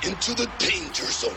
into the danger zone.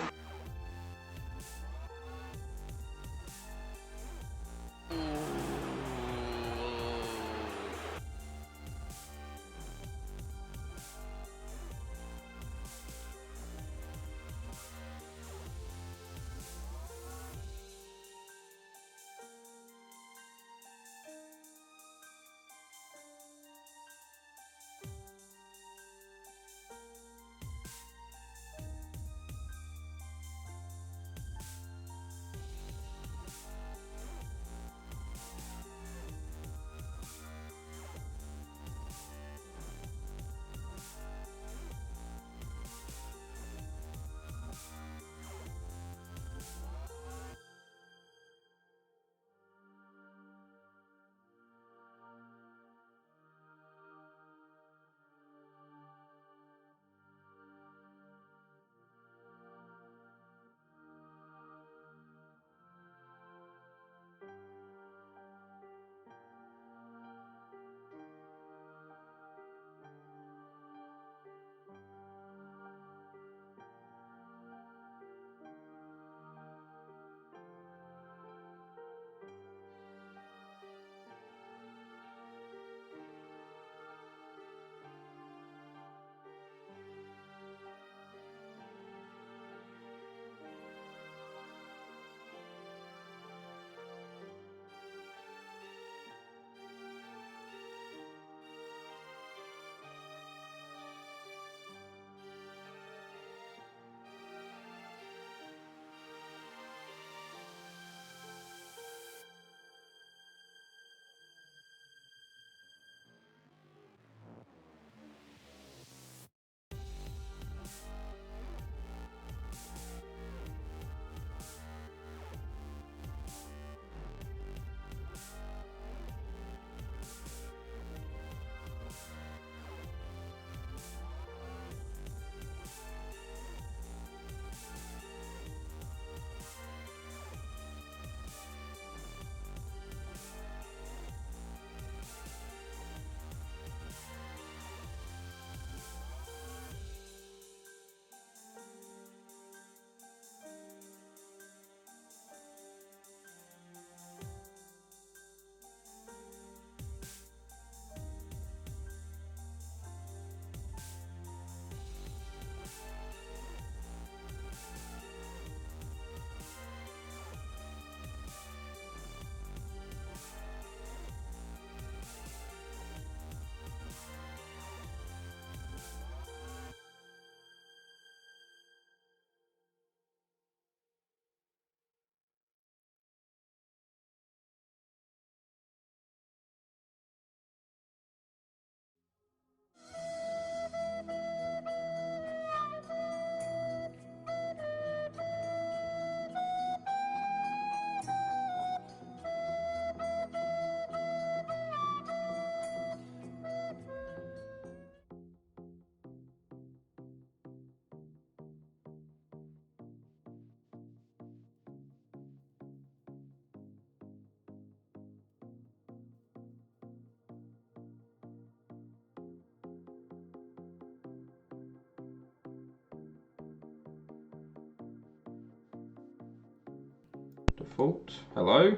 Default. Hello?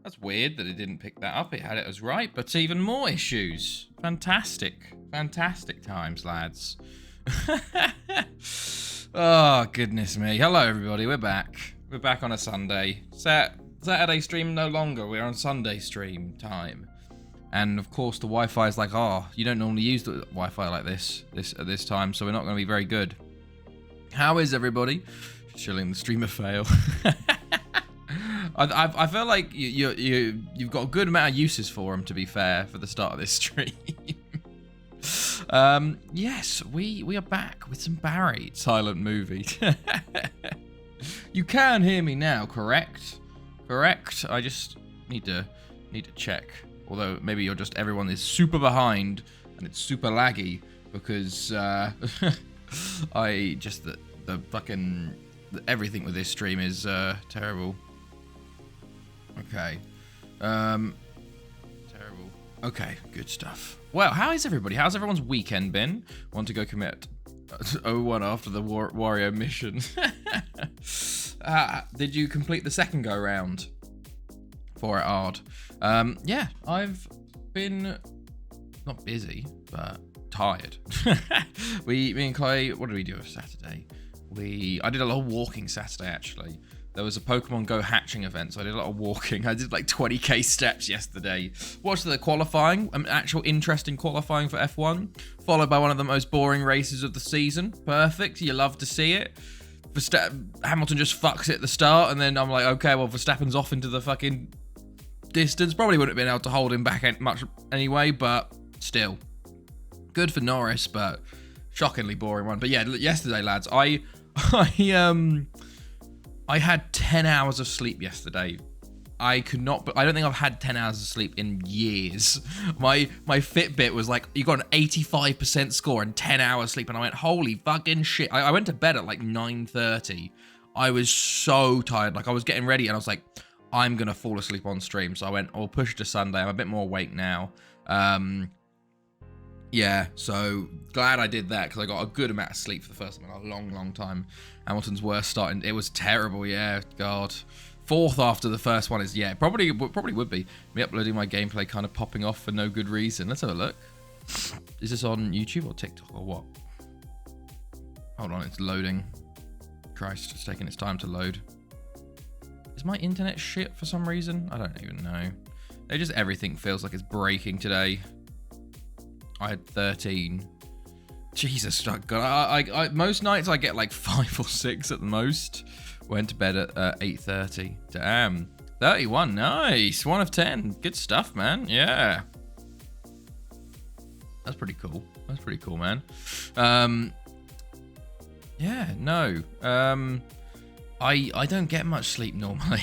That's weird that it didn't pick that up. It had it as right, but even more issues. Fantastic. Fantastic times, lads. Oh, goodness me. Hello, everybody. We're back. We're back on a Sunday. Saturday stream no longer. We're on Sunday stream time. And, of course, the Wi-Fi is like, oh, you don't normally use the Wi-Fi like this at this time, so we're not going to be very good. How is everybody? Chilling the streamer fail. I feel like you've got a good amount of uses for them, to be fair, for the start of this stream. Yes, we are back with some Barry silent movie. You can hear me now, correct? Correct. I just need to check. Although maybe everyone is super behind and it's super laggy because the fucking everything with this stream is terrible. Okay. Terrible. Okay, good stuff. Well, how is everybody? How's everyone's weekend been? Want to go commit 0-1 after the Wario mission. Did you complete the second go round for it hard? Yeah, I've been not busy, but tired. Me and Chloe, what did we do on Saturday? I did a lot of walking Saturday, actually. There was a Pokemon Go hatching event, so I did a lot of walking. I did like 20k steps yesterday. Watched the qualifying, an actual interesting qualifying for F1, followed by one of the most boring races of the season. Perfect, you love to see it. Hamilton just fucks it at the start, and then I'm like, okay, well, Verstappen's off into the fucking distance. Probably wouldn't have been able to hold him back much anyway, but still. Good for Norris, but shockingly boring one. But yeah, yesterday, lads, I had 10 hours of sleep yesterday. I don't think I've had 10 hours of sleep in years. My Fitbit was like, you got an 85% score and 10 hours sleep. And I went, holy fucking shit. I went to bed at like 9:30. I was so tired. Like I was getting ready and I was like, I'm going to fall asleep on stream. So I went, I'll push it to Sunday. I'm a bit more awake now. Yeah, so glad I did that because I got a good amount of sleep for the first time in a long, long time. Hamilton's worst start, it was terrible, yeah, God. Fourth after the first one is, yeah, probably would be. Me uploading my gameplay kind of popping off for no good reason. Let's have a look. Is this on YouTube or TikTok or what? Hold on, it's loading. Christ, it's taking its time to load. Is my internet shit for some reason? I don't even know. Everything feels like it's breaking today. I had 13. Jesus, God. I most nights I get like 5 or 6 at the most. Went to bed at 8:30. Damn. 31, nice. 1 of 10. Good stuff, man. Yeah. That's pretty cool. That's pretty cool, man. Yeah, no. I don't get much sleep normally.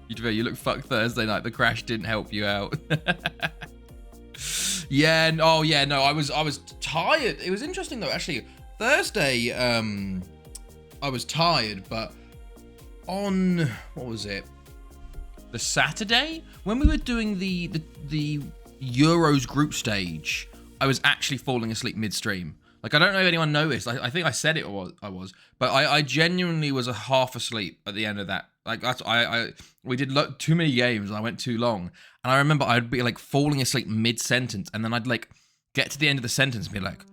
You look fucked Thursday night. The crash didn't help you out. Yeah, oh yeah, no, I was tired. It was interesting though, actually. Thursday, I was tired, but on what was it? The Saturday when we were doing the Euros group stage, I was actually falling asleep midstream. Like I don't know if anyone noticed. I think I said it or I was, but I genuinely was a half asleep at the end of that. Like that's we did too many games and I went too long. And I remember I'd be like falling asleep mid-sentence and then I'd like get to the end of the sentence and be like,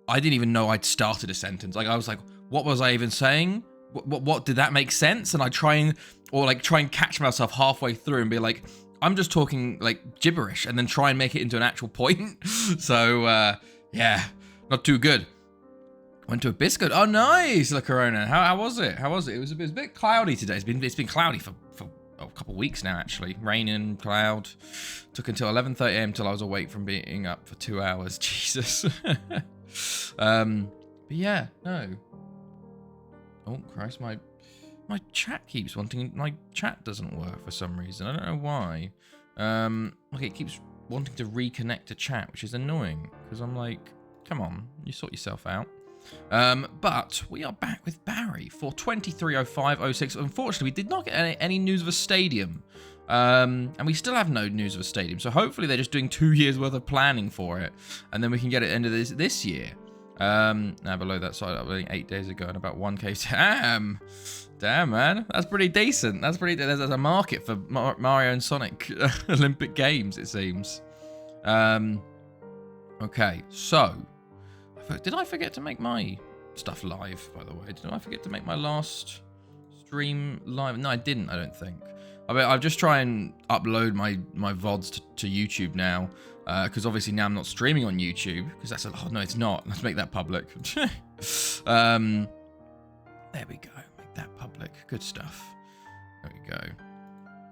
I didn't even know I'd started a sentence. Like I was like, what was I even saying? What did that make sense? And I try and catch myself halfway through and be like, I'm just talking like gibberish and then try and make it into an actual point. So yeah, not too good. Went to a biscuit. Oh, nice, La Corona. How was it? How was it? It was a bit cloudy today. It's been cloudy for a couple of weeks now, actually. Raining, cloud. Took until 11:30 a.m. till I was awake from being up for 2 hours. Jesus. But yeah, no. Oh Christ, my chat keeps wanting. My chat doesn't work for some reason. I don't know why. Okay, it keeps wanting to reconnect to chat, which is annoying because I'm like, come on, you sort yourself out. But we are back with Barry for 23:05:06. Unfortunately, we did not get any news of a stadium. And we still have no news of a stadium. So hopefully they're just doing 2 years worth of planning for it. And then we can get it into this year. Now below that side, uploading 8 days ago and about 1k. Damn, man. That's pretty decent. There's a market for Mario and Sonic Olympic Games, it seems. Okay, so did I forget to make my stuff live, by the way? Did I forget to make my last stream live? No, I didn't, I don't think. I'll just try and upload my VODs to YouTube now, because obviously now I'm not streaming on YouTube, because that's oh no, it's not. Let's make that public. There we go. Make that public. Good stuff. There we go.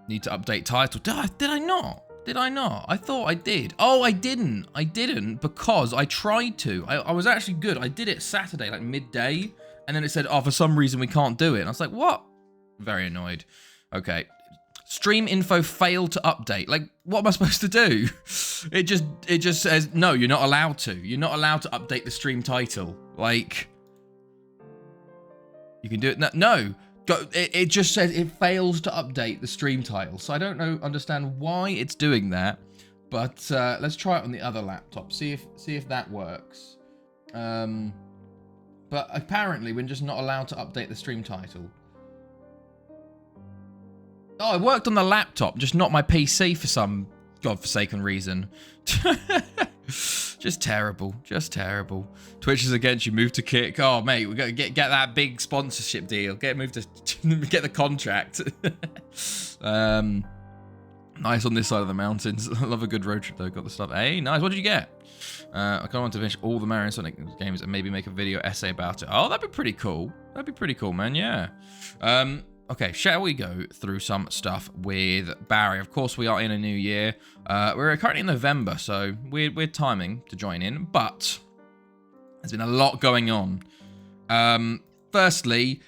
Need to update title. Did I not? Did I not? I thought I did. Oh, I didn't. I didn't because I tried to. I was actually good. I did it Saturday, like midday. And then it said, oh, for some reason we can't do it. And I was like, what? Very annoyed. Okay. Stream info failed to update. Like, what am I supposed to do? It just says, no, you're not allowed to. You're not allowed to update the stream title. Like, you can do it. No. It just says it fails to update the stream title. So I don't understand why it's doing that. But let's try it on the other laptop. See if that works. But apparently we're just not allowed to update the stream title. Oh, I worked on the laptop, just not my PC for some godforsaken reason. Just terrible. Just terrible. Twitch is against you. Move to Kick. Oh, mate, we got to get that big sponsorship deal. Get the contract. Nice on this side of the mountains. I love a good road trip though. Got the stuff. Hey, nice. What did you get? I kind of want to finish all the Mario and Sonic games and maybe make a video essay about it. Oh, that'd be pretty cool. That'd be pretty cool, man. Yeah. Okay, shall we go through some stuff with Barry? Of course, we are in a new year. We're currently in November, so we're timing to join in, but there's been a lot going on. Firstly,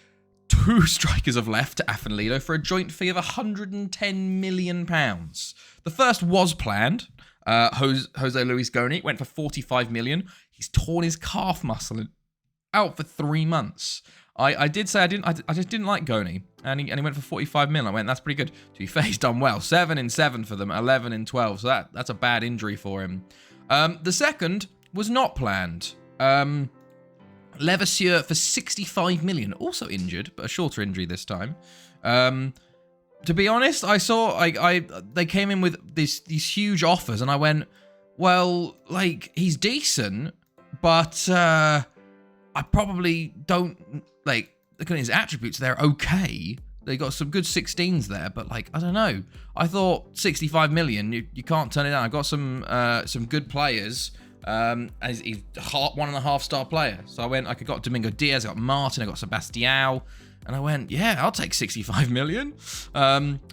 2 strikers have left to Affinlido for a joint fee of £110 million. The first was planned. Jose Luis Goni went for $45 million. He's torn his calf muscle out for 3 months. I did say I just didn't like Goni, and he went for $45 million. I went, that's pretty good. To be fair, he's done well. 7 in 7 for them, 11 in 12. So that's a bad injury for him. The second was not planned. Levasseur for $65 million, also injured, but a shorter injury this time. To be honest, I saw they came in with these huge offers, and I went, well, like, he's decent, but I probably don't, like, looking at his attributes, they're okay. They got some good 16s there, but, like, I don't know. I thought 65 million, you can't turn it down. I got some good players. As he's 1.5 star player. So I got Domingo Diaz, I got Martin, I got Sebastião, and I went, yeah, I'll take 65 million.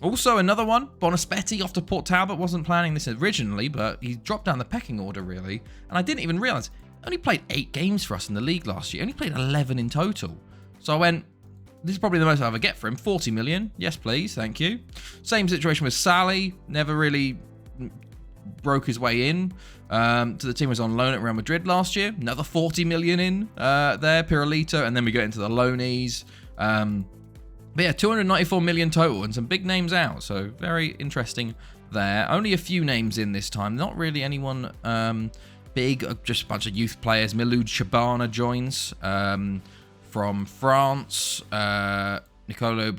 Also another one, Bonaspetti off to Port Talbot. Wasn't planning this originally, but he dropped down the pecking order really. And I didn't even realize, only played 8 games for us in the league last year. Only played 11 in total. So I went, this is probably the most I'll ever get for him. 40 million. Yes, please. Thank you. Same situation with Sally. Never really broke his way in to the team. Was on loan at Real Madrid last year. Another 40 million in there, Pirulito, and then we get into the loanies. But yeah, 294 million total and some big names out. So very interesting there. Only a few names in this time. Not really anyone big. Just a bunch of youth players. Miloud Shabana joins from France. Nicolo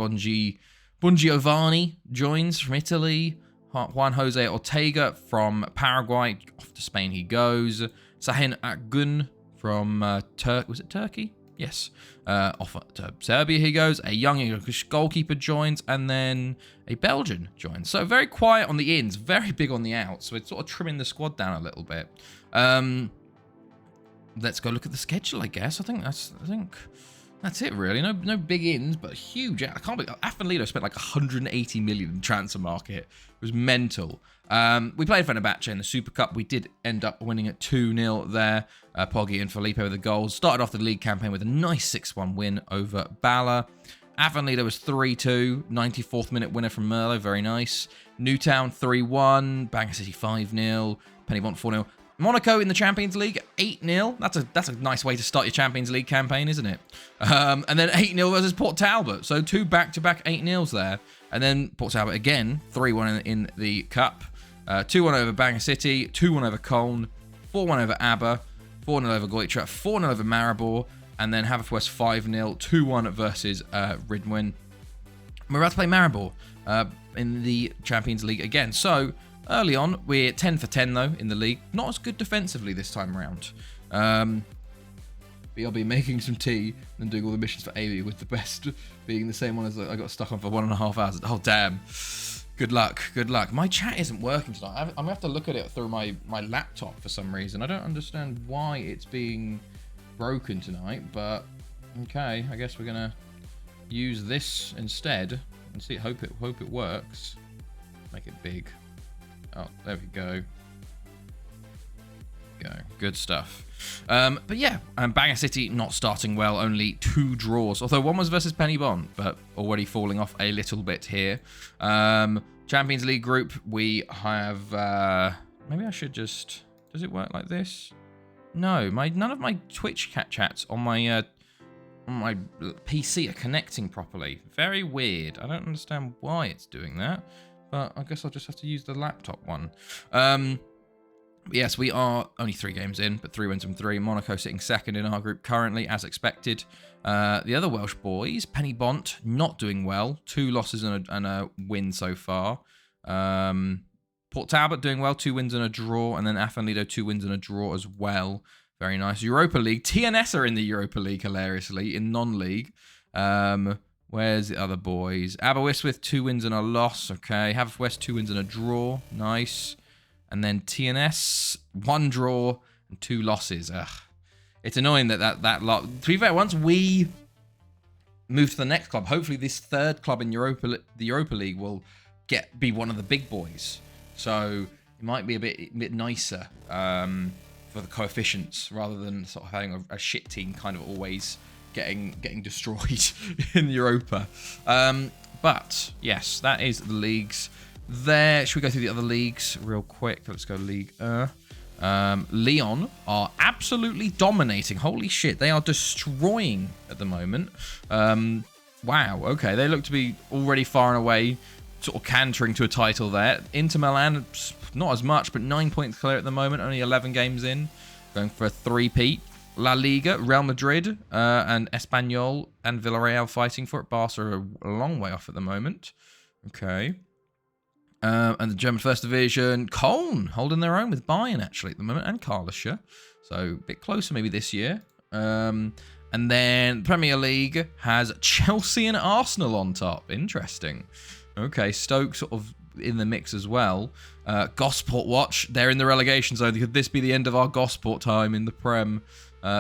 Bongiovanni joins from Italy. Juan Jose Ortega from Paraguay, off to Spain he goes. Sahin Akgun from was it Turkey? Yes. Off to Serbia he goes. A young English goalkeeper joins, and then a Belgian joins. So very quiet on the ins, very big on the outs. So it's sort of trimming the squad down a little bit. Let's go look at the schedule, I guess. I think that's it, really. No big ins, but huge. I can't believe Affinlido spent like 180 million in transfer market. It was mental. We played Fenerbahce in the Super Cup. We did end up winning at 2-0 there. Poggi and Felipe with the goals. Started off the league campaign with a nice 6-1 win over Bala. Affinlido was 3-2. 94th minute winner from Merlo. Very nice. Newtown 3-1. Bangor City 5-0. Pennybont 4-0. Monaco in the Champions League, 8-0. That's a nice way to start your Champions League campaign, isn't it? And then 8-0 versus Port Talbot. So 2 back-to-back 8-0s there. And then Port Talbot again, 3-1 in the Cup. 2-1 over Bangor City, 2-1 over Colne, 4-1 over ABBA, 4-0 over Goitra, 4-0 over Maribor, and then Haverfordwest 5-0, 2-1 versus Ridwin. We're about to play Maribor in the Champions League again. So early on, we're 10 for 10 though in the league. Not as good defensively this time around. BRB making some tea and doing all the missions for AB, with the best being the same one as I got stuck on for 1.5 hours. Oh, damn. Good luck. Good luck. My chat isn't working tonight. I'm going to have to look at it through my laptop for some reason. I don't understand why it's being broken tonight, but okay. I guess we're going to use this instead and see. Hope it works. Make it big. Oh, there we go. Good stuff. But yeah, Bangor City not starting well, only 2 draws. Although one was versus Pennybont, but already falling off a little bit here. Champions League group, we have... maybe I should just... Does it work like this? No, none of my Twitch chats on my PC are connecting properly. Very weird. I don't understand why it's doing that, but I guess I'll just have to use the laptop one. Yes, we are only 3 games in, but 3 wins from 3. Monaco sitting second in our group currently, as expected. The other Welsh boys, Penny Bont, not doing well. 2 losses and a win so far. Port Talbot doing well, 2 wins and a draw. And then Afan Lido, 2 wins and a draw as well. Very nice. Europa League. TNS are in the Europa League, hilariously, in non-league. Where's the other boys? Aberystwyth, 2 wins and a loss. Okay. Haverfordwest, 2 wins and a draw. Nice. And then TNS, 1 draw and 2 losses. Ugh. It's annoying that lot. To be fair, once we move to the next club, hopefully this 3rd club in the Europa League will be one of the big boys. So it might be a bit nicer for the coefficients, rather than sort of having a shit team kind of always getting destroyed in Europa. But yes, that is the leagues. There, should we go through the other leagues real quick? Let's go League Lyon are absolutely dominating. Holy shit, they are destroying at the moment. Wow, okay, they look to be already far and away sort of cantering to a title there. Inter Milan, not as much, but 9 points clear at the moment, only 11 games in, going for a 3-peat. La Liga, Real Madrid, and Espanyol and Villarreal fighting for it. Barca are a long way off at the moment. Okay. And the German First Division, Köln holding their own with Bayern actually at the moment, and Karlsruhe. So a bit closer maybe this year. And then Premier League has Chelsea and Arsenal on top. Interesting. Okay, Stoke sort of in the mix as well. Gosport watch, they're in the relegation zone. Could this be the end of our Gosport time in the Prem?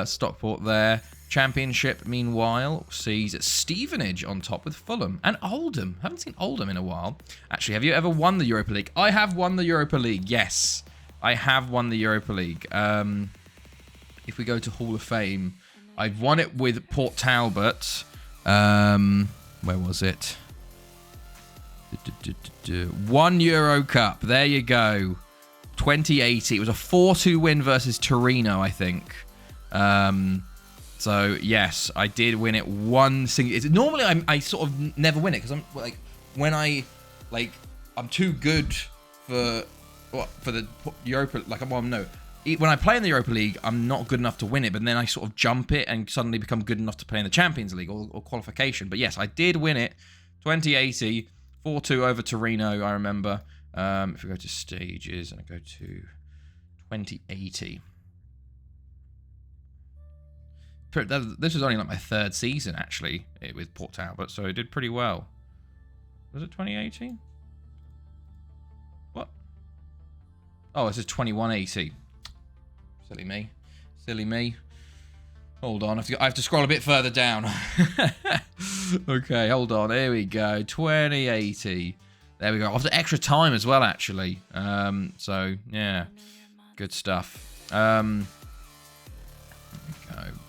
Stockport there. Championship, meanwhile, sees Stevenage on top with Fulham and Oldham. Haven't seen Oldham in a while. Actually, have you ever won the Europa League? I have won the Europa League. Yes, I have won the Europa League. If we go to Hall of Fame, I've won it with Port Talbot. Where was it? 1 Euro Cup. There you go. 2080. It was a 4-2 win versus Torino, I think. So yes, I did win it one single. Normally I sort of never win it because I'm like I'm too good for the Europa. When I play in the Europa League, I'm not good enough to win it, but then I sort of jump it and suddenly become good enough to play in the Champions League or qualification. But yes, I did win it. 2080, 4-2 over Torino. I remember. If we go to stages and I go to 2080. This was only like my 3rd season, actually, with Port Talbot, so it did pretty well. Was it 2018? What? Oh, this is 2180. Silly me. Silly me. Hold on, I have to scroll a bit further down. Okay, hold on. Here we go. 2080. There we go. After extra time as well, actually. So, yeah. Good stuff.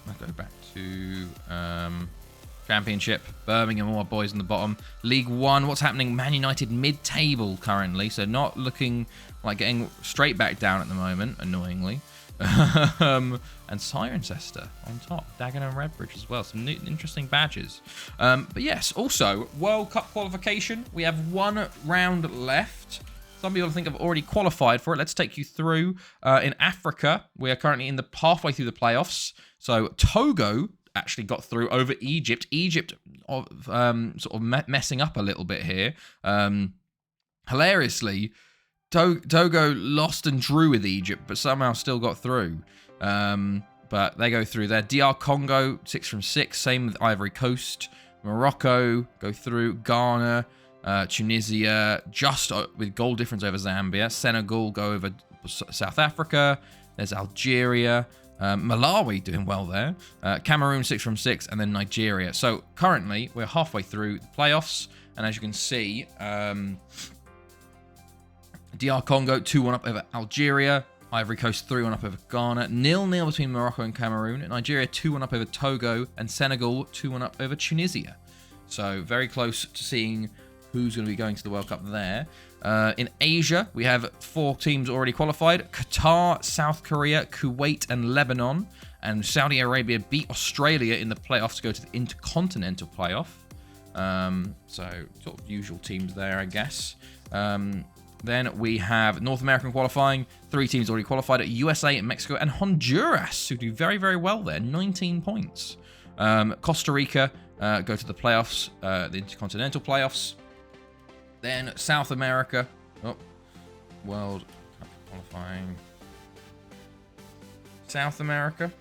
I'll go back to Championship. Birmingham, all our boys on the bottom. League One, what's happening? Man United mid-table currently, so not looking like getting straight back down at the moment, annoyingly. And Cirencester on top. Dagenham and Redbridge as well. Some new, interesting badges. But yes, also, World Cup qualification. We have 1 round left. Some people think I've already qualified for it. Let's take you through. In Africa, we are currently in the halfway through the playoffs. So Togo actually got through over Egypt. Egypt sort of messing up a little bit here. Hilariously, Togo lost and drew with Egypt, but somehow still got through. But they go through there. DR Congo, 6 from 6. Same with Ivory Coast. Morocco go through. Ghana. Tunisia, just with goal difference over Zambia. Senegal go over South Africa. There's Algeria. Malawi doing well there. Cameroon 6 from 6. And then Nigeria. So currently, we're halfway through the playoffs. And as you can see, DR Congo 2-1 up over Algeria. Ivory Coast 3-1 up over Ghana. 0-0 between Morocco and Cameroon. Nigeria 2-1 up over Togo. And Senegal 2-1 up over Tunisia. So very close to seeing who's going to be going to the World Cup there. In Asia, we have 4 teams already qualified. Qatar, South Korea, Kuwait, and Lebanon. And Saudi Arabia beat Australia in the playoffs to go to the Intercontinental playoff. So, sort of usual teams there, I guess. Then we have North American qualifying. 3 teams already qualified at USA, Mexico, and Honduras, who do very, very well there. 19 points. Costa Rica go to the playoffs, the Intercontinental playoffs. Then South America. World Cup qualifying. South America.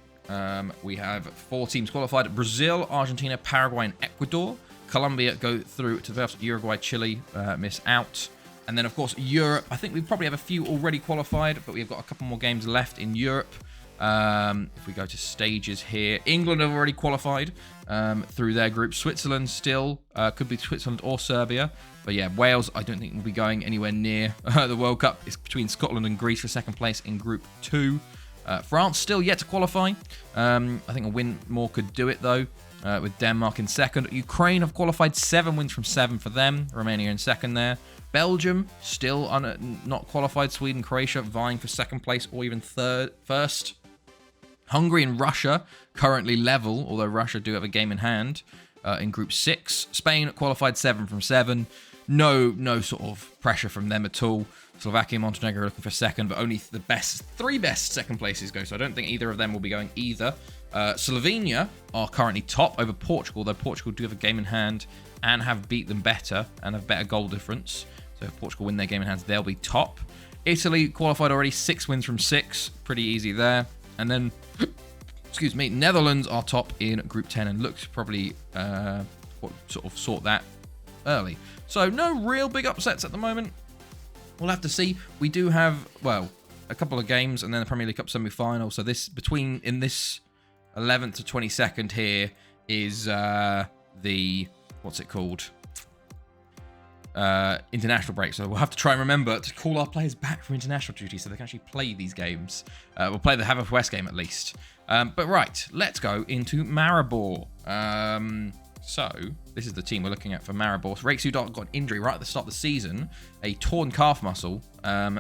We have 4 teams qualified. Brazil, Argentina, Paraguay, and Ecuador. Colombia go through to the playoffs. Uruguay, Chile miss out. And then, of course, Europe. I think we probably have a few already qualified, but we've got a couple more games left in Europe. If we go to stages here, England have already qualified through their group. Switzerland still could be Switzerland or Serbia. But yeah, Wales, I don't think will be going anywhere near the World Cup. It's between Scotland and Greece for second place in Group 2. France still yet to qualify. I think a win more could do it, though, with Denmark in second. Ukraine have qualified, 7 wins from 7 for them. Romania in second there. Belgium still not qualified. Sweden, Croatia vying for second place or even first. Hungary and Russia currently level, although Russia do have a game in hand in Group 6. Spain qualified 7 from 7. No sort of pressure from them at all. Slovakia and Montenegro are looking for second, but only the 3 best second places go, so I don't think either of them will be going either. Slovenia are currently top over Portugal, though Portugal do have a game in hand and have beat them better and have better goal difference. So if Portugal win their game in hand, they'll be top. Italy qualified already, 6 wins from 6. Pretty easy there. And then, excuse me, Netherlands are top in Group 10 and looks probably sort that early. So no real big upsets at the moment. We'll have to see. We do have, well, a couple of games and then the Premier League Cup semi-final. So this in this 11th to 22nd here is the, what's it called? International break. So we'll have to try and remember to call our players back from international duty so they can actually play these games. We'll play the Haverford game at least. But right, let's go into Maribor. So this is the team we're looking at for Maribor. So Rake Sudar got an injury right at the start of the season, a torn calf muscle.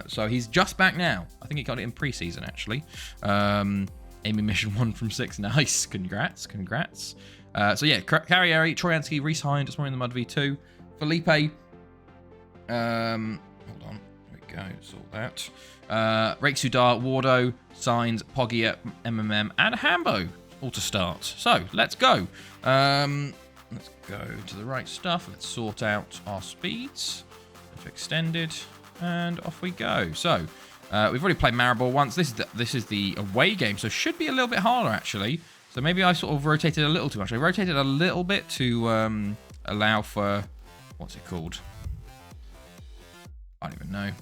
So he's just back now. I think he got it in pre-season actually. Aiming mission 1 from 6. Nice. Congrats. So yeah, Carrieri, Troyansky, Reese Hind, just more in the Mud V2. Felipe. Hold on. There we go. Sort that. Rake Sudar, Wardo, Signs, Poggia, MMM, and Hambo all to start. So let's go. Let's go to the right stuff. Let's sort out our speeds. If extended, and off we go. So we've already played Maribor once. This is the away game, so should be a little bit harder actually. So maybe I sort of rotated a little too much. I rotated a little bit to allow for, what's it called? I don't even know.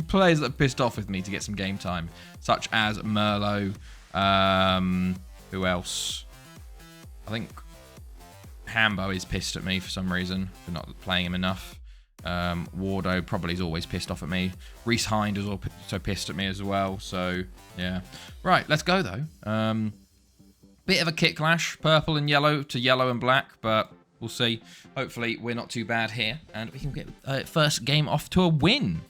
Players that are pissed off with me to get some game time, such as Merlot. Who else? I think Hambo is pissed at me for some reason for not playing him enough. Wardo probably is always pissed off at me. Reese Hind is also pissed at me as well. So yeah, right. Let's go though. Bit of a kit clash, purple and yellow to yellow and black, but we'll see. Hopefully we're not too bad here and we can get first game off to a win.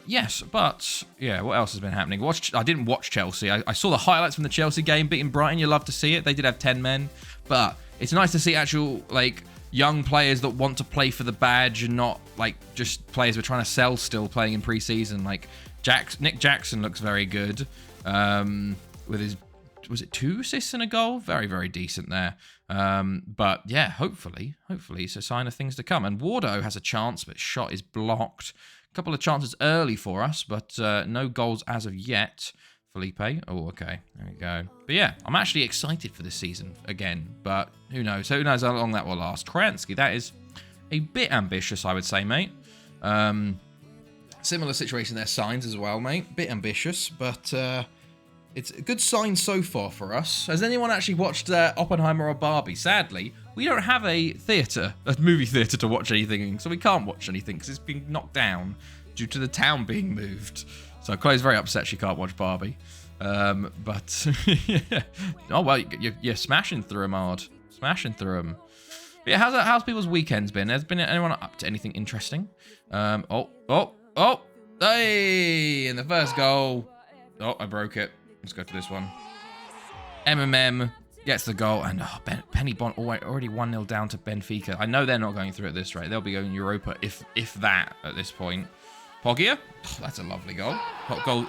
Yes, but yeah, what else has been happening? I didn't watch Chelsea. I saw the highlights from the Chelsea game beating Brighton. You love to see it. They did have 10 men, but it's nice to see actual like young players that want to play for the badge and not like just players we're trying to sell still playing in pre-season. Like Nick Jackson looks very good with his, was it 2 assists and a goal? Very, very decent there. But yeah, hopefully it's a sign of things to come. And Wardo has a chance, but shot is blocked. A couple of chances early for us, but no goals as of yet. Felipe. Oh, okay. There we go. But yeah, I'm actually excited for this season again, but who knows? Who knows how long that will last? Troyansky, that is a bit ambitious, I would say, mate. Similar situation there, Signs as well, mate. Bit ambitious, but it's a good sign so far for us. Has anyone actually watched Oppenheimer or Barbie? Sadly, we don't have a movie theatre to watch anything in, so we can't watch anything because it's been knocked down due to the town being moved. So Chloe's very upset she can't watch Barbie. But, yeah. Oh, well, you're smashing through them hard. Smashing through them. But yeah, how's people's weekends been? Has been anyone up to anything interesting? Oh! Hey! In the first goal. Oh, I broke it. Let's go to this one. MMM gets the goal, and Penny Bond already 1-0 down to Benfica. I know they're not going through at this rate. They'll be going Europa if that at this point. Poggia, oh, that's a lovely goal.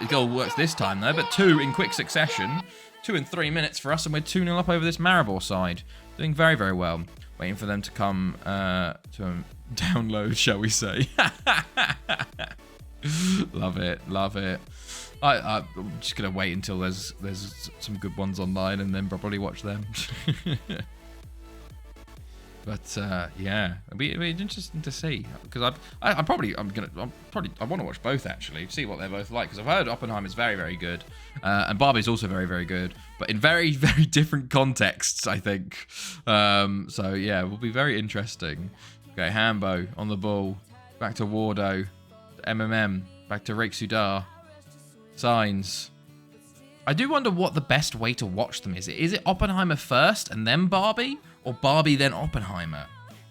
Goal works this time though, but 2 in quick succession. 2 in 3 minutes for us, and we're 2-0 up over this Maribor side. Doing very, very well. Waiting for them to come to download, shall we say. Love it, love it. I'm just going to wait until there's some good ones online and then probably watch them. But yeah, it'll be interesting to see, because I want to watch both actually, see what they're both like, because I've heard Oppenheimer's very, very good, and Barbie's also very, very good, but in very, very different contexts, I think. So yeah, it will be very interesting. Okay, Hambo on the ball, back to Wardo, MMM, back to Rick Sudar, Signs. I do wonder what the best way to watch them is. Is it Oppenheimer first and then Barbie? Or Barbie then Oppenheimer?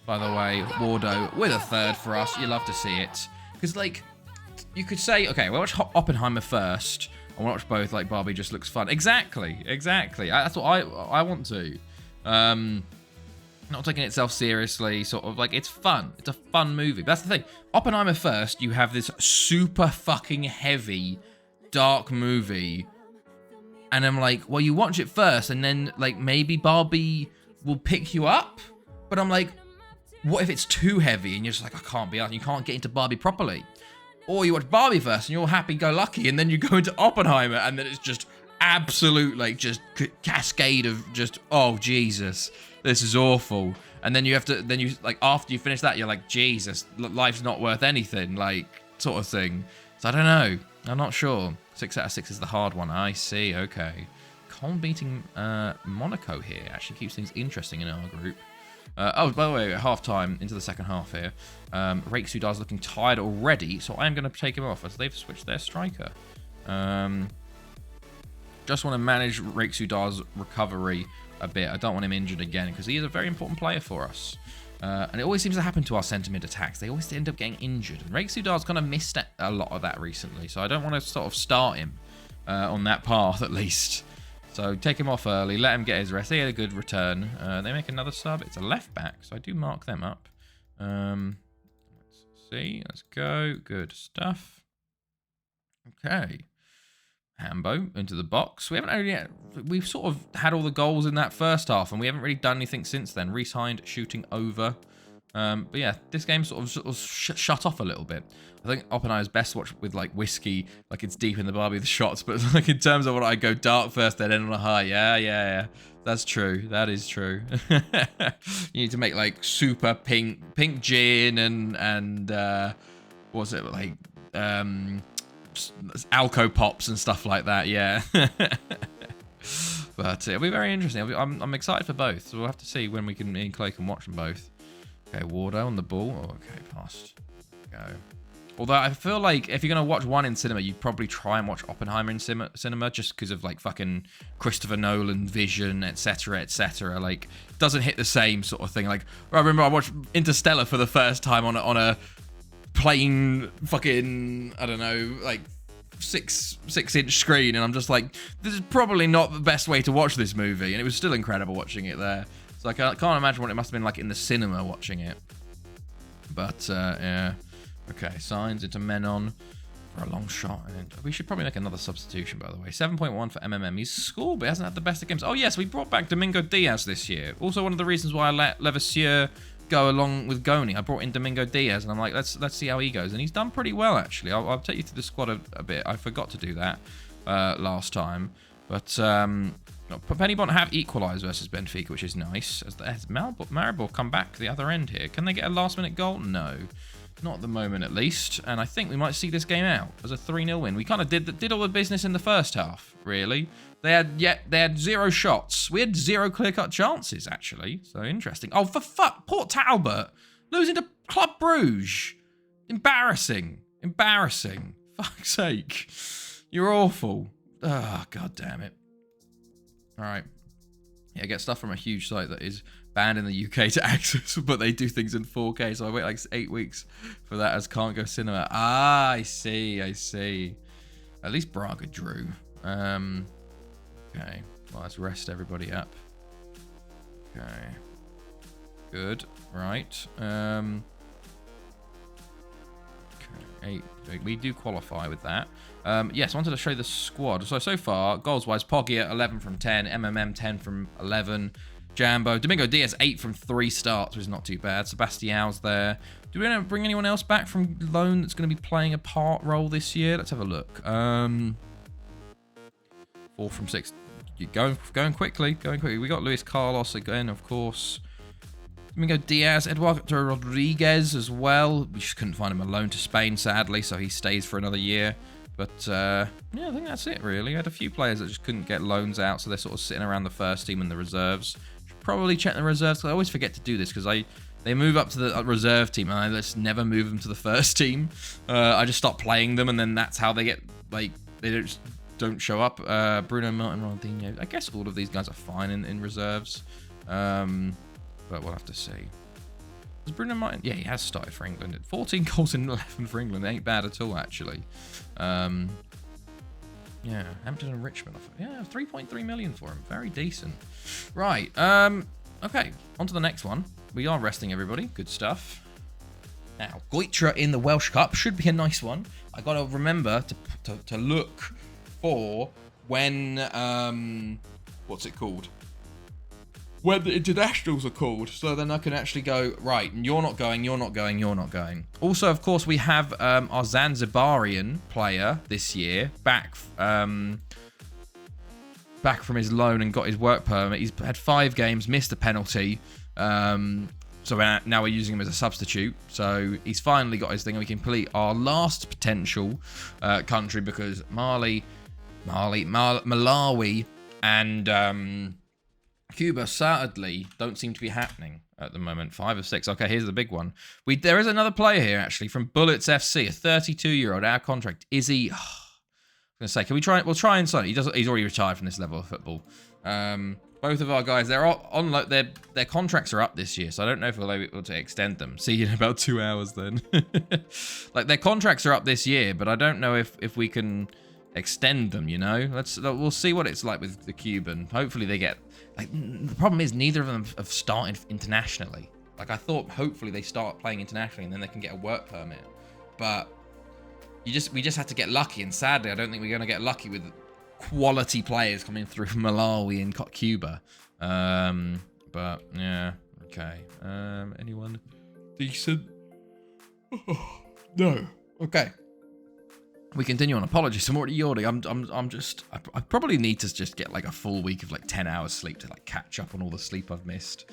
By the way, Wardo with a third for us. You love to see it. Because, like, you could say, okay, we'll watch Oppenheimer first. And we'll watch both, like, Barbie just looks fun. Exactly. That's what I want to. Not taking itself seriously, sort of, like, it's fun. It's a fun movie. But that's the thing. Oppenheimer first, you have this super fucking heavy, dark movie. And I'm like, well, you watch it first, and then, like, maybe Barbie will pick you up. But I'm like, what if it's too heavy and you're just like, I can't be out, you can't get into Barbie properly? Or you watch Barbie first and you're happy-go-lucky, and then you go into Oppenheimer, and then it's just absolute, like, just cascade of just, oh, Jesus, this is awful. And then you have to, like, after you finish that, you're like, Jesus, life's not worth anything, like, sort of thing. So I don't know. I'm not sure. 6 out of 6 is the hard one. I see. Okay. Colm beating Monaco here actually keeps things interesting in our group. Oh, by the way, at half-time, into the second half here. Rake Sudar's looking tired already, so I am going to take him off as they've switched their striker. Just want to manage Rake Sudar's recovery a bit. I don't want him injured again, because he is a very important player for us. And it always seems to happen to our centre-mid attacks. They always end up getting injured. And Rake Sudar's kind of missed a lot of that recently. So I don't want to sort of start him on that path, at least. So take him off early. Let him get his rest. They had a good return. They make another sub. It's a left back. So I do mark them up. Let's see. Let's go. Good stuff. Okay. Hambo into the box. We haven't only we've sort of had all the goals in that first half, and we haven't really done anything since then. Reece Hind shooting over. But yeah, this game sort of shut off a little bit. I think Oppenheimer's best to watch with, like, whiskey, like it's deep in the Barbie, the shots, but like in terms of what I go dark first, then end on a high. Yeah. That's true. That is true. You need to make, like, super pink gin and what was it, like, Alco Pops and stuff like that, yeah. But it'll be very interesting. I'm excited for both, so we'll have to see when me and Clay can watch them both. Okay, Wardo on the ball. Oh, okay, passed. Go. Although I feel like if you're going to watch one in cinema, you'd probably try and watch Oppenheimer in cinema just because of, like, fucking Christopher Nolan vision, etc., etc. Like, doesn't hit the same sort of thing. Like, I remember I watched Interstellar for the first time on a plain fucking, I don't know, like 6-inch screen, and I'm just like, this is probably not the best way to watch this movie, and it was still incredible watching it there. So I can't imagine what it must have been like in the cinema watching it. But yeah. Okay, Signs into Menon for a long shot. And we should probably make another substitution, by the way. 7.1 for MMM. He's scored, but he hasn't had the best of games. Oh yes, we brought back Domingo Diaz this year. Also one of the reasons why I let Levasseur go along with Goni. I brought in Domingo Diaz, and I'm like, let's see how he goes. And he's done pretty well, actually. I'll take you through the squad a bit. I forgot to do that last time. But Penny Bond have equalised versus Benfica, which is nice. As Maribor come back the other end here. Can they get a last-minute goal? No. Not at the moment, at least. And I think we might see this game out as a 3-0 win. We kind of did all the business in the first half, really. They had 0 shots. We had 0 clear-cut chances, actually. So interesting. Oh, for fuck! Port Talbot losing to Club Bruges. Embarrassing. Fuck's sake. You're awful. Oh, god damn it. All right. Yeah, get stuff from a huge site that is banned in the UK to access, but they do things in 4K, so I wait like 8 weeks for that as Can't Go Cinema. Ah, I see. At least Braga drew. Okay, well, let's rest everybody up. Okay. Good. Right. Okay. We do qualify with that. Yes, I wanted to show you the squad. So far, goals-wise, Poggy at 11 from 10, MMM 10 from 11, Jambo, Domingo Diaz 8 from 3 starts, which is not too bad. Sebastião's there. Do we want to bring anyone else back from loan that's going to be playing a part role this year? Let's have a look. 4 from 6. Going quickly. We got Luis Carlos again, of course. Domingo Diaz, Eduardo Rodriguez as well. We just couldn't find him a loan to Spain, sadly, so he stays for another year. But, yeah, I think that's it, really. We had a few players that just couldn't get loans out, so they're sort of sitting around the first team and the reserves. Should probably check the reserves, because I always forget to do this, because they move up to the reserve team, and I just never move them to the first team. I just stop playing them, and then that's how they get, like, they don't show up. Bruno, Martin, Ronaldinho. I guess all of these guys are fine in reserves. But we'll have to see. Does Bruno Martin? Yeah, he has started for England. 14 goals in 11 for England. Ain't bad at all, actually. Yeah, Hampton and Richmond. Yeah, 3.3 million for him. Very decent. Right. Okay, on to the next one. We are resting everybody. Good stuff. Now, Goitra in the Welsh Cup should be a nice one. I got to remember to look for when, what's it called? When the internationals are called, so then I can actually go, right, you're not going. Also, of course, we have our Zanzibarian player this year back from his loan and got his work permit. He's had 5 games, missed a penalty, so now we're using him as a substitute. So he's finally got his thing, and we complete our last potential country, because Malawi, and Cuba sadly don't seem to be happening at the moment. 5 of 6. Okay, here's the big one. There is another player here actually from Bullets FC, a 32-year-old out of contract. Is he? I was gonna say, can we try? We'll try and sign. He's already retired from this level of football. Both of our guys, they're on like their contracts are up this year, so I don't know if we'll be able to extend them. See you in about 2 hours then. Like their contracts are up this year, but I don't know if we can extend them. You know, we'll see what it's like with the Cuban. Hopefully they get. Like, the problem is neither of them have started internationally. Like, I thought hopefully they start playing internationally and then they can get a work permit. But we just had to get lucky, and sadly I don't think we're going to get lucky with quality players coming through from Malawi and Cuba. But yeah, okay. Anyone decent? No. Okay. We continue on. Apologies, I'm already yawning. I probably need to just get like a full week of like 10 hours sleep to like catch up on all the sleep I've missed,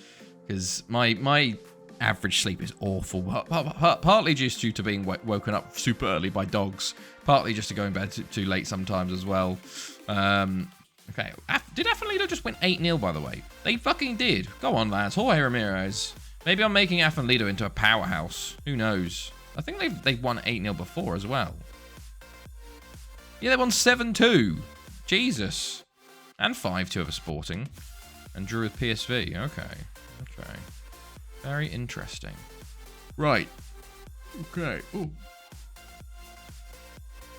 because my average sleep is awful. Partly just due to being woken up super early by dogs, partly just to go in bed too late sometimes as well. Okay, did Afan just win 8-0 by the way? They fucking did. Go on lads, Jorge Ramirez. Maybe I'm making Afan into a powerhouse. Who knows? I think they've won 8-0 before as well. Yeah, they won 7-2. Jesus. And 5-2 of a Sporting. And drew with PSV. Okay. Very interesting. Right. Okay. Ooh.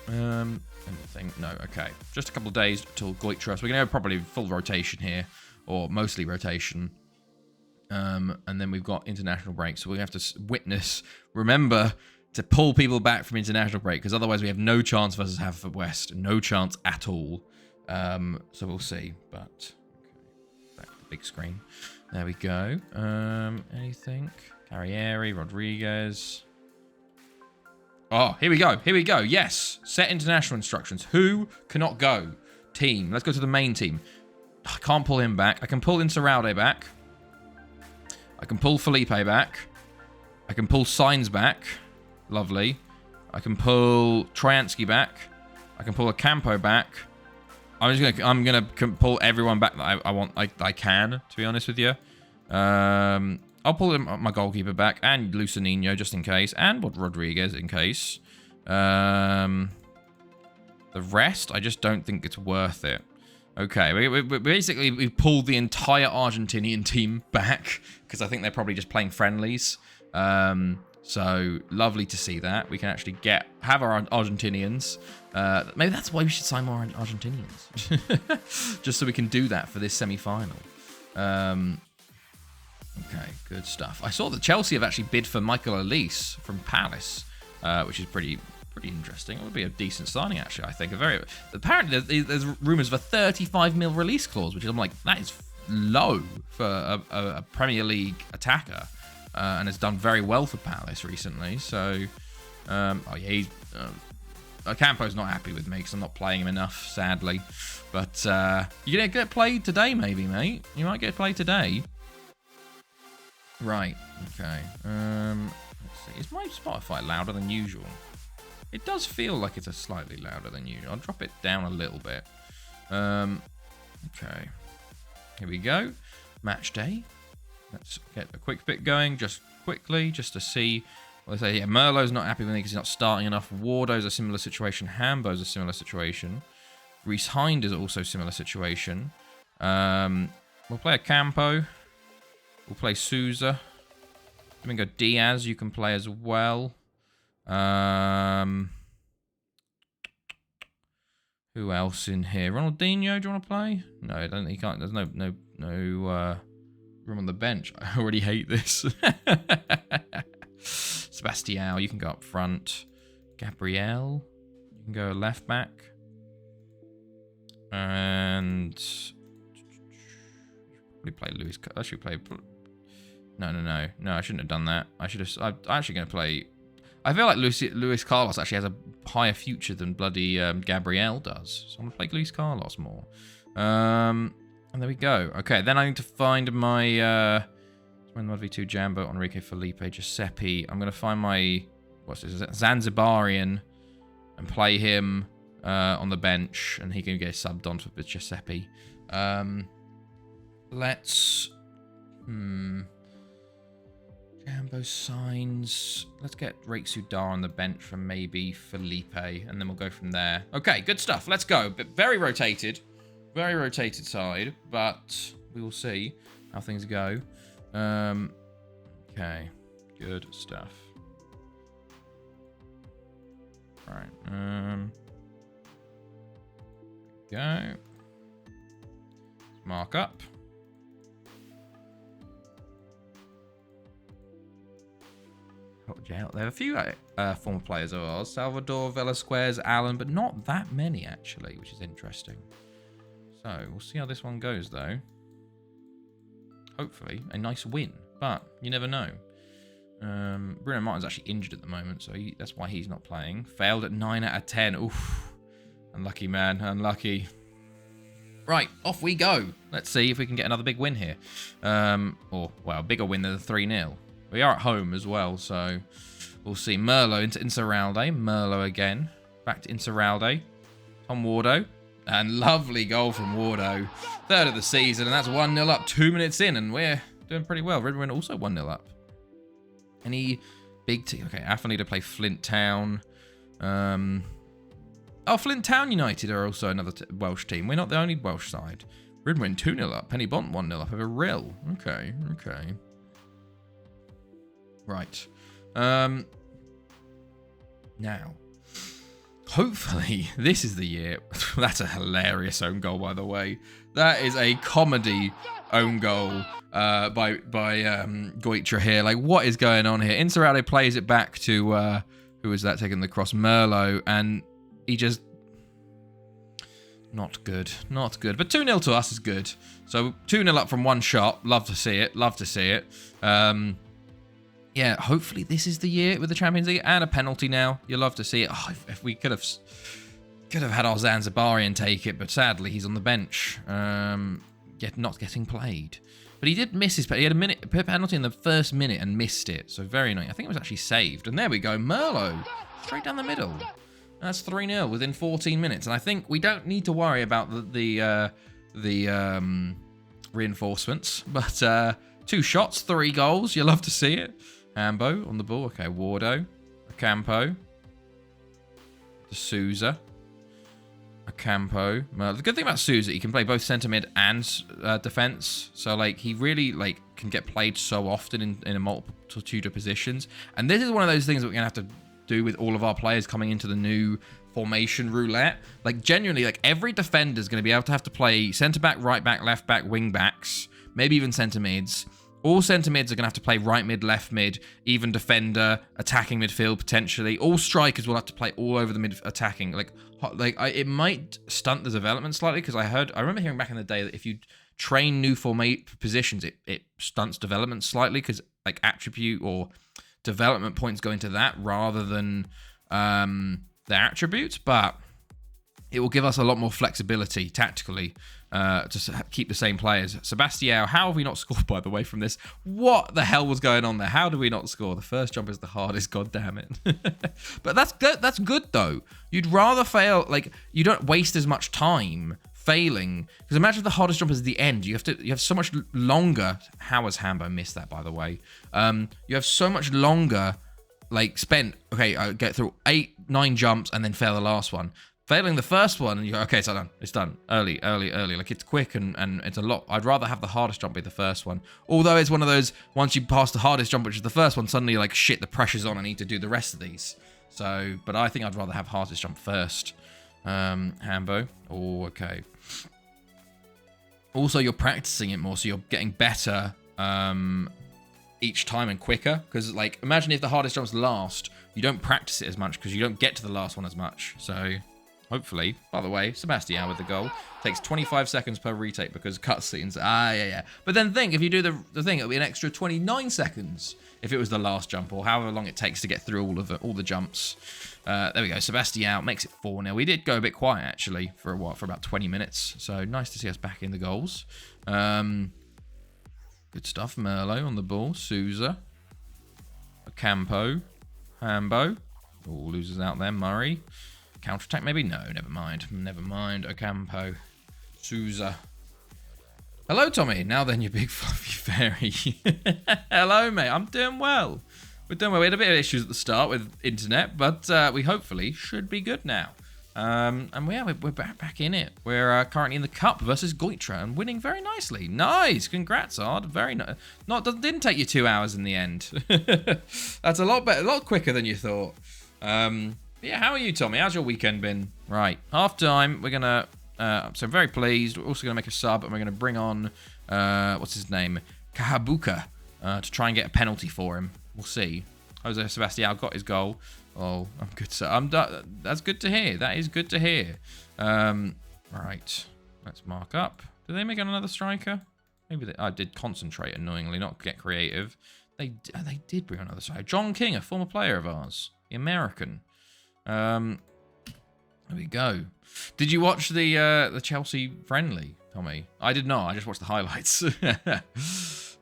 Anything? No, okay. Just a couple of days till Goitra. So we're going to have probably full rotation here. Or mostly rotation. And then we've got international break. So we're going to have to remember to pull people back from international break, because otherwise we have no chance versus Haverford. No chance at all. So we'll see. But okay. Back to the big screen. There we go. Anything? Carrieri, Rodriguez. Oh, here we go. Yes. Set international instructions. Who cannot go? Team. Let's go to the main team. I can't pull him back. I can pull Insaurralde back. I can pull Felipe back. I can pull Sainz back. Lovely. I can pull Trojansky back. I can pull Ocampo back. I'm gonna pull everyone back that I can, to be honest with you. I'll pull my goalkeeper back and Lucininho just in case, and Rodriguez in case. The rest, I just don't think it's worth it. Okay, we've pulled the entire Argentinian team back because I think they're probably just playing friendlies. So lovely to see that. We can actually have our Argentinians. Maybe that's why we should sign more Argentinians. Just so we can do that for this semi-final. Okay, good stuff. I saw that Chelsea have actually bid for Michael Elise from Palace, which is pretty interesting. It would be a decent signing, actually, I think. Apparently, there's rumours of a 35 mil release clause, which I'm like, that is low for a Premier League attacker, and has done very well for Palace recently. So, Campo's not happy with me because I'm not playing him enough, sadly. But you're going to get played today, maybe, mate. You might get played today. Right, okay. Let's see. Is my Spotify louder than usual? It does feel like it's a slightly louder than usual. I'll drop it down a little bit. Okay. Here we go. Match day. Let's get a quick bit going just quickly, just to see what they say. Yeah, Merlot's not happy with me because he's not starting enough. Wardo's a similar situation. Hambo's a similar situation. Reese Hind is also a similar situation. We'll play a Campo. We'll play Souza. Domingo Diaz you can play as well. Who else in here? Ronaldinho, do you want to play? No, I don't think he can't. There's no room on the bench. I already hate this. Sebastião, you can go up front. Gabriel, you can go left back. And probably play Luis. I should play. No. I shouldn't have done that. I'm actually going to play. I feel like Luis Carlos actually has a higher future than bloody Gabriel does. So I'm going to play Luis Carlos more. And there we go. Okay, then I need to find my... 1v2 Jambo, Enrique Felipe, Giuseppe. I'm going to find my... What's this? Zanzibarian. And play him on the bench. And he can get subbed on with Giuseppe. Let's... Jambo signs. Let's get Rake Sudar on the bench from maybe Felipe, and then we'll go from there. Okay, good stuff. Let's go. But very rotated side, but we will see how things go. Okay, good stuff. All right. Go. Mark up. They have a few former players of ours. Salvador, Velasquez, Allen, but not that many, actually, which is interesting. So, we'll see how this one goes, though. Hopefully, a nice win, but you never know. Bruno Martin's actually injured at the moment, so that's why he's not playing. Failed at 9 out of 10. Oof. Unlucky, man. Unlucky. Right, off we go. Let's see if we can get another big win here. Well, a bigger win than the 3-0. We are at home as well, so we'll see. Merlot into Insaurralde. Merlot again. Back to Insaurralde. Tom Wardo. And lovely goal from Wardo. Third of the season, and that's 1-0 up 2 minutes in, and we're doing pretty well. Redmond also 1-0 up. Any big team? Okay, Afa need to play Flint Town. Flint Town United are also another Welsh team. We're not the only Welsh side. Redmond 2-0 up. Penny Bont 1-0 up over Rill. Okay. Right. Now, hopefully, this is the year. That's a hilarious own goal, by the way. That is a comedy own goal by Goitra here. Like, what is going on here? Insaurralde plays it back to who is that taking the cross? Merlot, and he just not good. But 2-0 to us is good. So 2-0 up from one shot. Love to see it. Yeah, hopefully this is the year with the Champions League and a penalty now. You'll love to see it. Oh, if we could have had our Zanzibarian take it, but sadly he's on the bench, not getting played. But he did miss his penalty. He had a penalty in the first minute and missed it, so very annoying. I think it was actually saved. And there we go, Merlot, straight down the middle. That's 3-0 within 14 minutes, and I think we don't need to worry about the reinforcements. But 2 shots, 3 goals. You'll love to see it. Hambo on the ball. Okay, Wardo. Ocampo. Souza. Ocampo. The good thing about Souza, he can play both centre mid and defence. So, like, he really, like, can get played so often in a multitude of positions. And this is one of those things that we're going to have to do with all of our players coming into the new formation roulette. Like, genuinely, like, every defender is going to be able to have to play centre-back, right-back, left-back, wing-backs, maybe even centre mids. All centre mids are going to have to play right mid, left mid, even defender, attacking midfield potentially. All strikers will have to play all over the mid attacking. It might stunt the development slightly because I remember hearing back in the day that if you train new positions, it stunts development slightly because like attribute or development points go into that rather than the attributes, but it will give us a lot more flexibility tactically to keep the same players. Sebastião, how have we not scored, by the way, from this? What the hell was going on there? How do we not score? The first jump is the hardest, god damn it. But that's good. That's good, though. You'd rather fail, like, you don't waste as much time failing. Because imagine the hardest jump is the end. You have so much longer. How has Hambo missed that, by the way? You have so much longer, like, spent, okay, I get through 8, 9 jumps and then fail the last one. Failing the first one, and you go, okay, it's done. It's done. Early. Like, it's quick and it's a lot. I'd rather have the hardest jump be the first one. Although it's one of those, once you pass the hardest jump, which is the first one, suddenly you're like, shit, the pressure's on. I need to do the rest of these. So, but I think I'd rather have hardest jump first. Hambo. Oh, okay. Also, you're practicing it more, so you're getting better each time and quicker. Because, like, imagine if the hardest jump's last, you don't practice it as much because you don't get to the last one as much. So... hopefully. By the way, Sebastião with the goal. Takes 25 seconds per retake because cutscenes. Yeah. But then think, if you do the thing, it'll be an extra 29 seconds if it was the last jump or however long it takes to get through all the jumps. There we go. Sebastião makes it 4-0. We did go a bit quiet, actually, for about 20 minutes. So nice to see us back in the goals. Good stuff. Merlo on the ball. Souza. Ocampo. Hambo. Oh, loses out there. Murray. Counter-attack, maybe? No, never mind. Ocampo. Souza. Hello, Tommy. Now then, you big fluffy fairy. Hello, mate. I'm doing well. We're doing well. We had a bit of issues at the start with internet, but we hopefully should be good now. And we're back in it. We're currently in the Cup versus Goitra and winning very nicely. Nice. Congrats, Ard. Very nice. Didn't take you 2 hours in the end. That's a lot better, a lot quicker than you thought. Yeah, how are you, Tommy? How's your weekend been? Right, half time. We're gonna. So I'm very pleased. We're also gonna make a sub, and we're gonna bring on what's his name, Kahabuka, to try and get a penalty for him. We'll see. Jose Sebastião got his goal. Oh, I'm good. So that's good to hear. That is good to hear. Right, let's mark up. Did they make another striker? Maybe I did concentrate annoyingly, not get creative. They did bring another striker. John King, a former player of ours, the American. There we go. Did you watch the Chelsea friendly, Tommy? I did not. I just watched the highlights.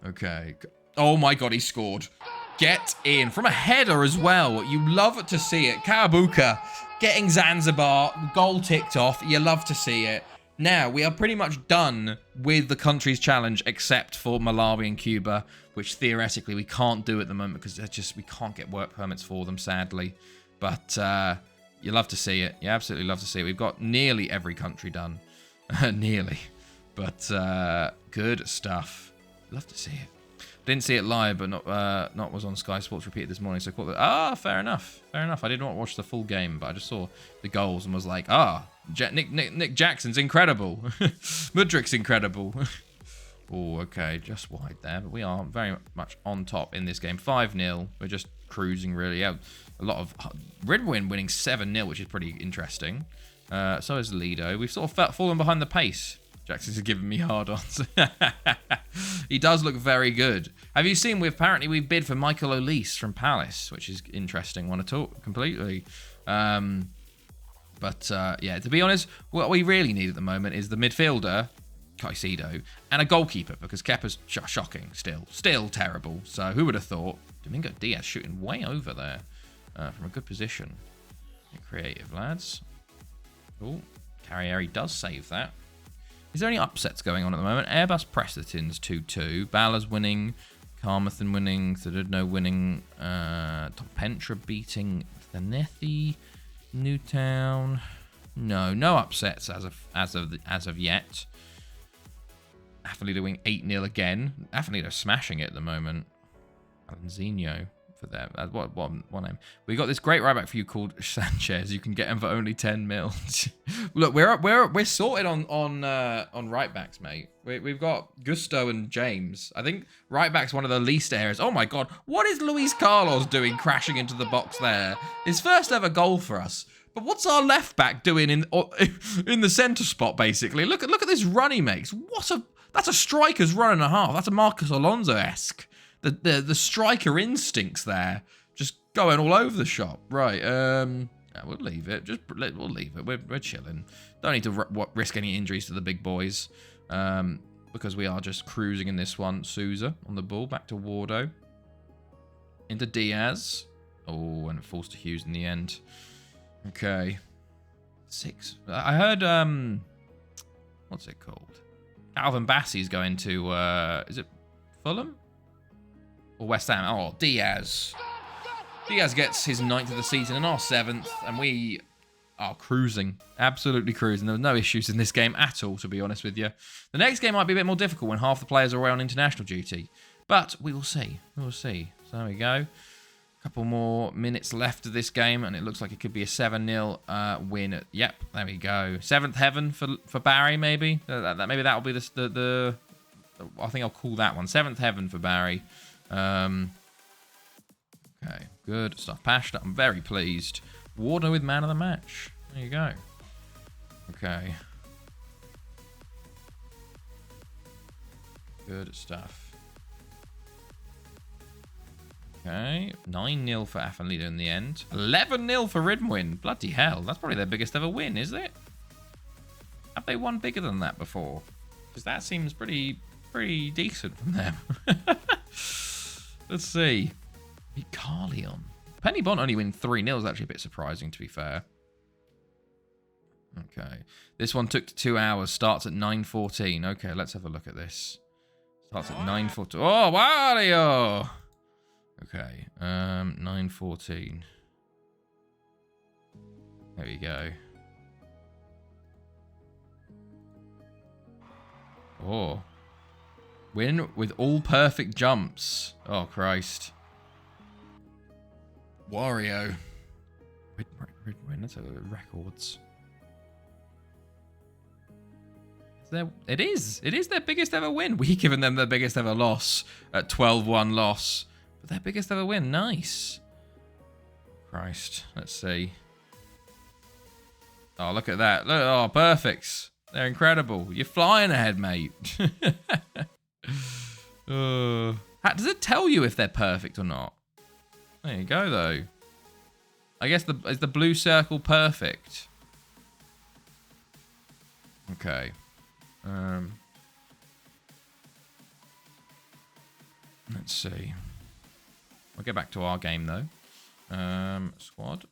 Okay. Oh my god, he scored. Get in. From a header as well. You love to see it. Kahabuka getting Zanzibar. Goal ticked off. You love to see it. Now, we are pretty much done with the country's challenge except for Malawi and Cuba, which theoretically we can't do at the moment because we can't get work permits for them, sadly. But you love to see it. You absolutely love to see it. We've got nearly every country done. Nearly. But good stuff. Love to see it. Didn't see it live, but not was on Sky Sports repeated this morning. So I caught that. Fair enough. Fair enough. I did not watch the full game, but I just saw the goals and was like, Nick Jackson's incredible. Mudrik's incredible. Oh, okay. Just wide there. But we are very much on top in this game. 5-0. We're just cruising, really. Yeah, a lot of Redwin winning 7-0, which is pretty interesting. So is Lido. We've sort of fallen behind the pace. Jackson's giving me hard-ons. He does look very good. Have you seen, apparently we've bid for Michael Olise from Palace, which is interesting. Want to talk completely. Yeah, to be honest, what we really need at the moment is the midfielder, Caicedo, and a goalkeeper, because Kepa's shocking still. Still terrible. So who would have thought? Domingo Diaz shooting way over there from a good position. Creative, lads. Oh, Carrieri does save that. Is there any upsets going on at the moment? Airbus Preston's 2-2. Balor's winning. Carmarthen winning. Thudno winning. Topentra beating Thanethi. Newtown. No upsets as of yet. Affalito winning 8-0 again. Affalito smashing it at the moment. Alanzinho for them. What name? We got this great right back for you called Sanchez. You can get him for only 10 mil. Look, we're sorted on right backs, mate. We've got Gusto and James. I think right back's one of the least areas. Oh my god, what is Luis Carlos doing crashing into the box there? His first ever goal for us. But what's our left back doing in the centre spot? Basically, look at this run he makes. That's a striker's run and a half. That's a Marcos Alonso-esque. The striker instincts there, just going all over the shop. Right, yeah, we'll leave it. We'll leave it. We're chilling. Don't need to risk any injuries to the big boys, because we are just cruising in this one. Souza on the ball, back to Wardo, into Diaz. Oh, and forced to Hughes in the end. Okay, 6. I heard what's it called? Calvin Bassey's going to is it Fulham? Or West Ham. Oh, Diaz. Diaz gets his 9th of the season and our 7th, and we are cruising. Absolutely cruising. There were no issues in this game at all, to be honest with you. The next game might be a bit more difficult when half the players are away on international duty. But we will see. We will see. So there we go. A couple more minutes left of this game, and it looks like it could be a 7-0 win. Yep, there we go. 7th heaven for Barry, maybe. Maybe that'll be the I think I'll call that one 7th heaven for Barry. Okay, good stuff. Pashta, I'm very pleased. Warder with man of the match. There you go. Okay. Good stuff. Okay, 9-0 for Afenlida in the end. 11-0 for Ridwin. Bloody hell, that's probably their biggest ever win, is it? Have they won bigger than that before? Because that seems pretty decent from them. Let's see. Carleon. Penny Bont only win 3-0 is actually a bit surprising, to be fair. Okay. This one took 2 hours. Starts at 9:14. Okay, let's have a look at this. Starts at 9:14. Oh, Wario! Okay. 9:14. There we go. Oh. Win with all perfect jumps. Oh, Christ. Wario. Win. Let's have a look at records. It is their biggest ever win. We've given them their biggest ever loss at 12-1 loss. But their biggest ever win. Nice. Christ. Let's see. Oh, look at that. Look, oh, perfects. They're incredible. You're flying ahead, mate. Does it tell you if they're perfect or not? There you go, though. I guess is the blue circle perfect? Okay. Let's see. We'll get back to our game, though. Squad.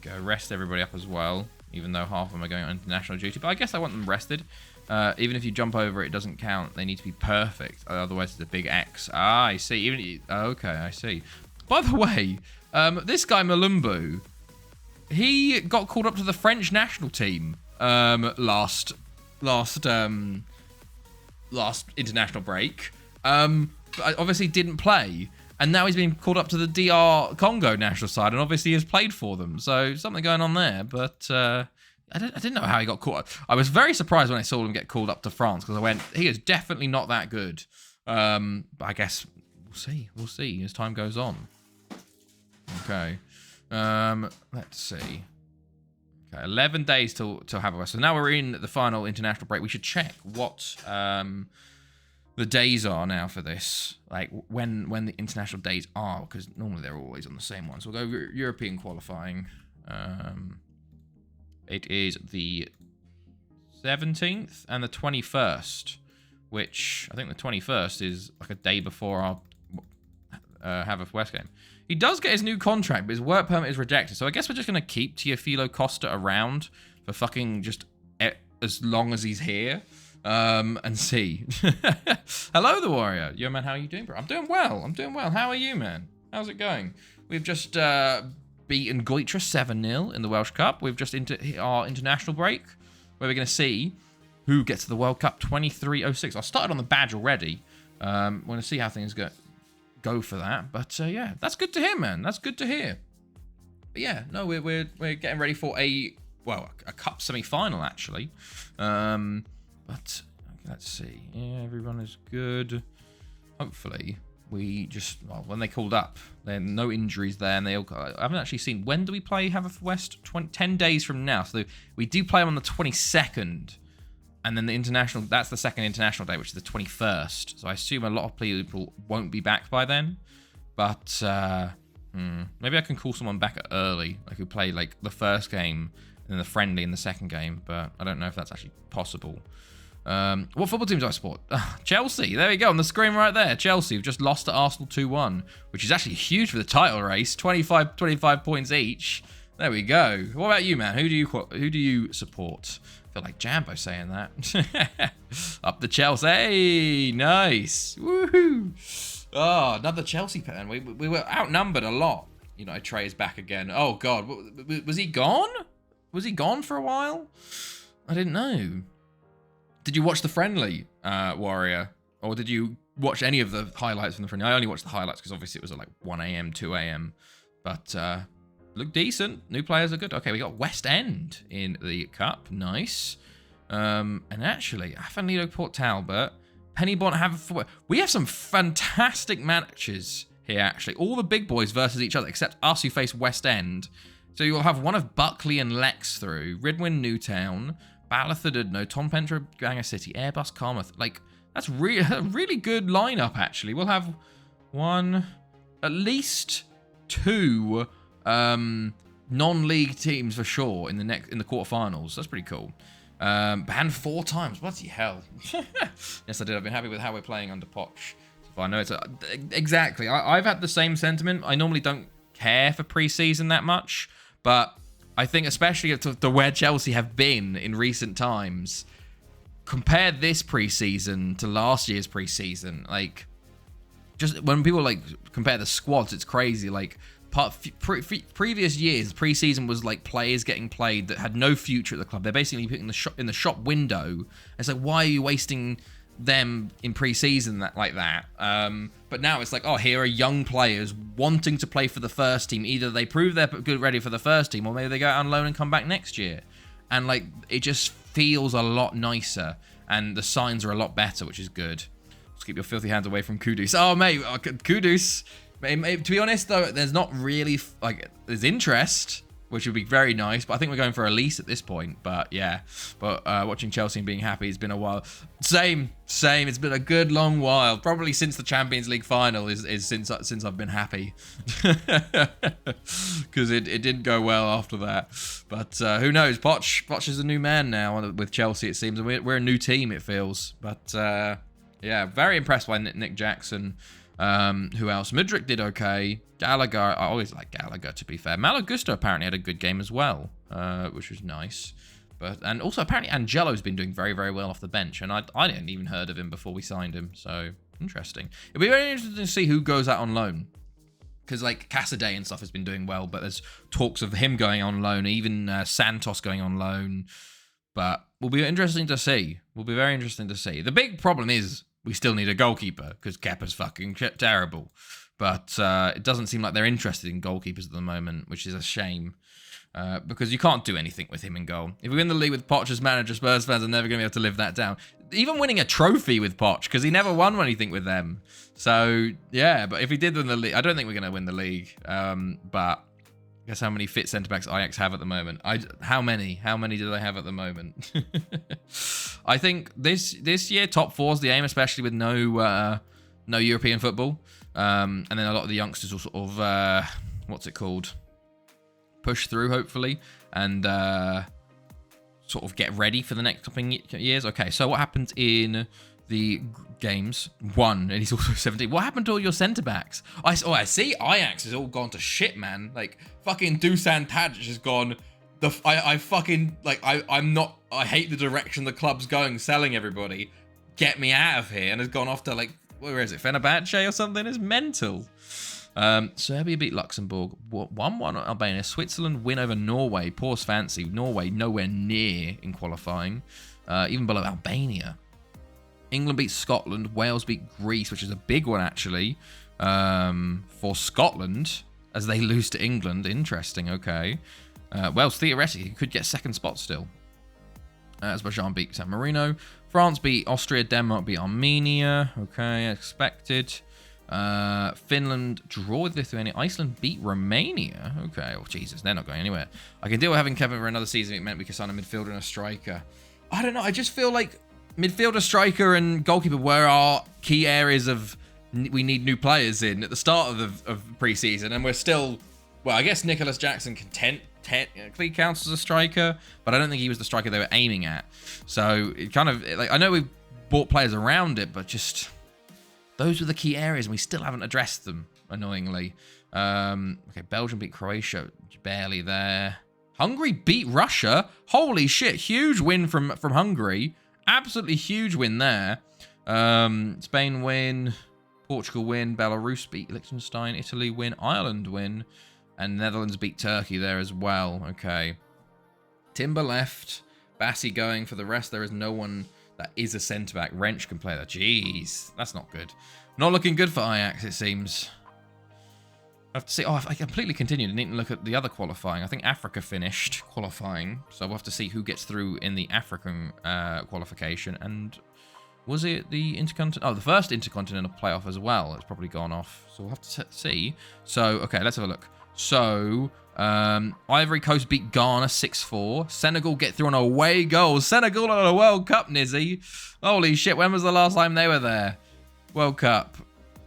Go rest everybody up as well, even though half of them are going on international duty. But I guess I want them rested. Even if you jump over, it doesn't count. They need to be perfect. Otherwise, it's a big X. Ah, I see. Okay, I see. By the way, this guy, Malumbu, he got called up to the French national team last international break. But obviously didn't play. And now he's been called up to the DR Congo national side, and obviously has played for them. So something going on there. But I didn't know how he got caught up. I was very surprised when I saw him get called up to France, because I went, he is definitely not that good. But I guess we'll see as time goes on. Okay. Let's see. Okay, 11 days till have a rest. So now we're in the final international break. We should check what the days are now for this, like when the international days are, because normally they're always on the same one. So we'll go European qualifying. It is the 17th and the 21st, which I think the 21st is like a day before our Haverford game. He does get his new contract, but his work permit is rejected. So I guess we're just going to keep Teofilo Costa around for fucking just as long as he's here. And see. Hello, the Warrior. Yo, man, how are you doing, bro? I'm doing well. How are you, man? How's it going? We've just beaten Goitra 7-0 in the Welsh Cup. We've just hit our international break, where we're going to see who gets to the World Cup 2306. I started on the badge already. Want to see how things go go for that. But yeah, that's good to hear, man. That's good to hear. But yeah, no, we're getting ready for a cup semi-final actually. But let's see. Yeah, everyone is good. Hopefully, we just when they called up, there no injuries there, and they all. I haven't actually seen when do we play Haverfordwest? 10 days from now. So we do play them on the 22nd, and then the international. That's the second international day, which is the 21st. So I assume a lot of people won't be back by then. But maybe I can call someone back early, like who play like the first game and then the friendly in the second game. But I don't know if that's actually possible. What football teams do I support? Chelsea. There we go on the screen right there. Chelsea have just lost to Arsenal 2-1, which is actually huge for the title race. 25 points each. There we go. What about you, man? Who do you support? I feel like Jambo saying that. Up the Chelsea. Hey, nice. Woohoo. Oh, another Chelsea fan. We were outnumbered a lot. You know, Trey's back again. Oh God, was he gone? Was he gone for a while? I didn't know. Did you watch the friendly, Warrior? Or did you watch any of the highlights from the friendly? I only watched the highlights because obviously it was at like 1 a.m., 2 a.m. But looked decent. New players are good. Okay, we got West End in the cup. Nice. And actually, Afanilo Port Talbot, Pennybont, we have some fantastic matches here, actually. All the big boys versus each other, except us who face West End. So you'll have one of Buckley and Lex through, Ridwin Newtown, Ballathard Udno, Tom Pentra, Ganger City, Airbus Carmouth. Like, that's a really good lineup, actually. We'll have at least 2 non-league teams for sure in the quarterfinals. That's pretty cool. Banned 4 times. Bloody hell. Yes, I did. I've been happy with how we're playing under Poch. So I know it's exactly. I've had the same sentiment. I normally don't care for pre-season that much, but I think especially to where Chelsea have been in recent times, compare this pre-season to last year's pre-season. Like, just when people like compare the squads, it's crazy. Like, previous years, pre-season was like players getting played that had no future at the club. They're basically putting in the shop window. It's like, why are you wasting them in pre-season like that? But now it's like, oh, here are young players wanting to play for the first team. Either they prove they're good, ready for the first team, or maybe they go out on loan and come back next year. And like, it just feels a lot nicer, and the signs are a lot better, which is good. Let's keep your filthy hands away from Kudus. Oh, mate, Kudus. To be honest, though, there's not really there's interest, which would be very nice, but I think we're going for a lease at this point. But yeah, watching Chelsea and being happy, it's been a while. Same. It's been a good long while. Probably since the Champions League final is since I've been happy, because it didn't go well after that. But who knows? Poch is a new man now with Chelsea, it seems, and we're a new team, it feels. But yeah, very impressed by Nick Jackson. Who else? Mudryk did okay. Gallagher, I always like Gallagher, to be fair. Malagusto apparently had a good game as well, which was nice. And also apparently Angelo's been doing very, very well off the bench, and I didn't even heard of him before we signed him, so interesting. It'll be very interesting to see who goes out on loan, because like Cassidy and stuff has been doing well, but there's talks of him going on loan, even Santos going on loan. But will be interesting to see. Will be very interesting to see. The big problem is we still need a goalkeeper, because Kepa's fucking terrible. But it doesn't seem like they're interested in goalkeepers at the moment, which is a shame. Because you can't do anything with him in goal. If we win the league with Poch as manager, Spurs fans are never going to be able to live that down. Even winning a trophy with Poch, because he never won anything with them. So, yeah, but if he did win the league, I don't think we're going to win the league. But guess how many fit centre-backs Ajax have at the moment? How many? How many do they have at the moment? I think this year, top 4's the aim, especially with no European football. And then a lot of the youngsters will sort of, what's it called? Push through, hopefully, and sort of get ready for the next couple of years. Okay, so what happened in the games? 1, and he's also 17. What happened to all your centre-backs? I see Ajax has all gone to shit, man. Like, fucking Dusan Tadic has gone... I hate the direction the club's going, selling everybody. Get me out of here. And has gone off to, like, where is it? Fenerbahce or something? It's mental. Serbia beat Luxembourg. 1-1 Albania. Switzerland win over Norway. Poor's fancy. Norway nowhere near in qualifying. Even below Albania. England beat Scotland. Wales beat Greece, which is a big one, actually. for Scotland as they lose to England. Interesting, okay. Well, theoretically, he could get second spot still. Azerbaijan beat San Marino. France beat Austria. Denmark beat Armenia. Okay, expected. Finland draw with Lithuania. Iceland beat Romania. Okay, oh Jesus, they're not going anywhere. I can deal with having Kevin for another season. It meant we could sign a midfielder and a striker. I don't know. I just feel like midfielder, striker, and goalkeeper were our key areas of we need new players in at the start of pre-season, and we're still. Well, I guess Nicholas Jackson can technically counts as a striker, but I don't think he was the striker they were aiming at. So it kind of like I know we've bought players around it, but just those were the key areas, and we still haven't addressed them. Annoyingly, okay. Belgium beat Croatia, barely there. Hungary beat Russia. Holy shit! Huge win from Hungary. Absolutely huge win there. Spain win. Portugal win. Belarus beat Liechtenstein. Italy win. Ireland win. And Netherlands beat Turkey there as well. Okay. Timber left. Bassi going. For the rest, there is no one that is a centre-back. Wrench can play that. Jeez. That's not good. Not looking good for Ajax, it seems. I have to see. Oh, I completely continued. I need to look at the other qualifying. I think Africa finished qualifying. So we'll have to see who gets through in the African qualification. And was it the Intercontinental? Oh, the first Intercontinental playoff as well. It's probably gone off. So we'll have to see. So, okay, let's have a look. So, Ivory Coast beat Ghana 6-4. Senegal get through on away goals. Senegal on a World Cup, Nizzy. Holy shit, when was the last time they were there? World Cup.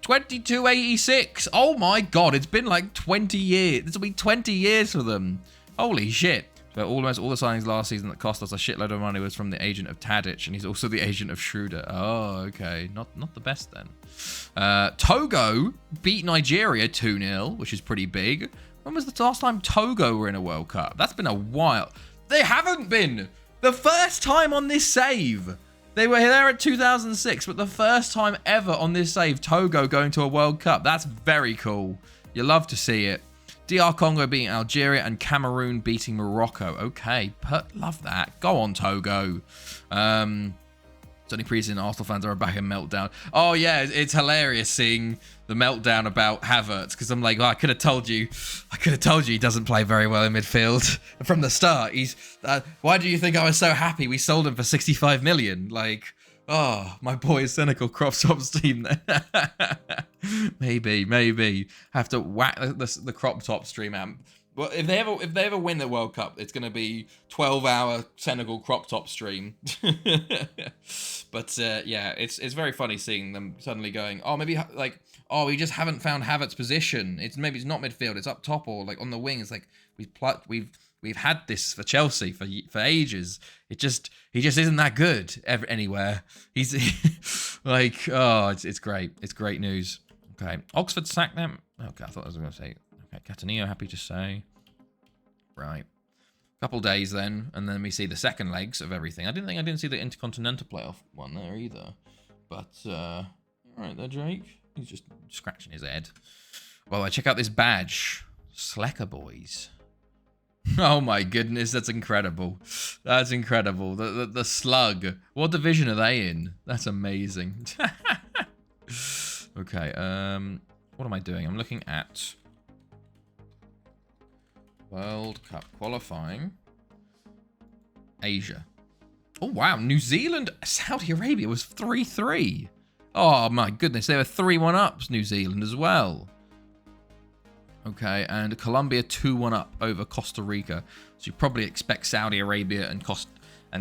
2286. Oh my god, it's been like 20 years. This will be 20 years for them. Holy shit. So almost all the signings last season that cost us a shitload of money was from the agent of Tadic, and he's also the agent of Schroeder. Oh, okay. Not the best then. Togo beat Nigeria 2-0, which is pretty big. When was the last time Togo were in a World Cup? That's been a while. They haven't been. The first time on this save. They were there at 2006, but the first time ever on this save, Togo going to a World Cup. That's very cool. You love to see it. DR Congo beating Algeria and Cameroon beating Morocco. Okay, love that. Go on, Togo. It's only pre-season Arsenal fans are back in meltdown. Oh yeah, it's hilarious seeing the meltdown about Havertz, because I'm like, oh, I could have told you he doesn't play very well in midfield from the start. He's why do you think I was so happy we sold him for 65 million? Like, oh, my boy is cynical. Crop Top's team there. maybe have to whack the Crop Top stream amp. Well, if they ever win the World Cup, it's going to be 12-hour Senegal Crop Top stream. But yeah, it's very funny seeing them suddenly going, oh, maybe like, oh, we just haven't found Havertz's position. Maybe it's not midfield, it's up top or like on the wing. It's like we've had this for Chelsea for ages. He just isn't that good anywhere. He's like, oh, it's great. It's great news. Okay, Oxford sacked them. Okay, I thought I was going to say. Okay, Cataneo, happy to say. Right. Couple days then, and then we see the second legs of everything. I didn't see the Intercontinental playoff one there either. But, alright there, Jake. He's just scratching his head. Well, check out this badge. Slecker Boys. Oh my goodness, that's incredible. That's incredible. The Slug. What division are they in? That's amazing. Okay, what am I doing? I'm looking at World Cup qualifying. Asia. Oh, wow. New Zealand, Saudi Arabia was 3-3. Oh, my goodness. They were 3-1 ups, New Zealand, as well. Okay, and Colombia 2-1 up over Costa Rica. So you probably expect Saudi Arabia and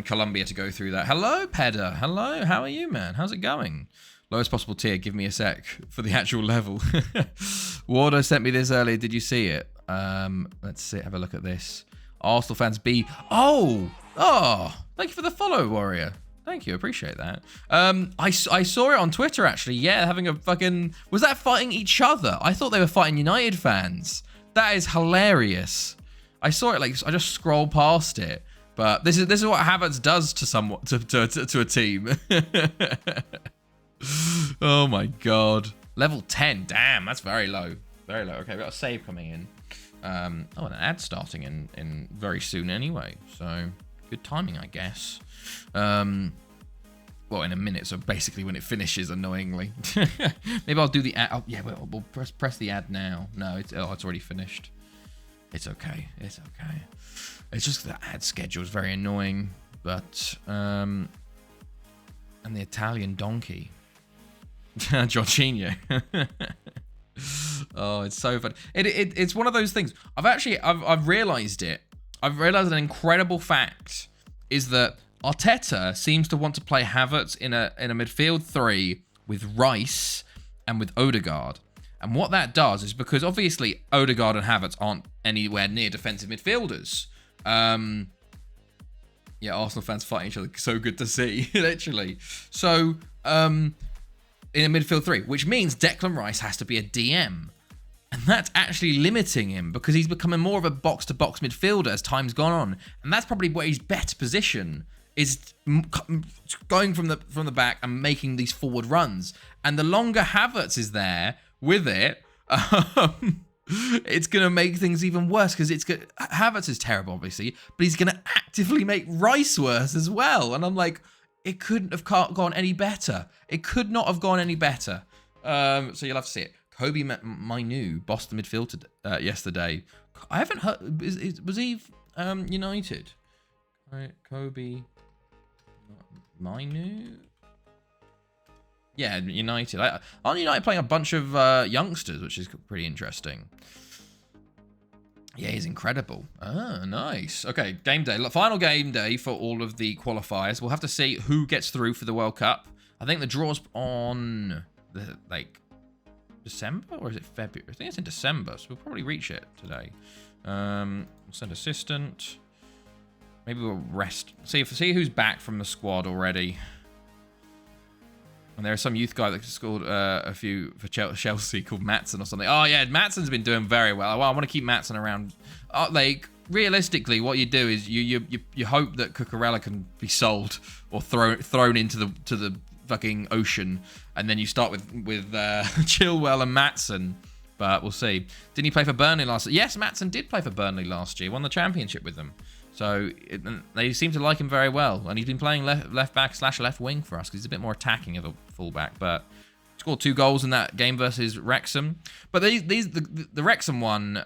Colombia to go through that. Hello, Pedder. Hello. How are you, man? How's it going? Lowest possible tier. Give me a sec for the actual level. Wardo sent me this earlier. Did you see it? Let's see. Have a look at this. Arsenal fans B. Oh, thank you for the follow, Warrior. Thank you. Appreciate that. I saw it on Twitter, actually. Yeah, having a fucking... Was that fighting each other? I thought they were fighting United fans. That is hilarious. I saw it, like, I just scrolled past it. But this is what Havertz does to a team. Oh my god. Level 10. Damn, that's very low. Very low. Okay, we've got a save coming in. And an ad starting in very soon anyway. So, good timing, I guess. well, in a minute, so basically when it finishes, annoyingly. Maybe I'll do the ad. Oh, yeah, we'll press the ad now. No, it's already finished. It's okay. It's okay. It's just the ad schedule is very annoying. But, and the Italian donkey. Jorginho. Oh, it's so fun. It's one of those things. I've realized it. I've realized an incredible fact is that Arteta seems to want to play Havertz in a midfield three with Rice and with Odegaard. And what that does is, because obviously Odegaard and Havertz aren't anywhere near defensive midfielders. Yeah, Arsenal fans fighting each other. So good to see, literally. So, in a midfield three, which means Declan Rice has to be a DM. And that's actually limiting him because he's becoming more of a box-to-box midfielder as time's gone on. And that's probably where his better position is, going from the back and making these forward runs. And the longer Havertz is there with it, it's going to make things even worse because Havertz is terrible, obviously, but he's going to actively make Rice worse as well. And I'm like, it couldn't have gone any better. It could not have gone any better. So you'll have to see it. Kobe Mainu bossed the midfield yesterday. I haven't heard. Was he United? Kobe Mainu? Yeah, United. Aren't United playing a bunch of youngsters, which is pretty interesting. Yeah, he's incredible. Ah, nice. Okay, game day. Final game day for all of the qualifiers. We'll have to see who gets through for the World Cup. I think the draw's on December, or is it February? I think it's in December, so we'll probably reach it today. We'll send assistant. Maybe we'll rest. See who's back from the squad already. And there's some youth guy that scored a few for Chelsea called Maatsen or something. Oh yeah, Maatsen's been doing very well. Well, I want to keep Maatsen around. Like realistically, what you do is you hope that Cucurella can be sold or thrown into the fucking ocean, and then you start with Chilwell and Maatsen. But we'll see. Didn't he play for Burnley last year? Yes, Maatsen did play for Burnley last year. Won the championship with them. So they seem to like him very well. And he's been playing left back / left wing for us because he's a bit more attacking of a fullback. But scored 2 goals in that game versus Wrexham. But the Wrexham one,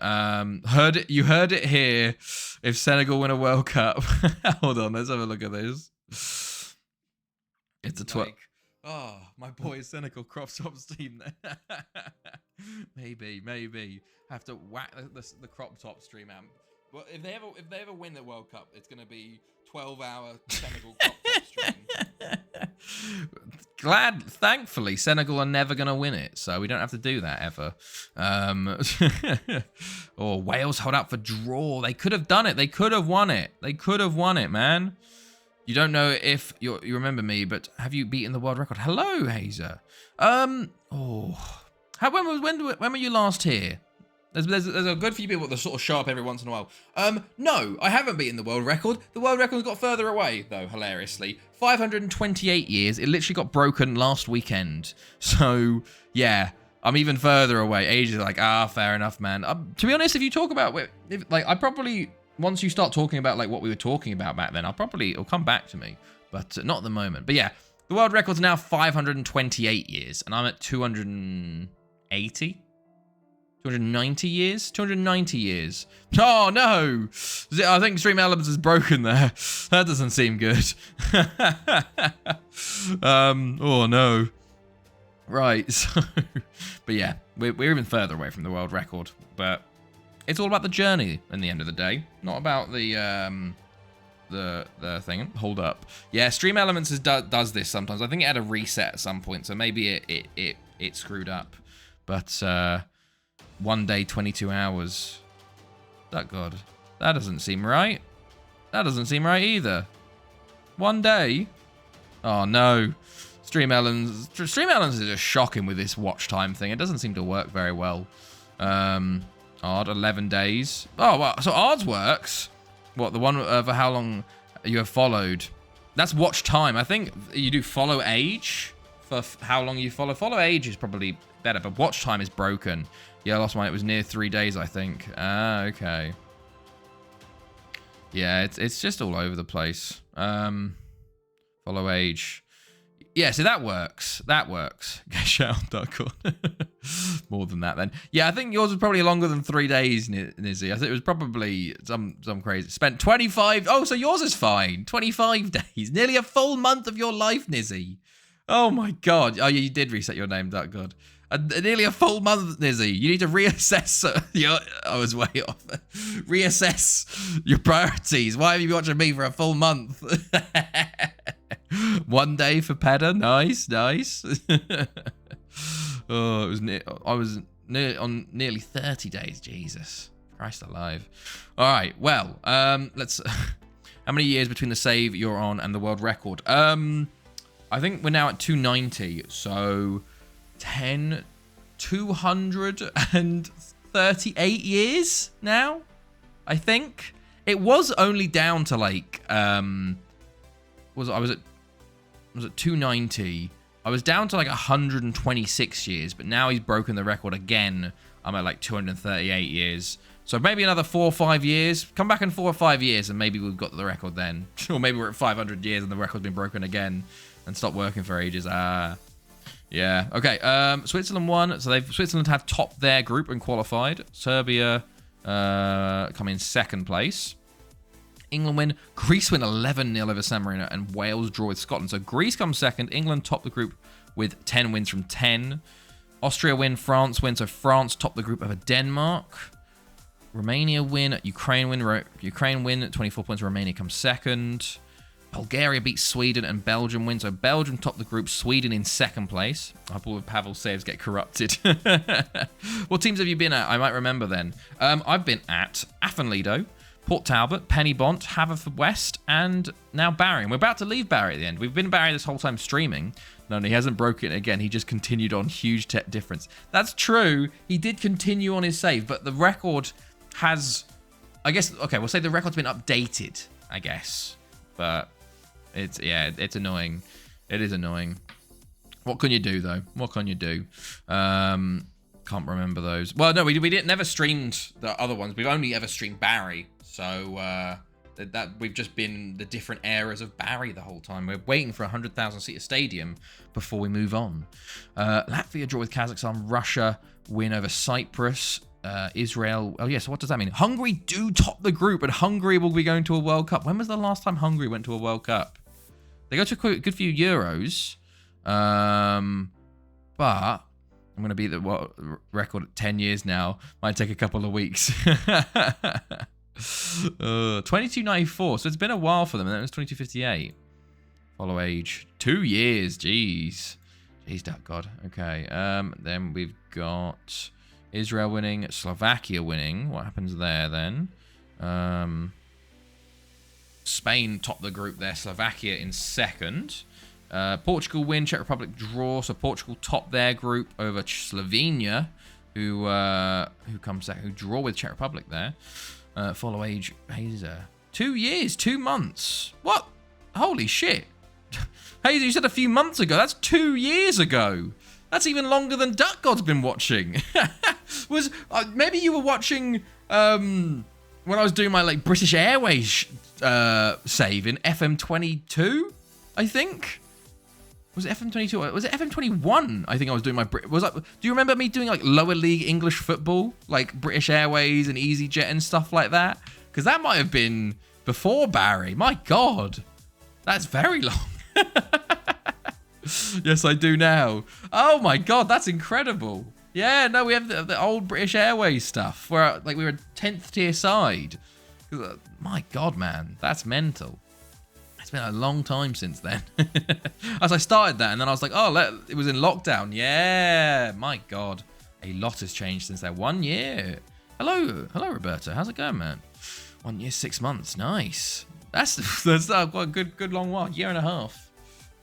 you heard it here. If Senegal win a World Cup. Hold on, let's have a look at this. It's a 12. Oh, my boy Senegal crop tops team there. maybe. Have to whack the crop top stream out. Well, if they ever win the World Cup, it's going to be 12-hour Senegal crop top stream. Thankfully, Senegal are never going to win it, so we don't have to do that ever. Or Wales hold out for draw. They could have done it. They could have won it. They could have won it, man. You don't know if you remember me, but have you beaten the world record? Hello, Hazer. When were you last here? There's a good few people that sort of show up every once in a while. No, I haven't beaten the world record. The world record's got further away, though, hilariously. 528 years. It literally got broken last weekend. So, yeah, I'm even further away. Age is like, fair enough, man. To be honest, if you talk about, I probably, once you start talking about, like, what we were talking about back then, it'll come back to me. But not at the moment. But yeah, the world record's now 528 years, and I'm at 280. 290 years? 290 years. Oh, no! I think Stream Elements is broken there. That doesn't seem good. Oh, no. Right, so... But yeah, we're even further away from the world record. But it's all about the journey in the end of the day. Not about the thing. Hold up. Yeah, Stream Elements does this sometimes. I think it had a reset at some point, so maybe it screwed up. But, 1 day, 22 hours. God, that doesn't seem right. That doesn't seem right either. 1 day? Oh, no. Stream Elements is just shocking with this watch time thing. It doesn't seem to work very well. Odd, 11 days. Oh, well, so Odd works. What, the one for how long you have followed? That's watch time. I think you do follow age for how long you follow. Follow age is probably better, but watch time is broken. Yeah, I lost mine. It was near 3 days, I think. Ah, okay. Yeah, it's just all over the place. Follow age. Yeah, so that works. That works. Shout out, more than that then. Yeah, I think yours was probably longer than 3 days, Nizzy. I think it was probably some crazy. Spent 25. Oh, so yours is fine. 25 days. Nearly a full month of your life, Nizzy. Oh my God. Oh, yeah, you did reset your name, that God. Nearly a full month, Nizzy. You need to reassess I was way off. Reassess your priorities. Why have you been watching me for a full month? 1 day for Pedder. Nice. Oh, it was I was on nearly 30 days. Jesus Christ alive. All right. Well, let's. How many years between the save you're on and the world record? I think we're now at 290. So 238 years now. I think it was only down to like was at 290. I was down to like 126 years, but now he's broken the record again. I'm at like 238 years. So maybe another 4 or 5 years. Come back in 4 or 5 years and maybe we've got the record then. Or maybe we're at 500 years and the record's been broken again and stopped working for ages. Yeah. Okay. Switzerland won. So Switzerland have topped their group and qualified. Serbia come in second place. England win. Greece win 11-0 over San Marino, and Wales draw with Scotland. So Greece comes second. England top the group with 10 wins from 10. Austria win. France win. So France top the group over Denmark. Romania win. Ukraine win. Ukraine win. 24 points. Romania comes second. Bulgaria beats Sweden, and Belgium win. So Belgium top the group. Sweden in second place. I hope all of Pavel's saves get corrupted. What teams have you been at? I might remember then. I've been at Athenlido, Port Talbot, Pennybont, Haverfordwest, and now Barry. And we're about to leave Barry at the end. We've been Barry this whole time streaming. No, he hasn't broken it again. He just continued on. Huge difference. That's true. He did continue on his save, but the record has, I guess, okay, we'll say the record's been updated, I guess. But it's annoying. It is annoying. What can you do, though? What can you do? Can't remember those. Well, no, we never streamed the other ones. We've only ever streamed Barry. So that we've just been the different eras of Barry the whole time. We're waiting for a 100,000-seater stadium before we move on. Latvia draw with Kazakhstan. Russia win over Cyprus. Israel. Oh, yeah, so what does that mean? Hungary do top the group, and Hungary will be going to a World Cup. When was the last time Hungary went to a World Cup? They go to a good few Euros. But I'm going to beat the record at 10 years now. Might take a couple of weeks. 2294. So it's been a while for them. And that was 2258. Follow age. 2 years. Jeez. Jeez, God. Okay. Then we've got Israel winning. Slovakia winning. What happens there then? Spain top the group there. Slovakia in second. Portugal win. Czech Republic draw. So Portugal top their group over Slovenia, who comes second. Who draw with Czech Republic there. Follow age Hazer. 2 years, 2 months. What? Holy shit. Hazer, you said a few months ago. That's 2 years ago. That's even longer than Duck God's been watching. Maybe you were watching when I was doing my like British Airways save in FM22, I think. Was it FM22? Was it FM21? I think I was doing my... do you remember me doing like lower league English football? Like British Airways and EasyJet and stuff like that? Because that might have been before Barry. My God. That's very long. Yes, I do now. Oh my God, that's incredible. Yeah, no, we have the old British Airways stuff. Where like we were 10th tier side. My God, man. That's mental. It's been a long time since then. As I started that, and then I was like, oh, it was in lockdown. Yeah, my God. A lot has changed since that. 1 year. Hello, Roberta. How's it going, man? 1 year, 6 months. Nice. That's quite a good long while. Year and a half.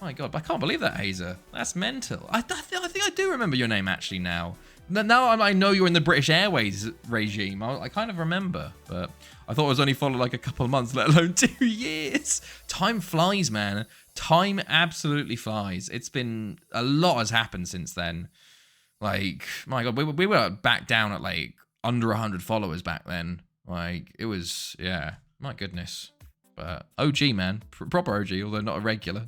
My God, I can't believe that, Hazer. That's mental. I think I do remember your name actually now. Now I know you're in the British Airways regime. I kind of remember, but I thought it was only followed like a couple of months, let alone 2 years. Time flies, man. Time absolutely flies. It's been... A lot has happened since then. Like, my God, we were back down at like under 100 followers back then. Like, it was... Yeah, my goodness. But OG, man. Proper OG, although not a regular.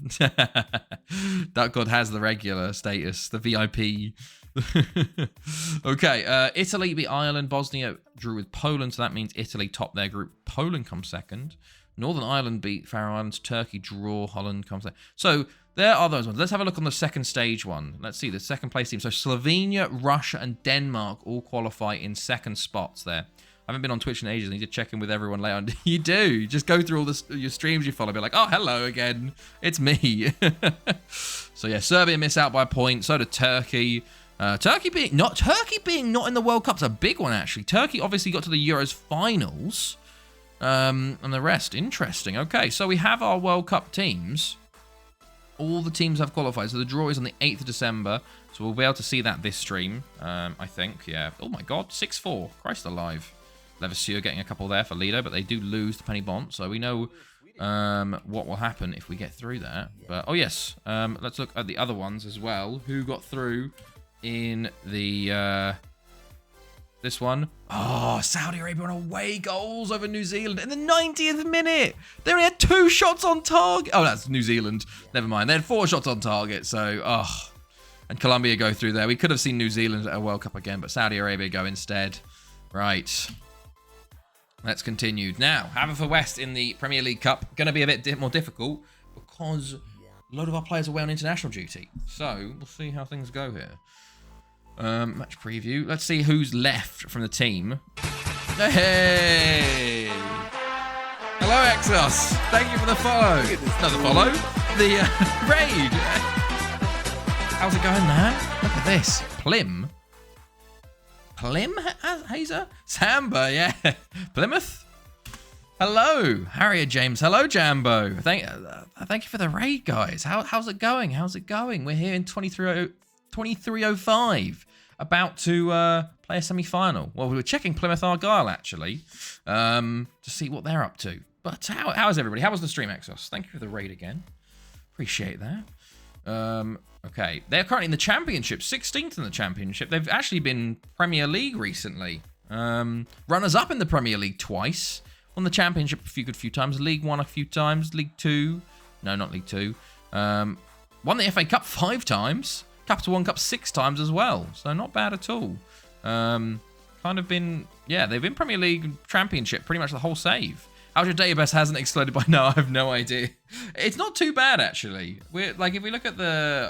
Duck God has the regular status, the VIP. Okay, Italy beat Ireland. Bosnia drew with Poland, so that means Italy topped their group. Poland comes second. Northern Ireland beat Faroe Islands. Turkey draw. Holland comes second. So there are those ones. Let's have a look on the second stage one. Let's see the second place team. So Slovenia, Russia, and Denmark all qualify in second spots there. I haven't been on Twitch in ages. I need to check in with everyone later on. You do. You just go through all your streams you follow. Be like, oh, hello again. It's me. So yeah, Serbia miss out by a point. So did Turkey. Turkey being not in the World Cup's a big one actually. Turkey obviously got to the Euros finals, and the rest interesting. Okay, so we have our World Cup teams. All the teams have qualified. So the draw is on the 8th of December. So we'll be able to see that this stream. I think. Yeah. Oh my God, 6-4. Christ alive. Levasseur getting a couple there for Lido, but they do lose to Penny Bont, so we know what will happen if we get through that. But oh yes, let's look at the other ones as well. Who got through in the this one? Oh, Saudi Arabia on away goals over New Zealand in the 90th minute. They only had 2 shots on target. Oh, that's New Zealand. Never mind. They had 4 shots on target. So, and Colombia go through there. We could have seen New Zealand at a World Cup again, but Saudi Arabia go instead. Right. Let's continue. Now, Haverfordwest in the Premier League Cup. Going to be a bit more difficult because a lot of our players are away on international duty. So, we'll see how things go here. Match preview. Let's see who's left from the team. Hey! Hello, Exos. Thank you for the follow. Not the follow. The raid. How's it going there? Look at this. Plim, Hazer? Samba, yeah. Plymouth? Hello, Harriet James. Hello, Jambo. Thank you for the raid, guys. How's it going? How's it going? We're here in 2305, about to play a semi-final. Well, we were checking Plymouth Argyle, actually, to see what they're up to. But how is everybody? How was the stream, Exos? Thank you for the raid again. Appreciate that. Okay, they're currently in the Championship, 16th in the Championship. They've actually been Premier League recently. Runners-up in the Premier League twice. Won the Championship a few times. League 1 a few times. League 2. No, not League 2. Won the FA Cup 5 times. Capital One Cup 6 times as well. So not bad at all. Kind of been... Yeah, they've been Premier League Championship pretty much the whole save. How's your database hasn't exploded by now? I have no idea. It's not too bad, actually. We're like, if we look at the...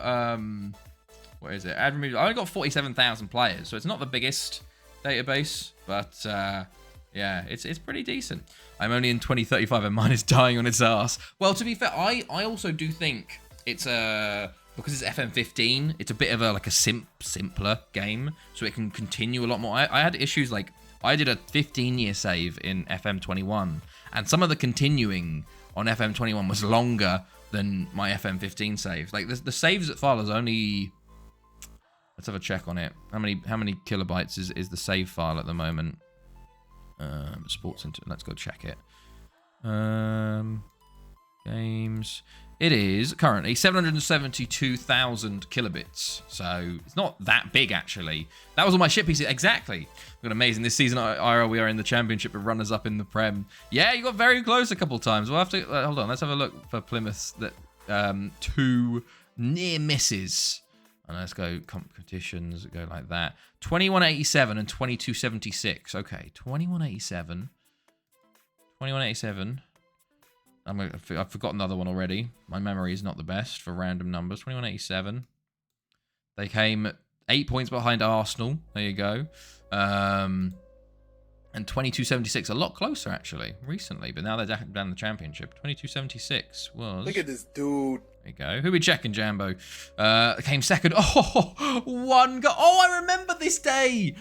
what is it? I only got 47,000 players, so it's not the biggest database. But, yeah, it's pretty decent. I'm only in 2035 and mine is dying on its ass. Well, to be fair, I also do think it's because it's FM15, it's a bit of a simpler game, so it can continue a lot more. I had issues like I did a 15-year save in FM21, and some of the continuing on FM21 was longer than my FM15 saves. Like the saves at file is only. Let's have a check on it. How many kilobytes is the save file at the moment? Sports Center. Let's go check it. Games. It is currently 772,000 kilobits. So it's not that big, actually. That was on my ship PC. Exactly. We've got amazing. This season, IRL, we are in the Championship and runners up in the Prem. Yeah, you got very close a couple of times. We'll have to... hold on. Let's have a look for Plymouth's 2 near misses. And let's go competitions. Go like that. 2187 and 2276. Okay, 2187. 2187. I've forgotten the other one already. My memory is not the best for random numbers. 2187. They came 8 points behind Arsenal. There you go. And 2276, a lot closer actually, recently. But now they're down the Championship. 2276 was... Look at this dude. There you go. Who we checking, Jambo? Came second. Oh, 1 goal. Oh, I remember this day.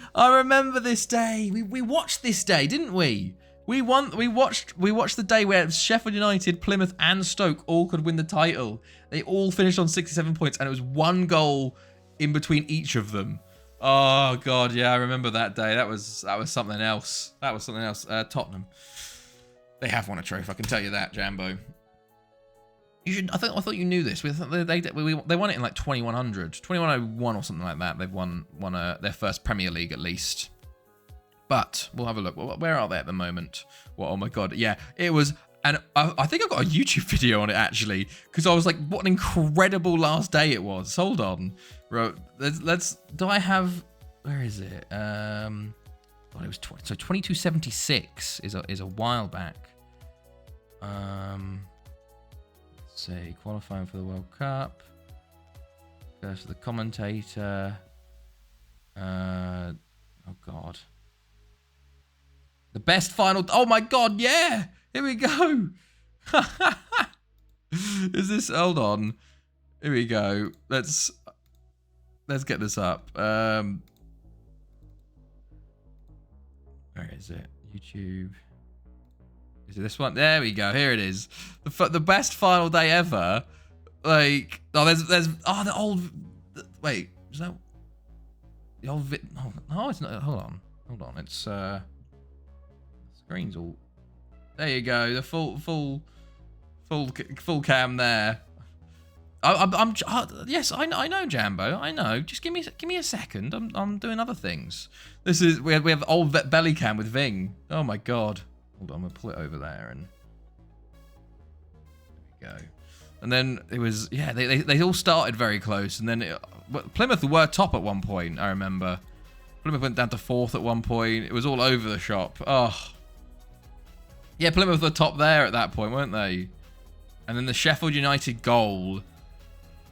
We watched this day, didn't we? We watched the day where Sheffield United, Plymouth, and Stoke all could win the title. They all finished on 67 points, and it was 1 goal in between each of them. Oh god, yeah, I remember that day. That was something else. Tottenham. They have won a trophy. I can tell you that, Jambo. You should. I thought you knew this. They won it in like 2100, 2101 or something like that. They've won their first Premier League at least. But we'll have a look. Where are they at the moment? Well, oh my god, yeah, it was And I think I got a YouTube video on it, actually, because I was like, what an incredible last day it was. Hold on. Let's do I have, where is it? God, it was 2276 is a while back. Let's see, qualifying for the World Cup. First the commentator. Oh God. The best final. Oh my God, yeah. Here we go. Is this? Hold on. Here we go. Let's get this up. Where is it? YouTube. Is it this one? There we go. Here it is. The best final day ever. Like, oh, there's the old. Wait, is that the old? Oh, no, it's not. Hold on. It's screen's all. There you go. The full cam there. Yes, I know, Jambo. I know. Just give me a second. I'm doing other things. This is we have old belly cam with Ving. Oh my God. Hold on, I'm gonna pull it over there and there we go. And then it was they all started very close, and then Plymouth were top at one point. I remember Plymouth went down to 4th at one point. It was all over the shop. Oh. Yeah, Plymouth were top there at that point, weren't they? And then the Sheffield United goal.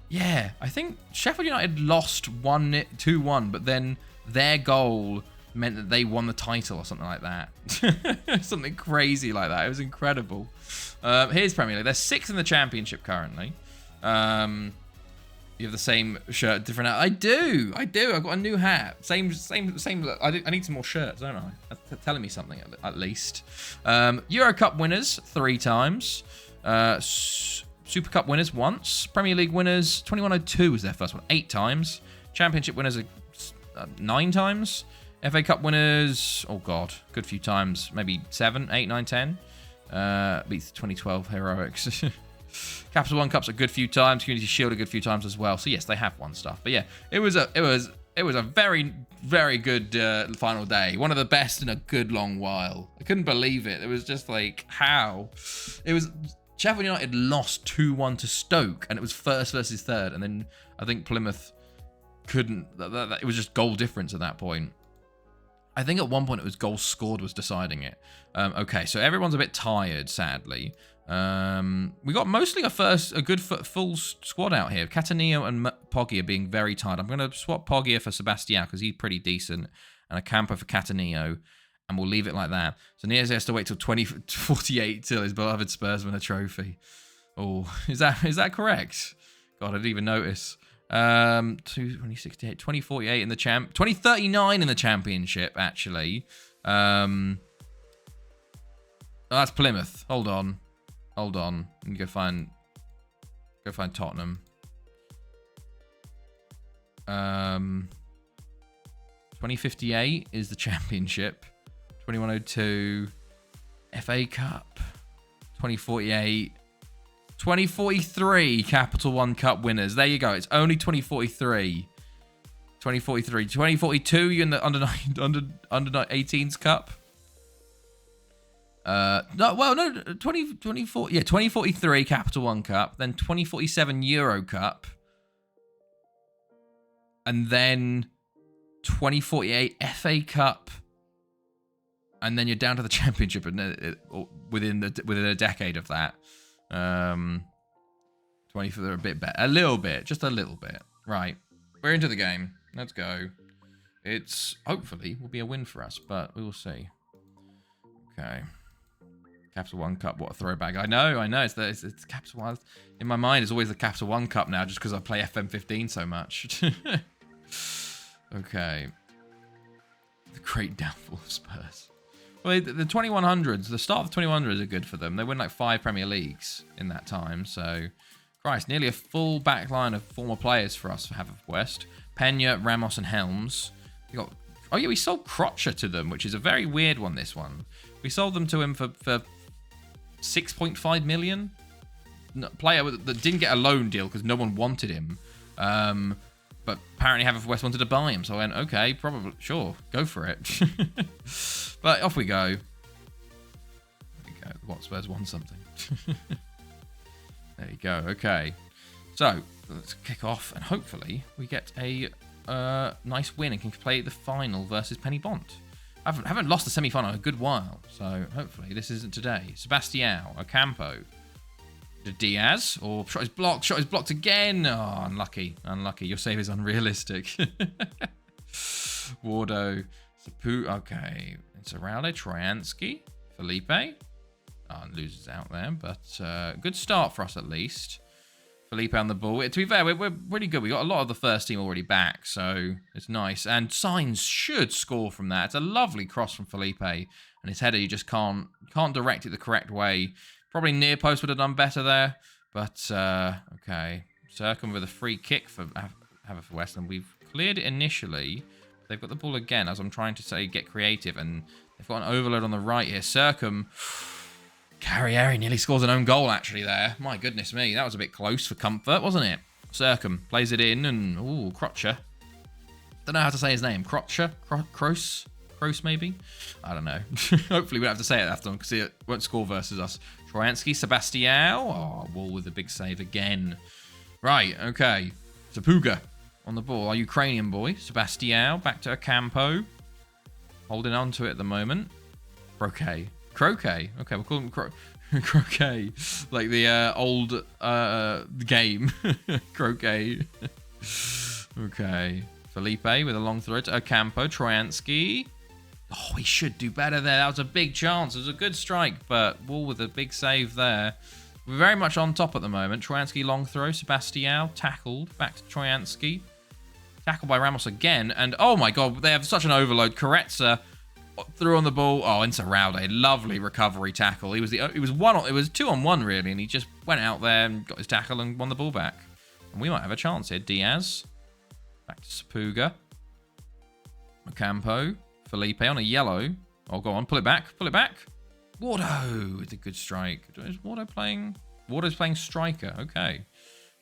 Yeah, I think Sheffield United lost 2-1, but then their goal meant that they won the title or something like that. Something crazy like that. It was incredible. Here's Premier League. They're 6th in the Championship currently. You have the same shirt, different hat. I do. I've got a new hat. Same. I need some more shirts, don't I? That's telling me something at least. Euro Cup winners 3 times. Super Cup winners once. Premier League winners 2102 was their first one, 8 times. Championship winners 9 times. FA Cup winners, oh God, good few times. Maybe 7, 8, 9, 10. Beats the 2012 heroics. Capital One Cups a good few times. Community Shield a good few times as well. So yes, they have won stuff. But yeah, it was a very, very good final day. One of the best in a good long while. I couldn't believe it. It was just like, how? It was Sheffield United lost 2-1 to Stoke, and it was first versus third. And then I think Plymouth couldn't. It was just goal difference at that point. I think at one point it was goals scored was deciding it. Okay, so everyone's a bit tired, sadly. We got mostly a good full squad out here. Catanillo and Poggi are being very tired. I'm going to swap Poggi for Sebastião because he's pretty decent, and a camper for Catanillo, and we'll leave it like that. So Niaz has to wait till 2048 till his beloved Spurs win a trophy. Oh, is that correct? God, I didn't even notice. 2068, 2048 in the 2039 in the Championship, actually. Oh, that's Plymouth. Hold on. Let me go find Tottenham. 2058 is the Championship. 2102 FA Cup. 2048. 2043 Capital One Cup winners. There you go. It's only 2043. 2043. 2042, you're in the under 18s Cup. No, 2024. Yeah, 2043 Capital One Cup. Then 2047 Euro Cup. And then 2048 FA Cup. And then you're down to the Championship within a decade of that. 24 a bit better, a little bit, just a little bit. Right, we're into the game. Let's go. It's hopefully will be a win for us, but we will see. Okay, Capital One Cup. What a throwback! I know. It's Capital One. In my mind, it's always the Capital One Cup now, just because I play FM15 so much. Okay. The great downfall of Spurs. Well, the 2100s, the start of the 2100s are good for them. They win like 5 Premier Leagues in that time. So, Christ, nearly a full back line of former players for us for Haverford. Pena, Ramos, and Helms. Oh yeah, we sold Crotcher to them, which is a very weird one, this one. We sold them to him for 6.5 million. Player that didn't get a loan deal because no one wanted him. But apparently Haverford wanted to buy him. So I went, okay, probably, sure, go for it. But off we go. There we go. What, Spurs won something. There you go. Okay. So, let's kick off, and hopefully we get a nice win and can play the final versus Penny Bont. I haven't lost the semi-final in a good while, so hopefully this isn't today. Sebastião, Ocampo, Diaz, or shot is blocked again. Oh, unlucky. Your save is unrealistic. Wardo, Sapu, okay. Insaurralde, Troyansky, Felipe. Oh, loses out there, but good start for us at least. Felipe on the ball. To be fair, we're really good. We got a lot of the first team already back, so it's nice. And Sainz should score from that. It's a lovely cross from Felipe, and his header, you just can't direct it the correct way. Probably near post would have done better there, but okay. Circum with a free kick for Haverfordwest, and we've cleared it initially. They've got the ball again, as I'm trying to say, get creative, and they've got an overload on the right here. Circum. Carrieri nearly scores an own goal, actually, there. My goodness me. That was a bit close for comfort, wasn't it? Circum plays it in, and... Ooh, Crotcher. Don't know how to say his name. Crotcher? Kroos, maybe? I don't know. Hopefully we don't have to say it after him, because he won't score versus us. Troyansky, Sebastião. Oh, Wall with a big save again. Right, okay. Sapuga on the ball. Our Ukrainian boy. Sebastião. Back to Ocampo. Holding on to it at the moment. Croquet. Okay, we'll call him Croquet. Like the old game. Croquet. Okay. Felipe with a long throw to Ocampo. Troyansky. Oh, he should do better there. That was a big chance. It was a good strike, but Wall with a big save there. We're very much on top at the moment. Troyansky long throw. Sebastião tackled. Back to Troyansky. Tackled by Ramos again. And oh my god, they have such an overload. Karetsa threw on the ball. Oh, Insaurralde, lovely recovery tackle. It was 2-on-1 really, and he just went out there and got his tackle and won the ball back. And we might have a chance here. Diaz, back to Sapuga, Ocampo, Felipe on a yellow. Oh, go on, pull it back. Wardo with a good strike. Is Wardo playing? Wardo's playing striker. Okay.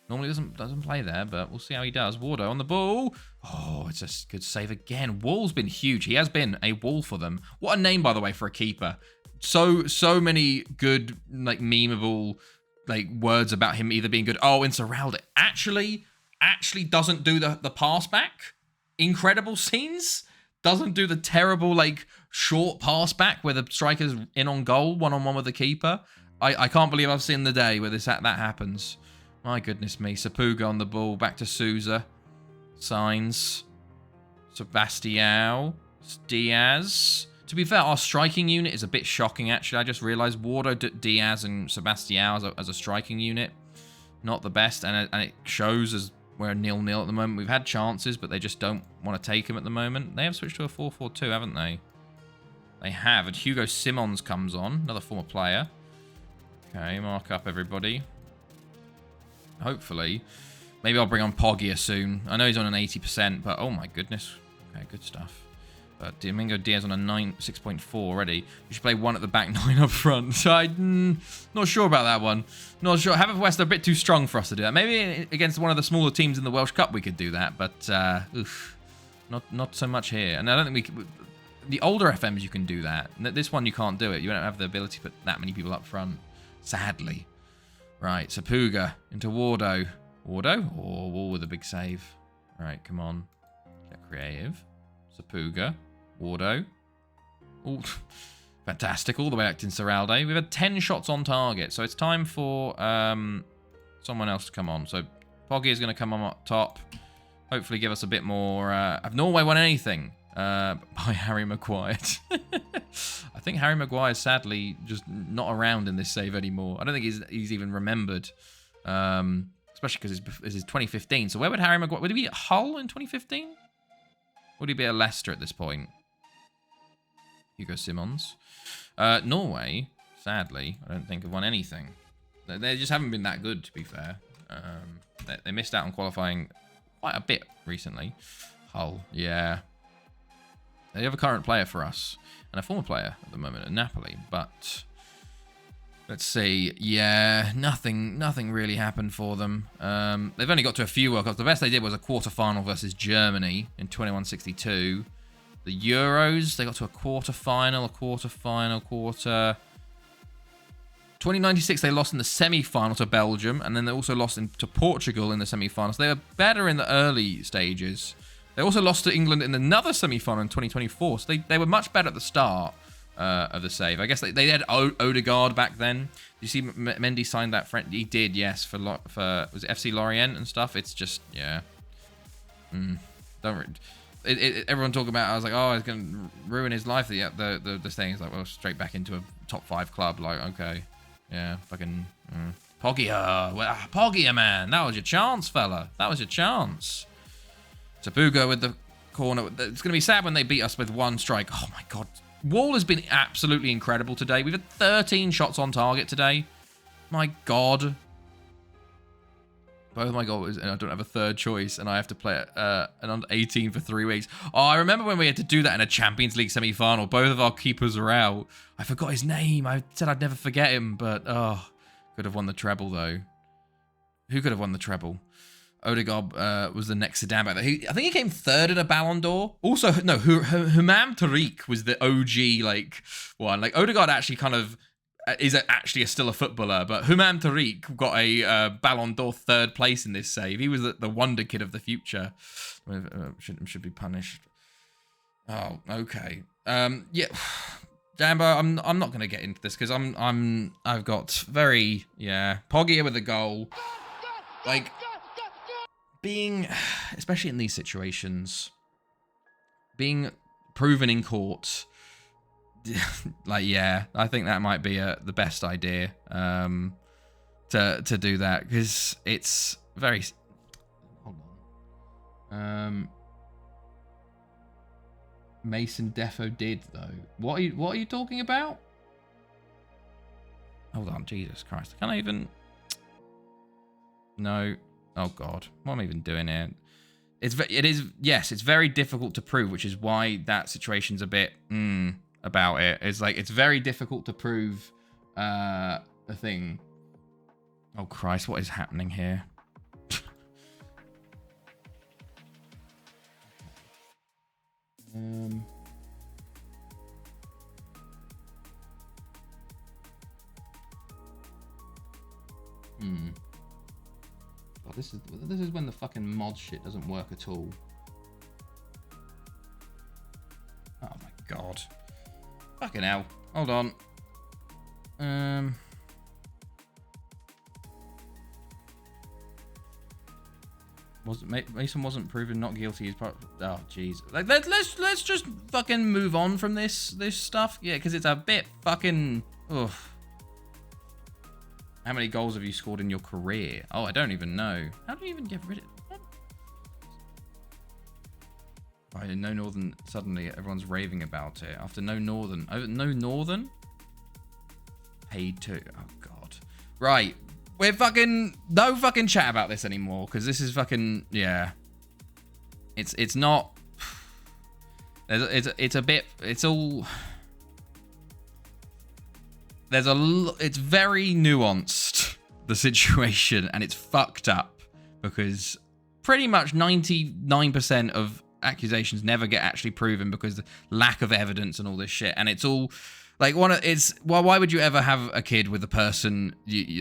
Normally doesn't play there, but we'll see how he does. Wardo on the ball. Oh, it's a good save again. Wall's been huge. He has been a wall for them. What a name, by the way, for a keeper. So many good, like, memeable, like, words about him either being good. Oh, Insaurralde actually doesn't do the pass back. Incredible scenes. Doesn't do the terrible, like, short pass back where the striker's in on goal, one-on-one with the keeper. I can't believe I've seen the day where that happens. My goodness me. Sapuga on the ball. Back to Souza. Sainz. Sebastião. Diaz. To be fair, our striking unit is a bit shocking, actually. I just realised Wardo, Diaz, and Sebastião as a striking unit. Not the best. And it shows as we're 0-0 at the moment. We've had chances, but they just don't want to take them at the moment. They have switched to a 4-4-2, haven't they? They have. And Hugo Simons comes on. Another former player. Okay, mark up everybody. Hopefully. Maybe I'll bring on Poggia soon. I know he's on an 80%, but oh my goodness. Okay, good stuff. But Domingo Diaz on a 6.4 already. We should play one at the back, 9 up front. So I'm not sure about that one. Not sure. Haverfordwest are a bit too strong for us to do that. Maybe against one of the smaller teams in the Welsh Cup we could do that, but oof, not so much here. And I don't think we could. The older FMs you can do that. This one you can't do it. You don't have the ability to put that many people up front. Sadly. Right, Sapuga into Wardo. Wardo? Oh, Wall with a big save. Right, come on. Get creative. Sapuga. Wardo. Ooh, fantastic. All the way back to Insaurralde. We've had 10 shots on target, so it's time for someone else to come on. So Poggi is going to come on up top. Hopefully give us a bit more... have Norway won anything? By Harry Maguire. I think Harry Maguire is sadly just not around in this save anymore. I don't think he's even remembered. Especially because this is 2015. So where would Harry Maguire... Would he be at Hull in 2015? Would he be at Leicester at this point? Hugo Simons. Norway, sadly, I don't think have won anything. They just haven't been that good, to be fair. They missed out on qualifying quite a bit recently. Hull, yeah. They have a current player for us and a former player at the moment at Napoli, but let's see. Yeah, nothing really happened for them. They've only got to a few World Cups. The best they did was a quarter-final versus Germany in 2162. The Euros, they got to a quarter-final, quarter. 2096, they lost in the semi-final to Belgium, and then they also lost to Portugal in the semi-finals. They were better in the early stages. They also lost to England in another semi-final in 2024, so they were much better at the start of the save. I guess they had Odegaard back then. You see Mendy signed that friend? He did, yes, for was it FC Lorient and stuff? It's just, yeah. Everyone talking about, I was like, oh, it's going to ruin his life. The thing is like, well, straight back into a top 5 club. Like, okay. Yeah, fucking Poggia. Well, Poggia, man. That was your chance, fella. That was your chance. Tabuga with the corner. It's going to be sad when they beat us with 1 strike. Oh, my God. Wall has been absolutely incredible today. We've had 13 shots on target today. My God. Both my goals, and I don't have a third choice, and I have to play an under 18 for 3 weeks. Oh, I remember when we had to do that in a Champions League semi-final. Both of our keepers are out. I forgot his name. I said I'd never forget him, but oh, could have won the treble though. Who could have won the treble? Odegaard was the next Zidane back there. I think he came 3rd in a Ballon d'Or. Also, no, Humam Tariq was the OG like one. Like Odegaard actually kind of is actually still a footballer, but Humam Tariq got a Ballon d'Or 3rd place in this save. He was the wonder kid of the future. Should be punished. Oh, okay. Yeah, Jambo, I'm not gonna get into this because I've got very Poggia with a goal. Like being, especially in these situations, being proven in court. Like, yeah, I think that might be the best idea to do that because it's very. Hold on. Mason Defo did though. What are you talking about? Hold on, Jesus Christ! Can I even? No. Oh God, what am I even doing here? It's very difficult to prove, which is why that situation's a bit about it. It's like it's very difficult to prove a thing. Oh Christ, what is happening here? Oh, this is when the fucking mod shit doesn't work at all. Oh my God. Fucking hell. Hold on. Mason wasn't proven not guilty. He's part. Oh jeez. Like let's just fucking move on from this stuff. Yeah, because it's a bit fucking. Ugh. How many goals have you scored in your career? Oh, I don't even know. How do you even get rid of it? Right, no Northern. Suddenly, everyone's raving about it. After no Northern. No Northern? Paid to. Oh, God. Right. We're fucking. No fucking chat about this anymore. Because this is fucking. Yeah. It's not. It's a bit. It's all. It's very nuanced, the situation, and it's fucked up because pretty much 99% of accusations never get actually proven because the lack of evidence and all this shit. And it's all like why would you ever have a kid with the person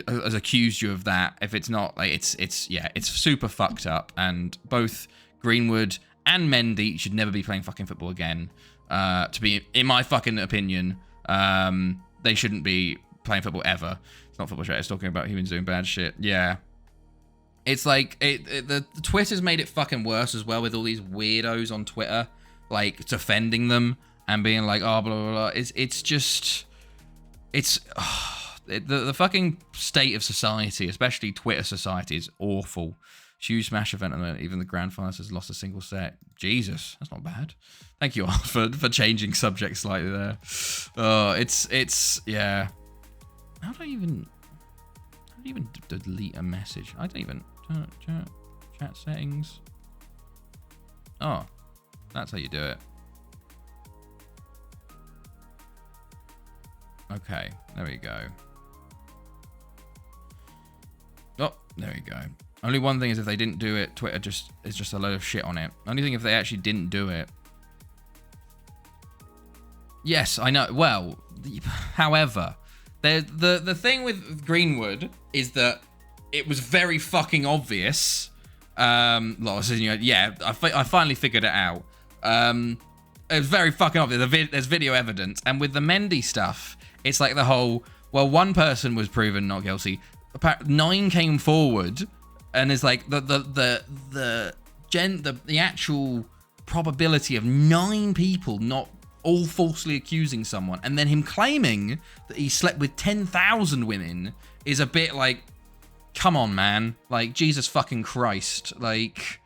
has accused you of that if it's not like it's super fucked up. And both Greenwood and Mendy should never be playing fucking football again. To be in my fucking opinion. They shouldn't be playing football ever. It's not football shit. It's talking about humans doing bad shit. Yeah. It's like, the Twitter's made it fucking worse as well with all these weirdos on Twitter, like, defending them and being like, oh, blah, blah, blah. It's just, the fucking state of society, especially Twitter society, is awful. Huge smash event, and even the grand finals has lost a single set. Jesus, that's not bad. Thank you all for changing subjects slightly there. It's yeah. How do I even delete a message? I don't even chat settings. Oh, that's how you do it. Okay, there we go. Oh, there we go. Only one thing is if they didn't do it, Twitter is just a load of shit on it. Only thing if they actually didn't do it. Yes, I know. Well, however, The thing with Greenwood is that it was very fucking obvious. Yeah, I finally figured it out. It was very fucking obvious. There's video evidence, and with the Mendy stuff, it's like the whole. Well, one person was proven not guilty. 9 came forward, and it's like the actual probability of 9 people not all falsely accusing someone, and then him claiming that he slept with 10,000 women is a bit like, come on, man. Like, Jesus fucking Christ. Like,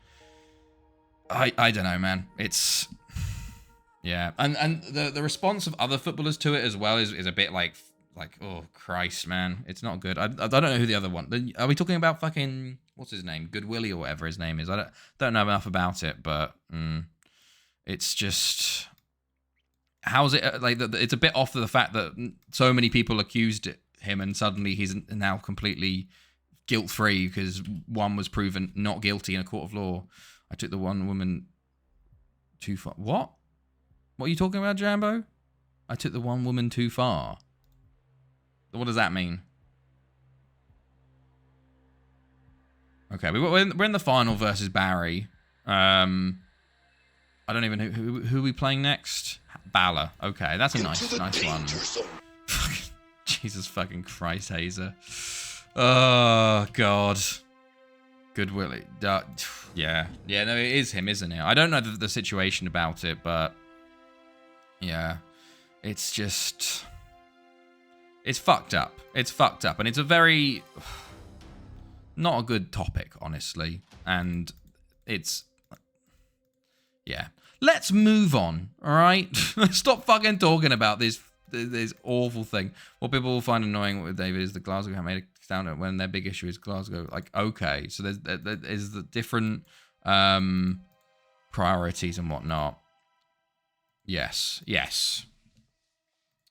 I don't know, man. It's, yeah. And the response of other footballers to it as well is a bit like, oh, Christ, man. It's not good. I don't know who the other one, are we talking about fucking, what's his name? Good Willie or whatever his name is. I don't know enough about it, but it's just, how's it, like, it's a bit off to the fact that so many people accused him and suddenly he's now completely guilt-free because one was proven not guilty in a court of law. I took the one woman too far. What are you talking about, Jambo? I took the one woman too far. What does that mean? Okay, we're in the final versus Barry. I don't even know who are we playing next. Balor. Okay, that's a nice one. Jesus fucking Christ, Hazer. Oh God. Good Willie. Yeah, no, it is him, isn't it? I don't know the situation about it, but yeah, it's just, it's fucked up. It's fucked up, and it's a very not a good topic, honestly. And it's, yeah. Let's move on, all right? Stop fucking talking about this awful thing. What people will find annoying with David is the Glasgow have made a down when their big issue is Glasgow. Like, okay, so there is the different priorities and whatnot. Yes,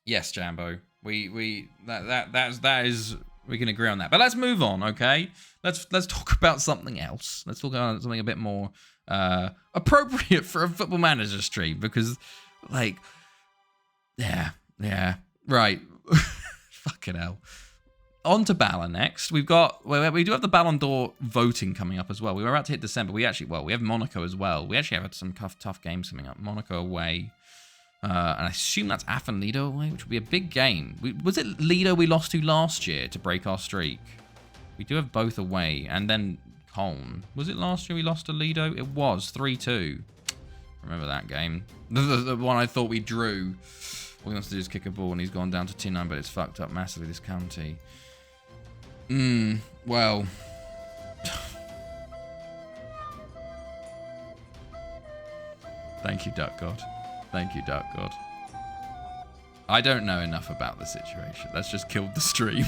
Jambo. That is we can agree on that. But let's move on, okay? Let's talk about something else. Let's talk about something a bit more appropriate for a Football Manager stream, because, like, yeah, right. Fucking hell. On to Balor next. We do have the Ballon d'Or voting coming up as well. We were about to hit December. We have Monaco as well. We actually have some tough games coming up. Monaco away. And I assume that's Afan Lido away, which would be a big game. Was it Lido we lost to last year to break our streak? We do have both away. And then Colne. Was it last year we lost to Lido? It was 3-2. Remember that game. The one I thought we drew. All he wants to do is kick a ball, and he's gone down to T9, but it's fucked up massively, this county. Well. Thank you, Duck God. Thank you, Duck God. I don't know enough about the situation. That's just killed the stream.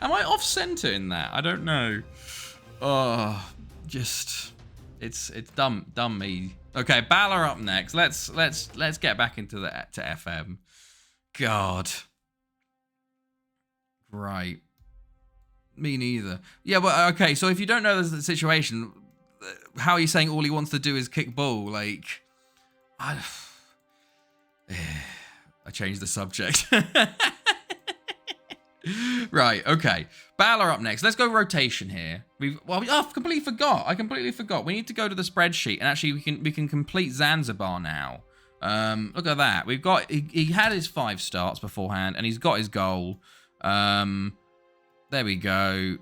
Am I off-center in that? I don't know. Oh, just, it's dumb me. Okay, Balor up next. Let's get back into to FM. God. Right. Me neither. Yeah, but okay, so if you don't know the situation, how are you saying all he wants to do is kick ball? Like, I changed the subject. Right, okay. Balor up next. Let's go rotation here. I completely forgot. We need to go to the spreadsheet, and actually we can complete Zanzibar now. Look at that. We've got he had his 5 starts beforehand, and he's got his goal. There we go.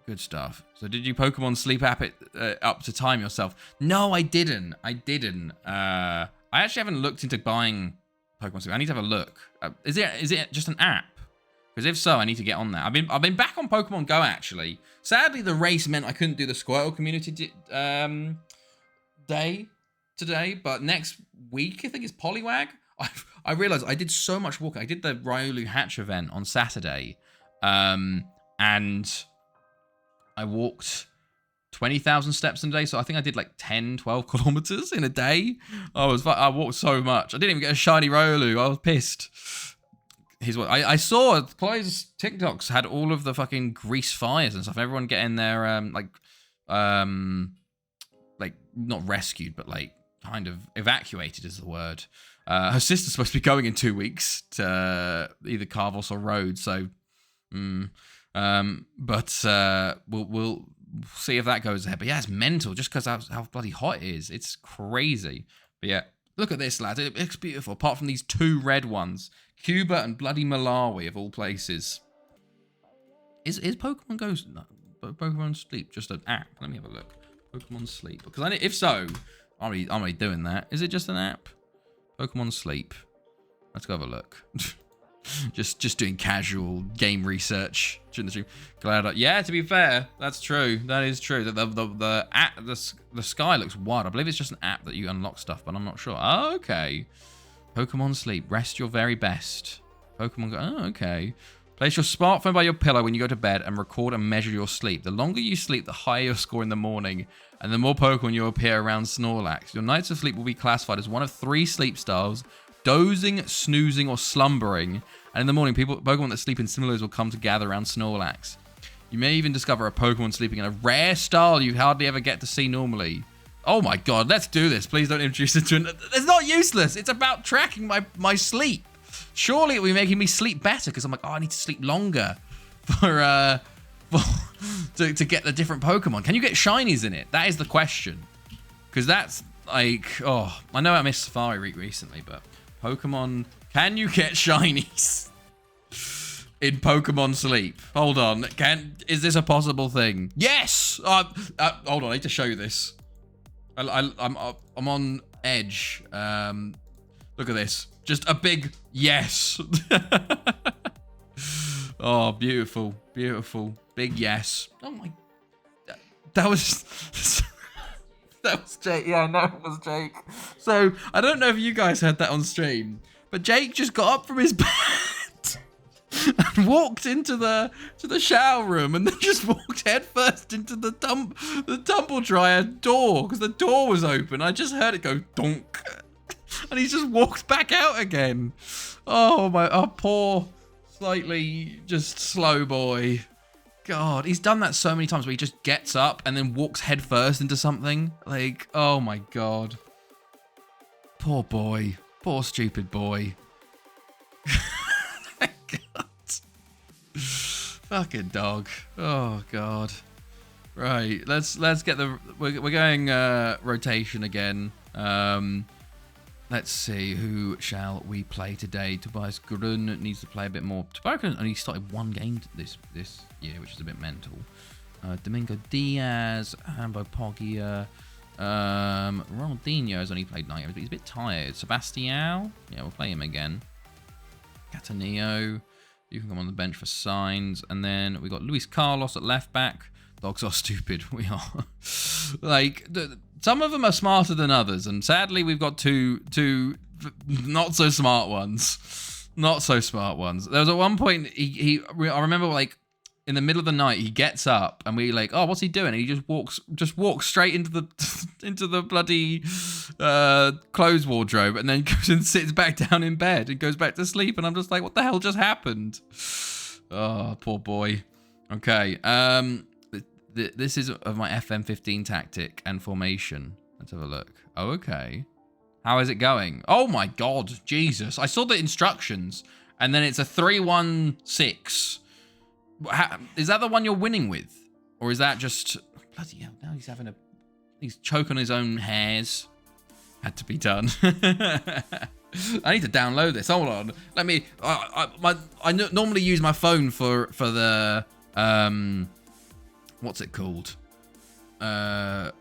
Good stuff. So did you Pokemon sleep app it up to time yourself? No, I didn't. I actually haven't looked into buying Pokemon sleep. I need to have a look. Is it just an app? Because if so, I need to get on that. I've been back on Pokemon Go, actually. Sadly, the race meant I couldn't do the Squirtle community day today, but next week, I think it's Poliwag. I realized I did so much walking. I did the Ryolu Hatch event on Saturday, and I walked 20,000 steps in a day. So I think I did like 10, 12 kilometers in a day. I walked so much. I didn't even get a shiny Ryolu. I was pissed. I saw Chloe's TikToks had all of the fucking grease fires and stuff. Everyone getting their like not rescued, but like kind of evacuated is the word. Her sister's supposed to be going in 2 weeks to either Carvos or Rhodes, so we'll see if that goes ahead. But yeah, it's mental just because how bloody hot it is. It's crazy. But yeah, look at this, lads. It's beautiful. Apart from these 2 red ones, Cuba and bloody Malawi of all places. Is Pokemon Go, Pokemon Sleep just an app? Let me have a look. Pokemon Sleep, because if so, I'm already doing that. Is it just an app? Pokemon Sleep. Let's go have a look. just doing casual game research during the stream. Glad yeah, to be fair, that's true. That is true. The app, the sky looks wide. I believe it's just an app that you unlock stuff, but I'm not sure. Oh, okay. Pokemon Sleep. Rest your very best. Pokemon Go. Oh, okay. Place your smartphone by your pillow when you go to bed and record and measure your sleep. The longer you sleep, the higher your score in the morning, and the more Pokemon you appear around Snorlax. Your nights of sleep will be classified as one of 3 sleep styles: dozing, snoozing, or slumbering. And in the morning, Pokemon that sleep in similar ways will come to gather around Snorlax. You may even discover a Pokemon sleeping in a rare style you hardly ever get to see normally. Oh my god, let's do this. Please don't introduce it to an... It's not useless. It's about tracking my sleep. Surely it will be making me sleep better because I'm like, oh, I need to sleep longer to get the different Pokemon. Can you get shinies in it? That is the question. Because that's like, oh, I know I missed Safari recently, but Pokemon, can you get shinies in Pokemon Sleep? Hold on, is this a possible thing? Yes! Hold on, I need to show you this. I'm on edge. Look at this. Just a big yes. Oh, beautiful. Beautiful. Big yes. Oh my. That was... That was Jake. Yeah, no, it was Jake. So, I don't know if you guys heard that on stream, but Jake just got up from his bed and walked into the shower room and then just walked headfirst into the tumble dryer door because the door was open. I just heard it go donk. And he just walked back out again. Oh, poor, slightly just slow boy. God, he's done that so many times where he just gets up and then walks headfirst into something. Like, oh my God. Poor boy. Poor stupid boy. God. Fucking dog. Oh God. Right, let's get we're going rotation again. Let's see, who shall we play today? Tobias Grun needs to play a bit more. Tobias Grun only started 1 game this year, which is a bit mental. Domingo Diaz, Hambo Poggia, Ronaldinho has only played 9 games, but he's a bit tired. Sebastião, yeah, we'll play him again. Cataneo, you can come on the bench for Signs. And then we got Luis Carlos at left back. Dogs are stupid, we are. Like... Some of them are smarter than others, and sadly, we've got two not so smart ones. Not so smart ones. There was at one point I remember like in the middle of the night he gets up and we like, oh, what's he doing? And he just walks straight into the bloody clothes wardrobe and then goes and sits back down in bed and goes back to sleep. And I'm just like, what the hell just happened? Oh, poor boy. Okay. This is of my FM15 tactic and formation. Let's have a look. Oh, okay. How is it going? Oh my God, Jesus. I saw the instructions and then it's a 3-1-6. Is that the one you're winning with? Or is that just... Bloody hell, now he's choking his own hairs. Had to be done. I need to download this. Hold on. Let me... I normally use my phone for the... What's it called? Like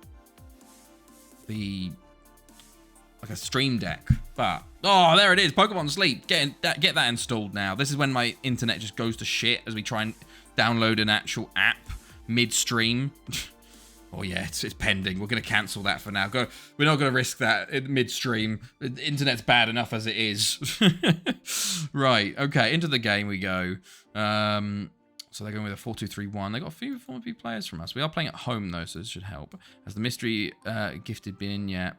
a Stream Deck. But oh, there it is. Pokemon Sleep. Get that installed now. This is when my internet just goes to shit as we try and download an actual app mid-stream. Oh yeah, it's pending. We're gonna cancel that for now. We're not gonna risk that mid-stream. The internet's bad enough as it is. Right. Okay. Into the game we go. So they're going with a 4-2-3-1. They got a few former players from us. We are playing at home though, so this should help. Has the mystery gifted been in yet?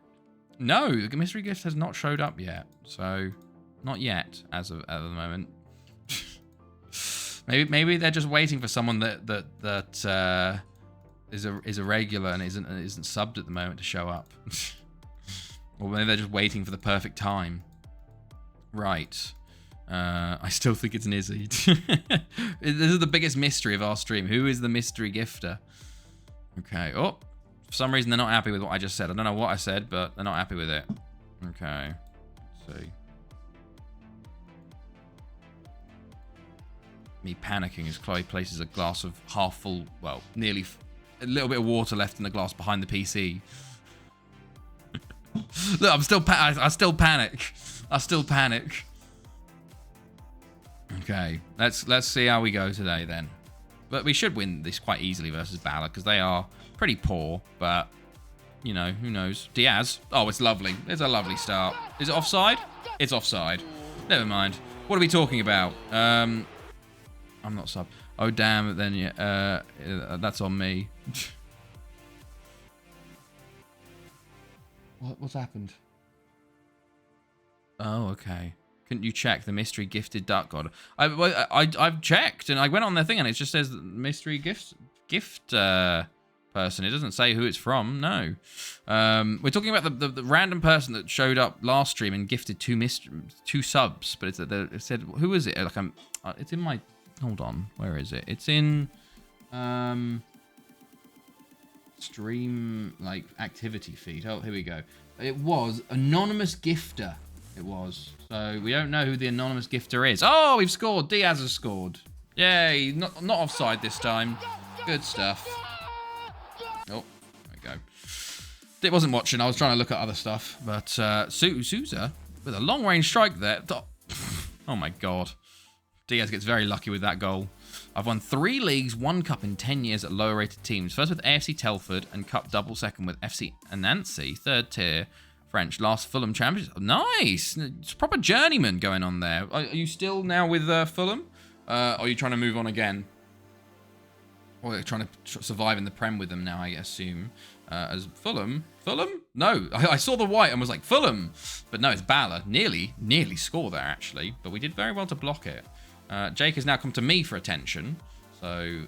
No, the mystery gift has not showed up yet. So not yet as of at the moment. maybe they're just waiting for someone that is a regular and isn't subbed at the moment to show up. Or maybe they're just waiting for the perfect time. Right. I still think it's Nizzy. This is the biggest mystery of our stream. Who is the mystery gifter? Okay. Oh, for some reason they're not happy with what I just said. I don't know what I said, but they're not happy with it. Okay. Let's see. Me panicking as Chloe places a glass of half full, well, nearly a little bit of water left in the glass behind the PC. Look, I still panic. I still panic. Okay, let's see how we go today then. But we should win this quite easily versus Balor because they are pretty poor. But you know, who knows? Diaz. Oh, it's lovely. It's a lovely start. Is it offside? It's offside. Never mind. What are we talking about? I'm not sub. Oh damn! Then yeah, that's on me. What's happened? Oh, okay. Couldn't you check the mystery gifted Dark God? I've checked and I went on their thing and it just says mystery gift person. It doesn't say who it's from. No. We're talking about the random person that showed up last stream and gifted two subs, but it said who is it? Like it's in my. Hold on. Where is it? It's in stream like activity feed. Oh, here we go. It was anonymous gifter. It was. So we don't know who the anonymous gifter is. Oh, we've scored. Diaz has scored. Yay. Not offside this time. Good stuff. Oh, there we go. It wasn't watching. I was trying to look at other stuff. But Souza with a long range strike there. Oh my god. Diaz gets very lucky with that goal. I've won 3 leagues, 1 cup in 10 years at lower rated teams. First with AFC Telford and cup double second with FC Anansi, 3rd tier French. Last Fulham champions. Nice. It's proper journeyman going on there. Are you still now with Fulham? Or are you trying to move on again? Or you're trying to survive in the Prem with them now, I assume. As Fulham? Fulham? No, I saw the white and was like, Fulham. But no, it's Balor. Nearly score there, actually. But we did very well to block it. Jake has now come to me for attention, so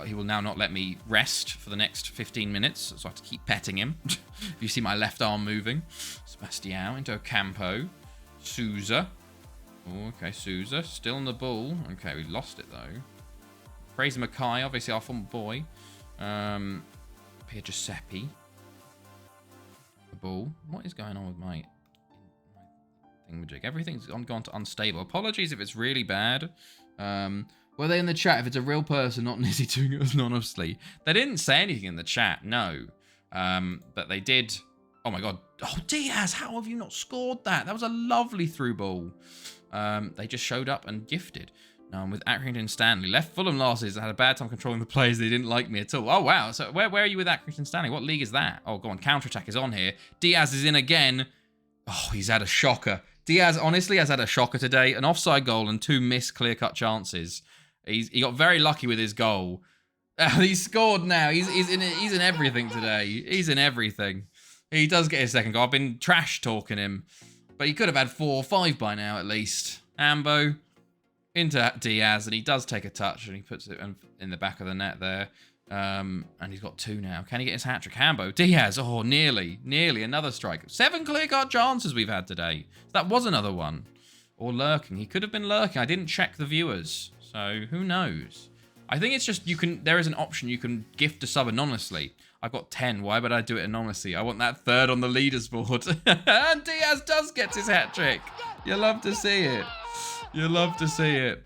he will now not let me rest for the next 15 minutes, so I have to keep petting him. If you see my left arm moving. Sebastião into Ocampo. Souza. Oh, okay, Souza. Still on the ball. Okay, we lost it, though. Fraser Mackay, obviously our former boy. Pier Giuseppe. The ball. What is going on with my thingamajig? Everything's gone to unstable. Apologies if it's really bad. Were they in the chat if it's a real person, not Nizzy doing it anonymously? They didn't say anything in the chat, no. But they did. Oh my god. Oh, Diaz, how have you not scored that? That was a lovely through ball. They just showed up and gifted. With Accrington Stanley. Left Fulham last season. I had a bad time controlling the players. They didn't like me at all. Oh, wow. So where are you with Accrington Stanley? What league is that? Oh, go on. Counter-attack is on here. Diaz is in again. Oh, he's had a shocker. Diaz honestly has had a shocker today. An offside goal and 2 missed clear-cut chances. He got very lucky with his goal. He's scored now. He's in everything today. He's in everything. He does get his second goal. I've been trash talking him. But he could have had 4 or 5 by now at least. Ambo into Diaz, and he does take a touch, and he puts it in the back of the net there. And he's got 2 now. Can he get his hat-trick? Hambo. Diaz. Oh, nearly another strike. 7 clear-cut chances we've had today. That was another one. Or lurking. He could have been lurking. I didn't check the viewers. So, who knows? I think it's just there is an option you can gift a sub anonymously. I've got 10. Why would I do it anonymously? I want that 3rd on the leaders board. And Diaz does get his hat-trick. You love to see it. You love to see it.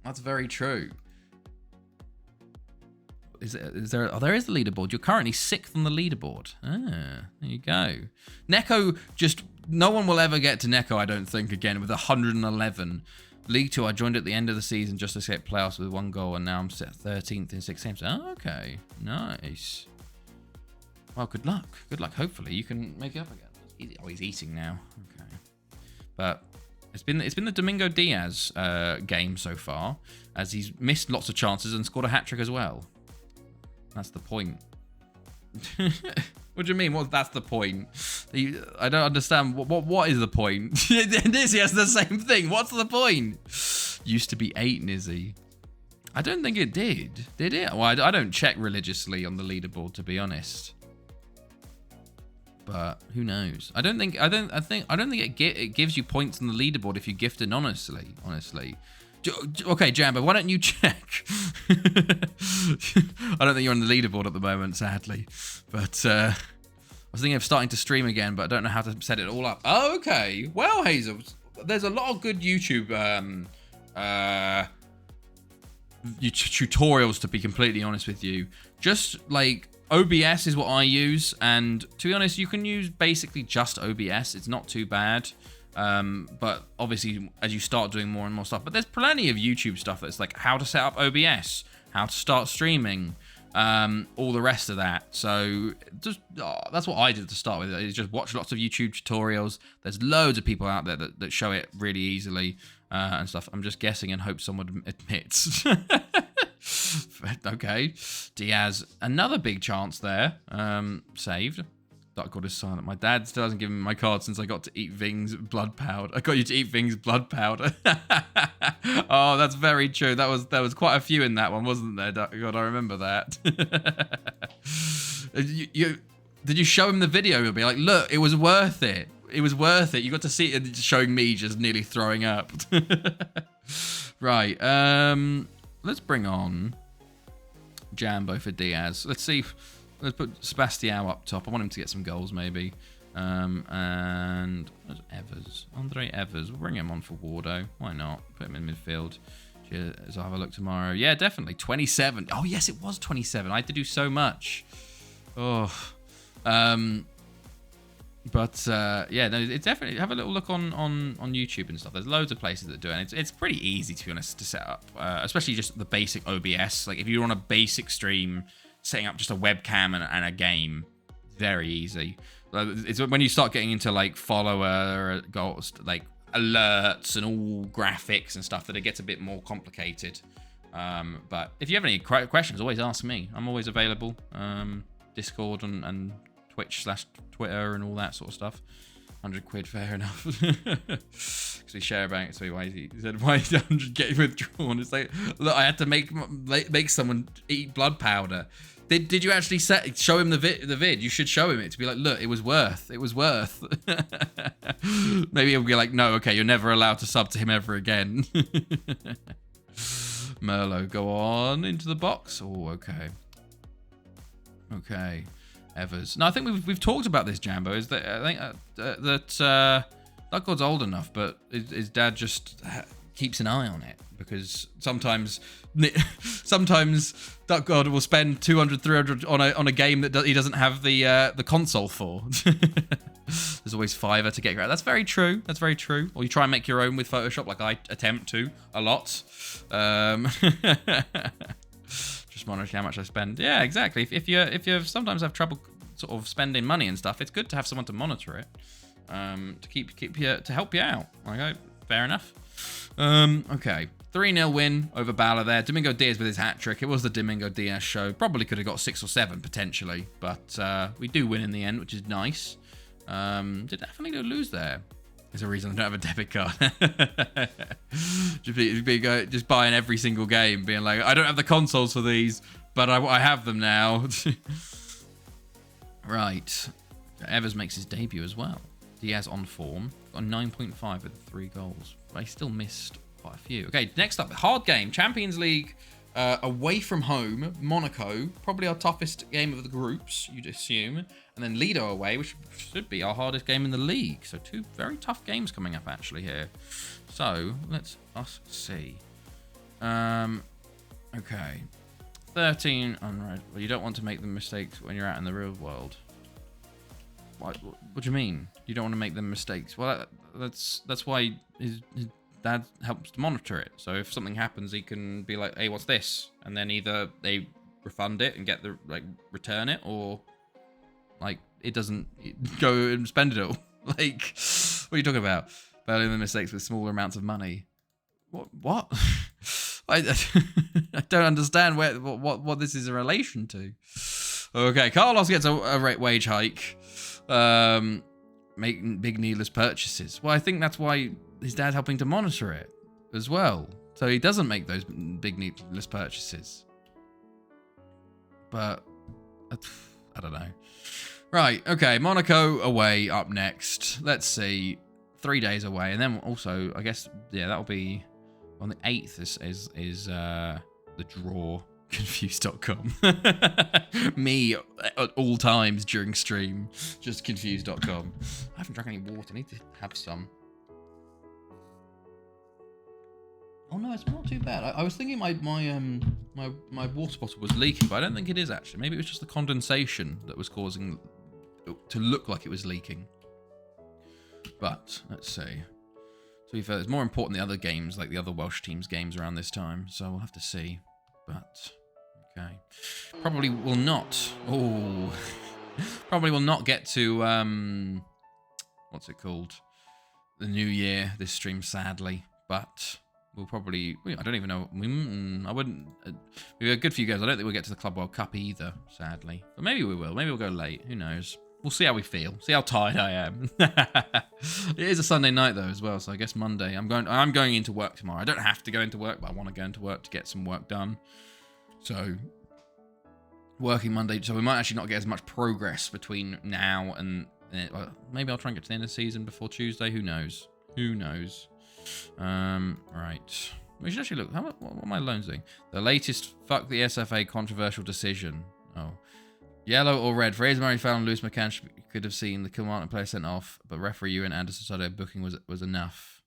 That's very true. There is the leaderboard. You're currently 6th on the leaderboard. Ah, there you go. Neko, no one will ever get to Neko, I don't think, again, with 111. League 2, I joined at the end of the season just to escape playoffs with 1 goal, and now I'm set 13th in 6 games. Oh, okay. Nice. Well, good luck. Good luck. Hopefully you can make it up again. Oh, he's eating now. Okay. But it's been the Domingo Diaz game so far, as he's missed lots of chances and scored a hat-trick as well. That's the point. What do you mean? That's the point? I don't understand. What is the point? Nizzy has the same thing. What's the point? Used to be 8, Nizzy. I don't think it did. Did it? Well, I don't check religiously on the leaderboard, to be honest. But who knows? I don't think it gives you points on the leaderboard if you gift anonymously. Honestly. Okay, Jambo, why don't you check? I don't think you're on the leaderboard at the moment, sadly. But I was thinking of starting to stream again, but I don't know how to set it all up. Oh, okay. Well, Hazel, there's a lot of good YouTube tutorials, to be completely honest with you. Just like OBS is what I use, and to be honest, you can use basically just OBS. It's not too bad. But obviously, as you start doing more and more stuff, but there's plenty of YouTube stuff that's like how to set up OBS, how to start streaming, all the rest of that. So just that's what I did to start with. Is just watch lots of YouTube tutorials. There's loads of people out there that show it really easily and stuff. I'm just guessing and hope someone admits. Okay, Diaz, another big chance there. Saved. Dark God is silent. My dad still hasn't given me my card since I got to eat Ving's blood powder. I got you to eat Ving's blood powder. Oh, that's very true. There was quite a few in that one, wasn't there? Dark God, I remember that. Did you show him the video? He'll be like, look, it was worth it. It was worth it. You got to see it showing me just nearly throwing up. Right. Let's bring on Jambo for Diaz. Let's see. Let's put Sebastião up top. I want him to get some goals, maybe. And Evers. Andre Evers. We'll bring him on for Wardo. Why not? Put him in midfield. Cheers. I'll have a look tomorrow. Yeah, definitely. 27. Oh, yes, it was 27. I had to do so much. Oh. But yeah, no, it's definitely, have a little look on YouTube and stuff. There's loads of places that do it. It's pretty easy, to be honest, to set up, especially just the basic OBS. Like if you're on a basic stream, setting up just a webcam and a game, very easy. It's when you start getting into like follower goals, like alerts and all graphics and stuff, that it gets a bit more complicated. But if you have any questions, always ask me. I'm always available. Discord and Twitch/Twitter and all that sort of stuff. 100 quid, fair enough. Because we share a bank. So he said, why did 100 get withdrawn? It's like, look, I had to make someone eat blood powder. Did you actually show him the vid? You should show him it to be like, look, it was worth. It was worth. Maybe he'll be like, no, okay, you're never allowed to sub to him ever again. Merlot, go on into the box. Oh, okay. Okay. Evers. No, I think we've talked about this, Jambo. Is that I think that Dark God's old enough, but his dad just keeps an eye on it, because sometimes Dark God will spend 200, 300 on a game that he doesn't have the console for. There's always $5 to get around. That's very true. That's very true. Or you try and make your own with Photoshop, like I attempt to a lot. Just monitoring how much I spend. Yeah, exactly. If you sometimes have trouble sort of spending money and stuff, it's good to have someone to monitor it, to keep you, to help you out. Okay, fair enough. Okay, 3-0 win over Bala there. Domingo Diaz with his hat trick. It was the Domingo Diaz show. Probably could have got 6 or 7 potentially, but we do win in the end, which is nice. Did definitely lose there. There's a reason I don't have a debit card. Just buying every single game, being like, I don't have the consoles for these, but I have them now. Right. Evers makes his debut as well. Diaz on form. Got a 9.5 with 3 goals. But he still missed quite a few. Okay, next up, hard game. Champions League away from home. Monaco. Probably our toughest game of the groups, you'd assume. And then Lido away, which should be our hardest game in the league. So 2 very tough games coming up actually here. So let's see. Okay. 13 unread. Well, you don't want to make the mistakes when you're out in the real world. What do you mean? You don't want to make them mistakes? Well, that's why his dad helps to monitor it. So if something happens, he can be like, hey, what's this? And then either they refund it and get the return it, or it doesn't go and spend it all. What are you talking about? Bailing the mistakes with smaller amounts of money. What? I don't understand what this is in relation to. Okay, Carlos gets a wage hike. Making big needless purchases. Well, I think that's why his dad's helping to monitor it as well. So he doesn't make those big needless purchases. But I don't know. Right, okay, Monaco away up next. Let's see. 3 days away. And then also, I guess, yeah, that'll be on the 8th is the draw. Confused.com. Me at all times during stream. Just confused.com. I haven't drank any water. I need to have some. Oh no, it's not too bad. I was thinking my water bottle was leaking, but I don't think it is actually. Maybe it was just the condensation that was causing it to look like it was leaking. But let's see. To be fair, it's more important the other games, like the other Welsh teams' games around this time. So we'll have to see. But okay, probably will not. Oh, probably will not get to what's it called? The New Year. This stream, sadly, but. We'll probably... I don't even know. I wouldn't... We've got a good few games. I don't think we'll get to the Club World Cup either, sadly. But maybe we will. Maybe we'll go late. Who knows? We'll see how we feel. See how tired I am. It is a Sunday night, though, as well. So I guess Monday. I'm going into work tomorrow. I don't have to go into work, but I want to go into work to get some work done. So... Working Monday. So we might actually not get as much progress between now and... maybe I'll try and get to the end of the season before Tuesday. Who knows? Who knows? Right. We should actually look. What are my loans doing? The latest fuck the SFA controversial decision. Oh. Yellow or red? Fraser Murray found Lewis McCann could have seen the Kilmartin player sent off, but referee Ewan Anderson decided booking was enough.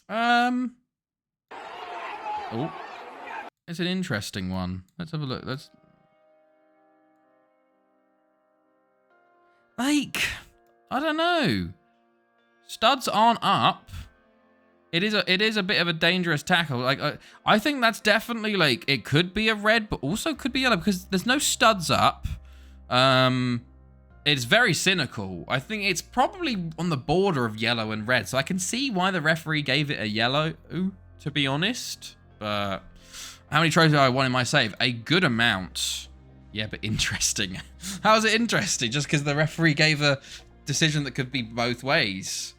Oh. It's an interesting one. Let's have a look. Like, I don't know. Studs aren't up. It is a bit of a dangerous tackle. Like I think that's definitely like it could be a red, but also could be yellow because there's no studs up. It's very cynical. I think it's probably on the border of yellow and red, so I can see why the referee gave it a yellow. To be honest, but how many trophies have I won in my save? A good amount. Yeah, but interesting. How is it interesting? Just because the referee gave a decision that could be both ways.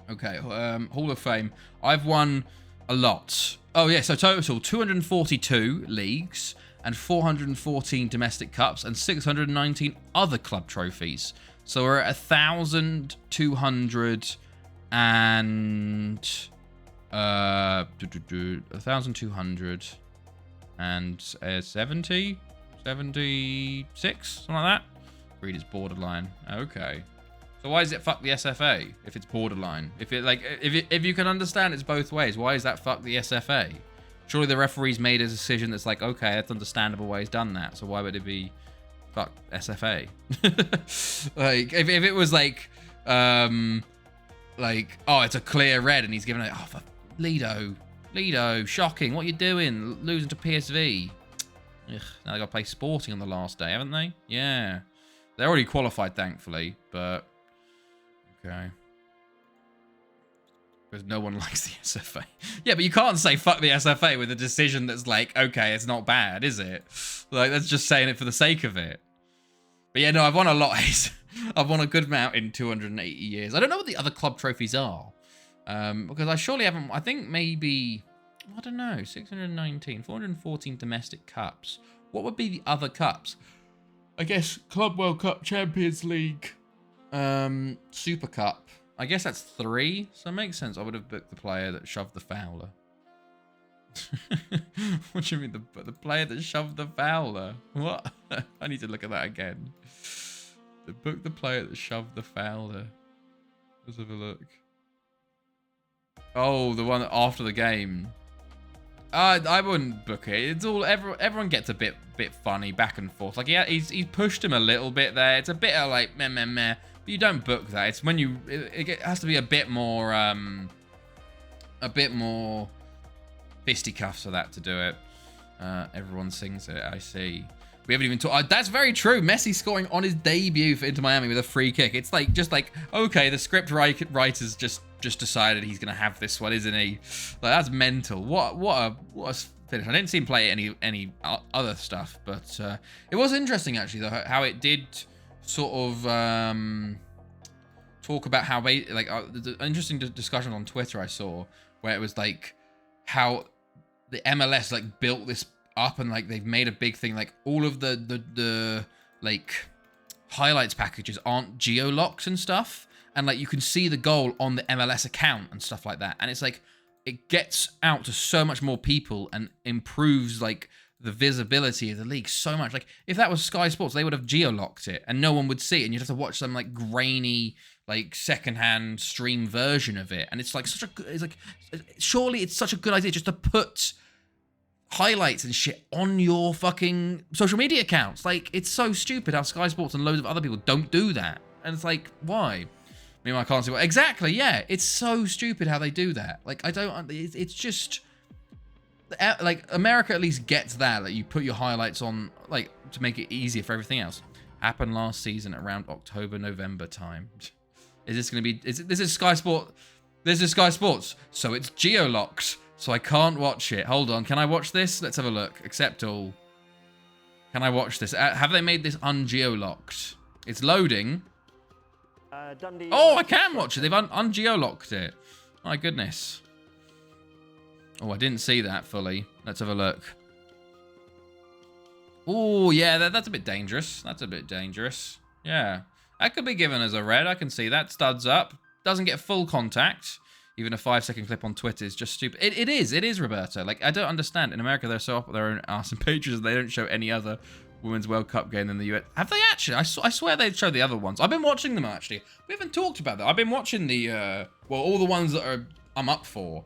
Okay, Hall of Fame. I've won a lot. Oh, yeah, so total 242 leagues and 414 domestic cups and 619 other club trophies. So we're at 1,200 and... 1,200 and 70? 76? Something like that? Read it's borderline. Okay. So why is it fuck the SFA if it's borderline? If you can understand it's both ways, why is that fuck the SFA? Surely the referee's made a decision that's like, okay, that's understandable why he's done that. So why would it be fuck SFA? Like if it was like oh, it's a clear red and he's given it, oh, for Lido, shocking. What you doing? Losing to PSV. Ugh, now they got to play Sporting on the last day, haven't they? Yeah. They're already qualified, thankfully, but... Okay. Because no one likes the SFA. Yeah, but you can't say fuck the SFA with a decision that's like, okay, it's not bad, is it? Like, that's just saying it for the sake of it. But yeah, no, I've won a lot. I've won a good amount in 280 years. I don't know what the other club trophies are. Because I surely haven't... I think maybe... I don't know. 619. 414 domestic cups. What would be the other cups? I guess Club World Cup, Champions League, Super Cup. I guess that's 3, so it makes sense. I would have booked the player that shoved the fouler. What do you mean, the player that shoved the fouler? What? I need to look at that again. Book the player that shoved the fouler. Let's have a look. Oh, the one after the game. I wouldn't book it. It's all everyone gets a bit funny back and forth. Like he's pushed him a little bit there. It's a bit of like meh meh meh. But you don't book that. It's when you it has to be a bit more fisticuffs for that to do it. Everyone sings it. I see. We haven't even talked. That's very true. Messi scoring on his debut for Inter Miami with a free kick. It's like just like okay, the script writers just decided he's gonna have this one, isn't he? Like that's mental. What a finish. I didn't see him play any other stuff, but it was interesting actually though how it did sort of talk about how like the interesting discussion on Twitter I saw where it was like how the MLS like built this up and like they've made a big thing like all of the like highlights packages aren't geo-locked and stuff, and like you can see the goal on the MLS account and stuff like that, and it's like it gets out to so much more people and improves like the visibility of the league so much. Like if that was Sky Sports, they would have geo-locked it and no one would see it, and you'd have to watch some like grainy like secondhand stream version of it. And it's like such a good, it's like, surely it's such a good idea just to put highlights and shit on your fucking social media accounts. Like it's so stupid how Sky Sports and loads of other people don't do that. And it's like, why? Meanwhile, I can't see what exactly. Yeah, it's so stupid how they do that. Like I don't. It's just like America at least gets that. Like you put your highlights on, like to make it easier for everything else. Happened last season around October, November time. Is this going to be? This is Sky Sport. This is Sky Sports. So it's geo-locked. So I can't watch it. Hold on. Can I watch this? Let's have a look. Accept all. Can I watch this? Have they made this un-geo-locked? It's loading. Dundee. Oh, I can watch it. They've un-geo-locked it. My goodness. Oh, I didn't see that fully. Let's have a look. Oh, yeah, that's a bit dangerous. That's a bit dangerous. Yeah. That could be given as a red. I can see that. Studs up. Doesn't get full contact. Even a 5-second clip on Twitter is just stupid. It is, Roberto. Like, I don't understand. In America, they're so up their own arse and pages, and they don't show any other Women's World Cup game than the US. Have they actually? I swear they show the other ones. I've been watching them, actually. We haven't talked about that. I've been watching the, well, all the ones that I'm up for.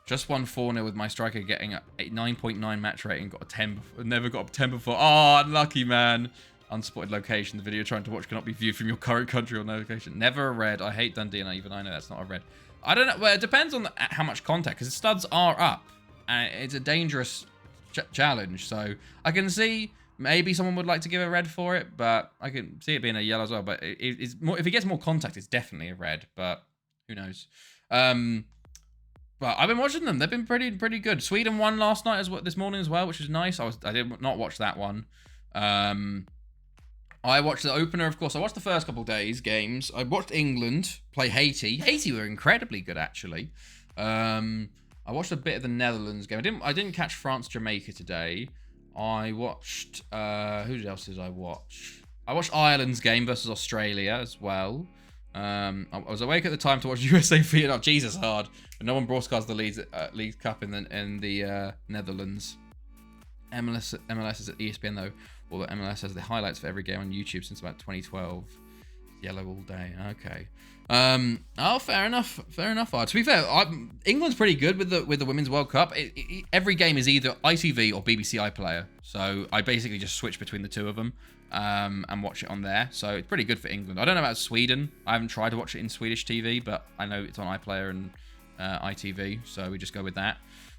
Just won 4-0 with my striker getting a 9.9 match rating. Got a 10. Never got a 10 before. Oh, unlucky, man. Unspotted location. The video you're trying to watch cannot be viewed from your current country or no location. Never a red. I hate Dundee, and even I know that's not a red. I don't know. Well, it depends on how much contact, because the studs are up. And it's a dangerous challenge. So I can see maybe someone would like to give a red for it, but I can see it being a yellow as well. But it's more, if it gets more contact, it's definitely a red. But who knows? But I've been watching them. They've been pretty good. Sweden won last night this morning as well, which is nice. I did not watch that one. I watched the opener, of course. I watched the first couple days games. I watched England play Haiti. Haiti were incredibly good, actually. I watched a bit of the Netherlands game. I didn't catch France Jamaica today. I watched who else did I watch? I watched Ireland's game versus Australia as well. I was awake at the time to watch USA Vietnam. Jesus, hard. But no one broadcast the League Cup in the Netherlands. MLS is at ESPN though. Although MLS has the highlights for every game on YouTube since about 2012. Yellow all day. Okay. Oh, fair enough. Fair enough. To be fair, England's pretty good with the Women's World Cup. Every game is either ITV or BBC iPlayer. So I basically just switch between the two of them and watch it on there. So it's pretty good for England. I don't know about Sweden. I haven't tried to watch it in Swedish TV, but I know it's on iPlayer and ITV. So we just go with that.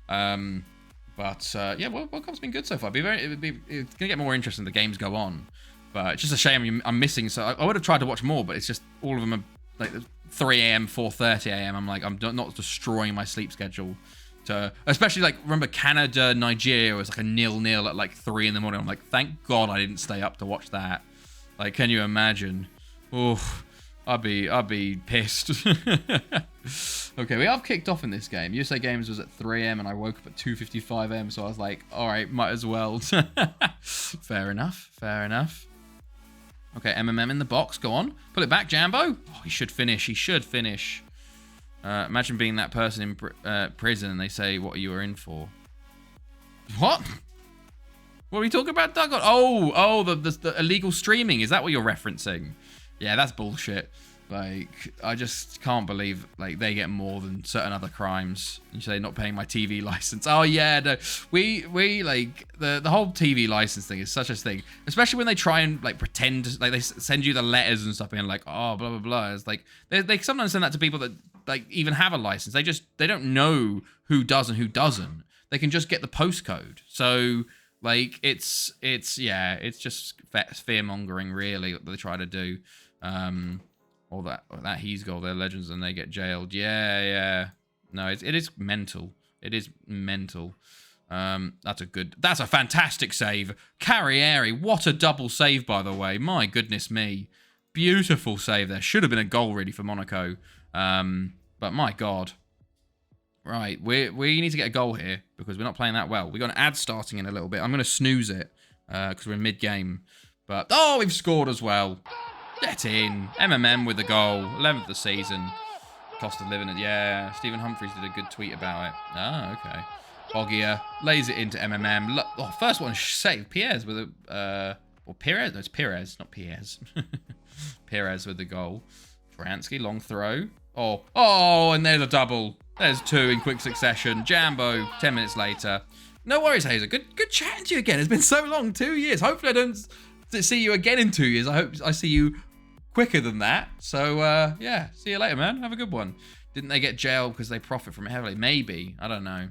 Yeah, World Cup's been good so far. It's going to get more interesting as the games go on. But it's just a shame I'm missing. So I would have tried to watch more, but it's just all of them are like 3 a.m., 4:30 a.m. I'm like, I'm not destroying my sleep schedule. Especially like, remember Canada, Nigeria was like a 0-0 at like 3 in the morning. I'm like, thank God I didn't stay up to watch that. Like, can you imagine? Oof. I'd be pissed. Okay, we have kicked off in this game. USA Games was at 3 a.m. and I woke up at 2:55 a.m. So I was like, all right, might as well. Fair enough. Fair enough. Okay, MMM in the box. Go on. Pull it back, Jambo. Oh, he should finish. He should finish. Imagine being that person in prison and they say, what you were in for? What? What are we talking about, Doug? Oh, the illegal streaming. Is that what you're referencing? Yeah, that's bullshit. Like, I just can't believe, like, they get more than certain other crimes. You say not paying my TV license. Oh, yeah, no. We like, the whole TV license thing is such a thing. Especially when they try and, like, pretend, like, they send you the letters and stuff and like, oh, blah, blah, blah. It's like, they sometimes send that to people that, like, even have a license. They don't know who does and who doesn't. They can just get the postcode. So, like, it's just fear-mongering, really, what they try to do. Or that he's goal, they're legends and they get jailed. Yeah. No, it is mental. It is mental. That's a fantastic save. Carrieri, what a double save, by the way. My goodness me. Beautiful save there. Should have been a goal, really, for Monaco. But my God. Right, we need to get a goal here because we're not playing that well. We've got an ad starting in a little bit. I'm going to snooze it because we're in mid-game. But, oh, we've scored as well. Get in. MMM with the goal. 11th of the season. Cost of living it. Yeah, Stephen Humphries did a good tweet about it. Ah, okay. Bogia lays it into MMM. Oh, first one saved. Pierres with a... or Perez? No, it's Perez, not Pierres. Perez with the goal. Fransky, long throw. Oh, and there's a double. There's 2 in quick succession. Jambo, 10 minutes later. No worries, Hazer. Good chatting to you again. It's been so long, 2 years. Hopefully I don't see you again in 2 years. I hope I see you quicker than that. So, yeah. See you later, man. Have a good one. Didn't they get jailed because they profit from it heavily? Maybe. I don't know.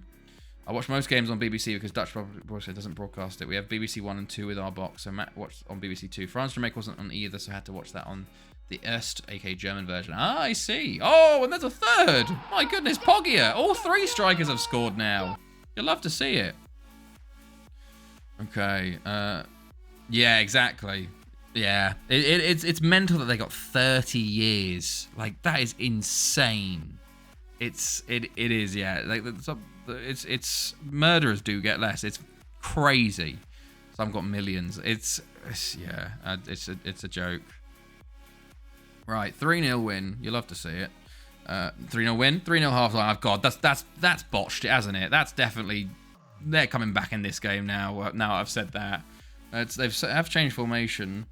I watch most games on BBC because Dutch broadcast doesn't broadcast it. We have BBC 1 and 2 with our box, so Matt watched on BBC 2. France Jamaica wasn't on either, so I had to watch that on the Erst, aka German version. Ah, I see. Oh, and there's a third. My goodness, Pogia. All 3 strikers have scored now. You'll love to see it. Okay. Yeah, exactly. Yeah. It's mental that they got 30 years. Like, that is insane. It is, yeah. Like, it's murderers do get less. It's crazy. Some got millions. It's a joke. Right, 3-0 win. You'll love to see it. 3-0 win, 3-0 half-time. Oh, God, that's botched it, hasn't it? That's definitely... They're coming back in this game now. Now I've said that. They've changed formation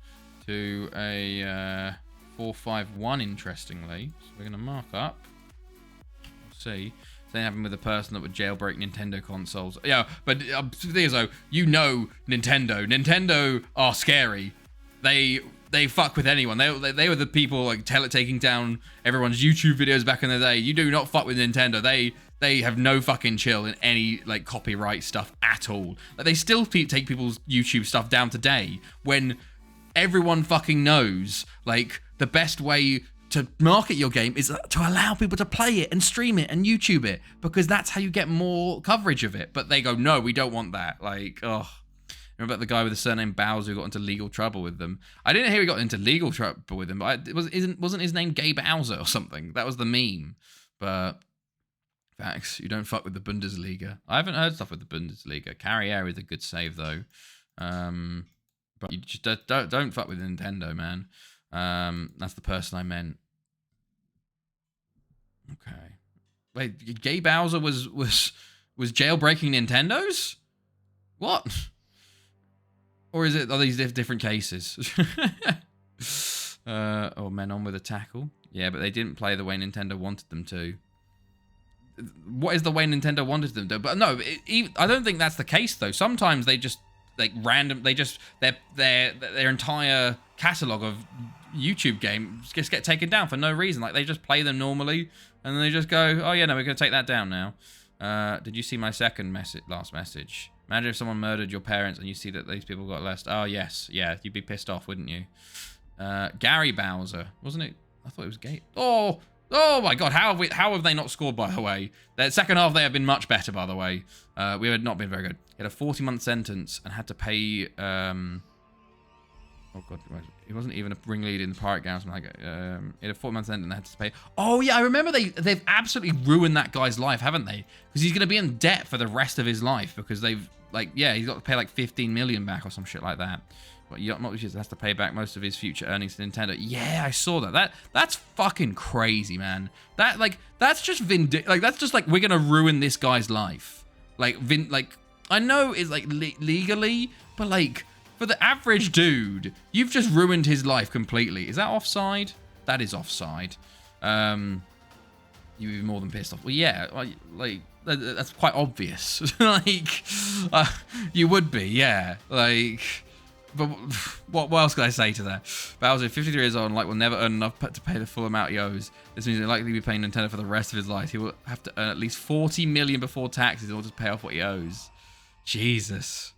to a 4-5-1, interestingly. So we're going to mark up. We'll see. Same happened with the person that would jailbreak Nintendo consoles. Yeah, but the thing is, though, you know Nintendo. Nintendo are scary. They fuck with anyone. They were the people like taking down everyone's YouTube videos back in the day. You do not fuck with Nintendo. They have no fucking chill in any like copyright stuff at all. Like, they still take people's YouTube stuff down today when everyone fucking knows like the best way to market your game is to allow people to play it and stream it and YouTube it, because that's how you get more coverage of it. But they go, no, we don't want that. Like, oh. Remember the guy with the surname Bowser who got into legal trouble with them? I didn't hear he got into legal trouble with them, but wasn't his name Gay Bowser or something? That was the meme. But facts, you don't fuck with the Bundesliga. I haven't heard stuff with the Bundesliga. Carrier is a good save though. But you just don't fuck with Nintendo, man. That's the person I meant. Okay. Wait, Gay Bowser was jailbreaking Nintendos? What? Or are these different cases? Oh, men on with a tackle. Yeah, but they didn't play the way Nintendo wanted them to. What is the way Nintendo wanted them to? But no, I don't think that's the case though. Sometimes they just like their entire catalog of YouTube games just get taken down for no reason. Like they just play them normally and they just go, oh yeah, no, we're gonna take that down now. Did you see my last message? Imagine if someone murdered your parents and you see that these people got less. Oh, yes. Yeah, you'd be pissed off, wouldn't you? Gary Bowser. Wasn't it? I thought it was Gay. Oh my God. How have they not scored, by the way? The second half, they have been much better, by the way. We have not been very good. He had a 40-month sentence and had to pay... Oh, God. He wasn't even a ringleader in the Pirate Gang. Like, he had a 40-month sentence and had to pay... Oh, yeah, I remember they've absolutely ruined that guy's life, haven't they? Because he's going to be in debt for the rest of his life because they've... Like, yeah, he's got to pay like 15 million back or some shit like that. But Yacht has to pay back most of his future earnings to Nintendo. Yeah, I saw that. That's fucking crazy, man. That's just that's just like, we're going to ruin this guy's life. Like, I know it's like legally, but like... For the average dude, you've just ruined his life completely. Is that offside? That is offside. You'd be more than pissed off. Well, yeah, like that's quite obvious. Like, you would be, yeah. Like, but what else could I say to that? Bowser, 53 years old, and like will never earn enough to pay the full amount he owes. This means he'll likely be paying Nintendo for the rest of his life. He will have to earn at least 40 million before taxes in order to pay off what he owes. Jesus.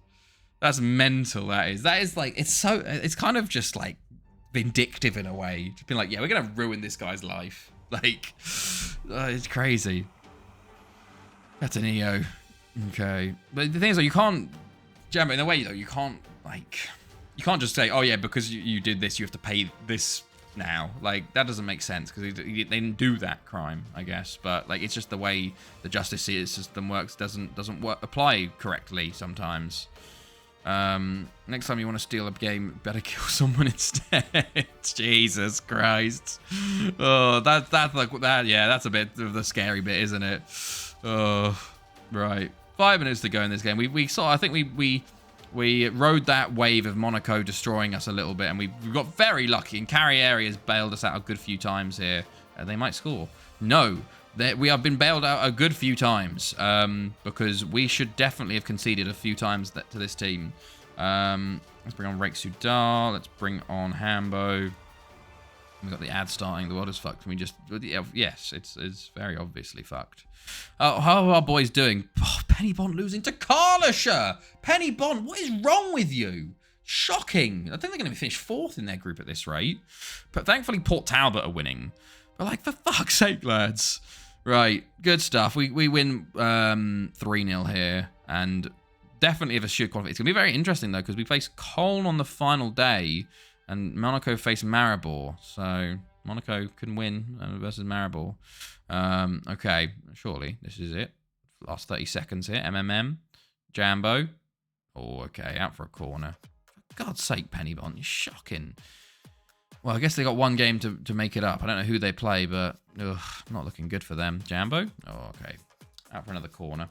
That's mental, that is. That is like, it's kind of just like vindictive in a way. Just being like, yeah, we're going to ruin this guy's life. Like, it's crazy. That's an EO. Okay. But the thing is, though, you can't, Jambo, in a way, though, you can't just say, oh yeah, because you did this, you have to pay this now. Like, that doesn't make sense because they didn't do that crime, I guess. But like, it's just the way the justice system works doesn't apply correctly sometimes. Next time you want to steal a game, better kill someone instead. Jesus Christ. Oh, that's like that. Yeah, that's a bit of the scary bit, isn't it? Oh, right. 5 minutes to go in this game. We saw. I think we rode that wave of Monaco destroying us a little bit, and we got very lucky. And Carriere has bailed us out a good few times here. They might score. No. We have been bailed out a good few times because we should definitely have conceded a few times to this team. Let's bring on Rake Sudar. Let's bring on Hambo. We've got the ad starting. The world is fucked. We just... Yes, it's very obviously fucked. How are our boys doing? Oh, Penny Bond losing to Karlsruhe. Penny Bond, what is wrong with you? Shocking. I think they're going to be finished 4th in their group at this rate. But thankfully Port Talbot are winning. But like, for fuck's sake, lads. Right, good stuff. We win 3-0 here, and definitely have a shoot qualify. It's going to be very interesting, though, because we face Cologne on the final day, and Monaco face Maribor. So Monaco can win versus Maribor. Okay, surely this is it. Last 30 seconds here. MMM. Jambo. Oh, okay, out for a corner. For God's sake, Penny Bond, you're shocking. Well, I guess they got one game to make it up. I don't know who they play, but not looking good for them. Jambo? Oh, okay. Out for another corner.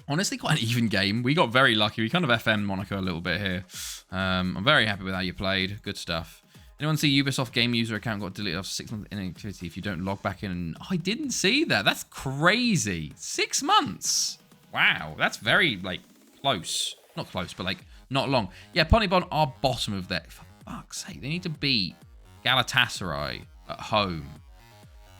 Honestly, quite an even game. We got very lucky. We kind of FM Monaco a little bit here. I'm very happy with how you played. Good stuff. Anyone see Ubisoft game user account got deleted after 6 months inactivity if you don't log back in? Oh, I didn't see that. That's crazy. 6 months. Wow. That's very, like, close. Not close, but, like, not long. Yeah, Ponybon are bottom of that. For fuck's sake. They need to beat Galatasaray at home.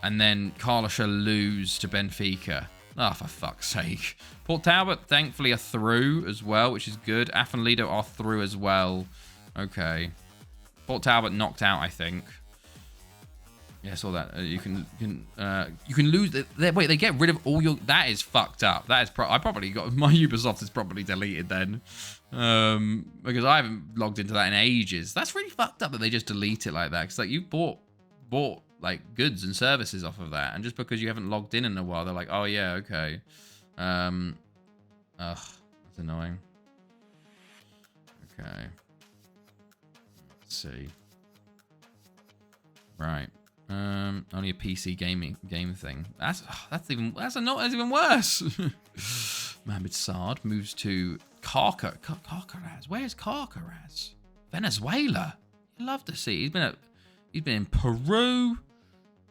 And then Karlsruhe lose to Benfica. Oh, for fuck's sake. Port Talbot, thankfully, are through as well, which is good. Afan Lido are through as well. Okay. Port Talbot knocked out, I think. Yeah, I saw that. You can lose. Wait, they get rid of all your. That is fucked up. That is. I probably got my Ubisoft is probably deleted then, because I haven't logged into that in ages. That's really fucked up that they just delete it like that. Because like you bought like goods and services off of that, and just because you haven't logged in a while, they're like, oh yeah, okay. Ugh, that's annoying. Okay. Let's see. Right. Only a PC game thing. That's even worse. Mohamed Saad moves to Carcaraz. Where's Carcaraz? Venezuela. You'd love to see. He's been in Peru,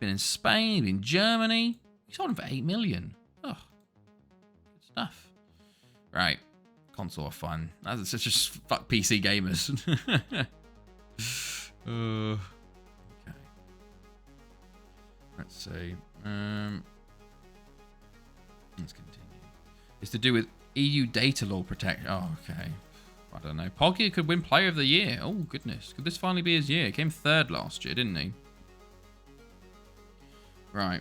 been in Spain, been in Germany. He sold him for 8 million. Oh, good stuff. Right. Console are fun. That's just fuck PC gamers. Okay. Let's see. Let's continue. It's to do with EU data law protection. Oh, okay. I don't know. Pogba could win Player of the Year. Oh, goodness. Could this finally be his year? He came 3rd last year, didn't he? Right.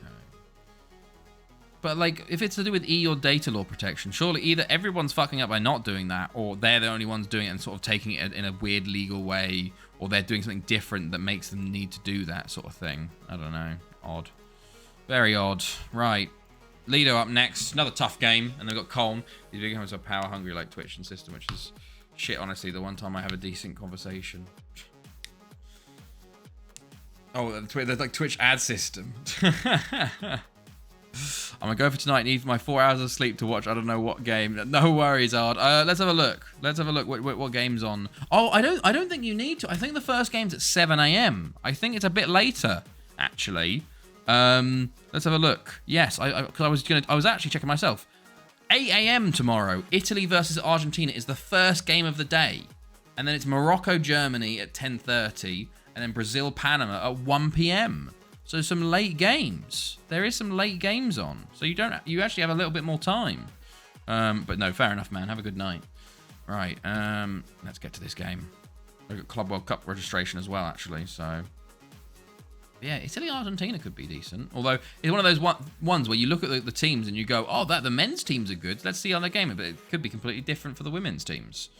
Okay. But, like, if it's to do with EU data law protection, surely either everyone's fucking up by not doing that, or they're the only ones doing it and sort of taking it in a weird legal way, or they're doing something different that makes them need to do that sort of thing. I don't know. Odd. Very odd. Right. Lido up next. Another tough game. And they've got Colm. These big games are power hungry like Twitch and System, which is shit, honestly. The one time I have a decent conversation. Oh, there's like Twitch ad system. I'm going to go for tonight. Need my 4 hours of sleep to watch I don't know what game. No worries, Ard. Let's have a look. Let's have a look what game's on. Oh, I don't think you need to. I think the first game's at 7 a.m. I think it's a bit later, actually. Let's have a look. Yes, because I was actually checking myself. 8 a.m. tomorrow. Italy versus Argentina is the first game of the day. And then it's Morocco, Germany at 10:30. And then Brazil, Panama at 1 p.m. So some late games. There is some late games on. So you actually have a little bit more time. But no, fair enough, man. Have a good night. Right, let's get to this game. I've got Club World Cup registration as well, actually, so... Yeah, Italy, Argentina could be decent. Although, it's one of those ones where you look at the teams and you go, oh, the men's teams are good. Let's see how they're gaming. But it could be completely different for the women's teams.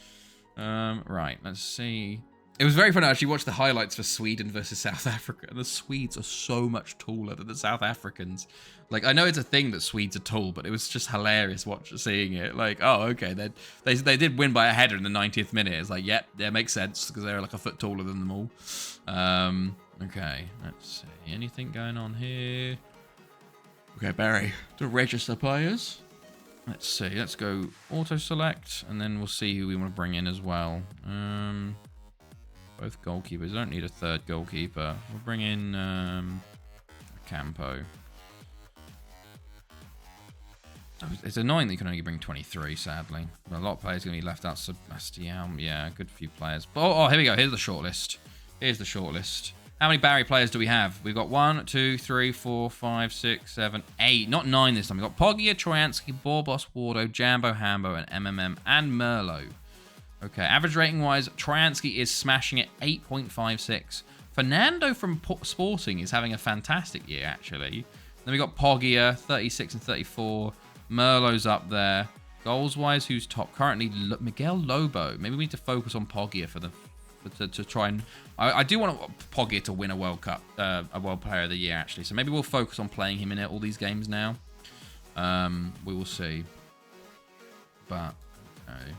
Right, let's see. It was very fun to actually watch the highlights for Sweden versus South Africa. And the Swedes are so much taller than the South Africans. Like, I know it's a thing that Swedes are tall, but it was just hilarious seeing it. Like, oh, okay, they did win by a header in the 90th minute. It's like, yep, yeah, makes sense, because they're like a foot taller than them all. Okay, let's see. Anything going on here? Okay, Barry, to register players. Let's see, let's go auto-select, and then we'll see who we want to bring in as well. Both goalkeepers. I don't need a third goalkeeper. We'll bring in Campo. It's annoying that you can only bring 23, sadly. A lot of players are going to be left out. Sebastian, yeah, good few players. Oh, here we go. Here's the shortlist. Here's the shortlist. How many Barry players do we have? We've got 1, 2, 3, 4, 5, 6, 7, 8. Not 9 this time. We've got Poggia, Trojansky, Borbos, Wardo, Jambo, Hambo, and MMM, and Merlo. Okay, average rating-wise, Trojansky is smashing it 8.56. Fernando from Sporting is having a fantastic year, actually. Then we got Poggia, 36 and 34. Merlo's up there. Goals-wise, who's top? Currently, Miguel Lobo. Maybe we need to focus on Poggia to try and... I do want Poggia to win a World Cup, a World Player of the Year, actually. So maybe we'll focus on playing him in all these games now. We will see. But, okay.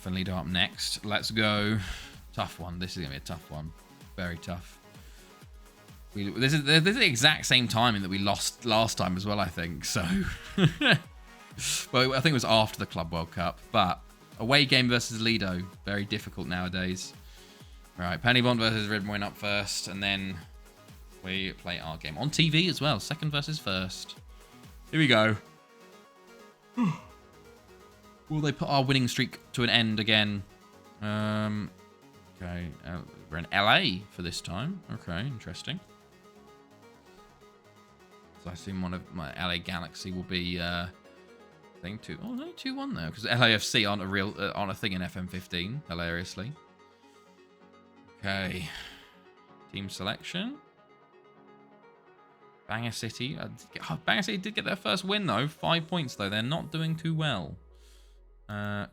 Lido up next. Let's go. Tough one. This is going to be a tough one. Very tough. This is the exact same timing that we lost last time as well, I think. So, well, I think it was after the Club World Cup. But away game versus Lido. Very difficult nowadays. Right, Pennybont versus Ridmoin up first. And then we play our game. On TV as well. Second versus first. Here we go. Will they put our winning streak to an end again? Okay, we're in LA for this time. Okay, interesting. So I assume one of my LA Galaxy will be thing 2. Oh, only 2-1 though, because LAFC aren't a thing in FM15. Hilariously. Okay, team selection. Bangor City. Bangor City did get their first win though. 5 points though. They're not doing too well.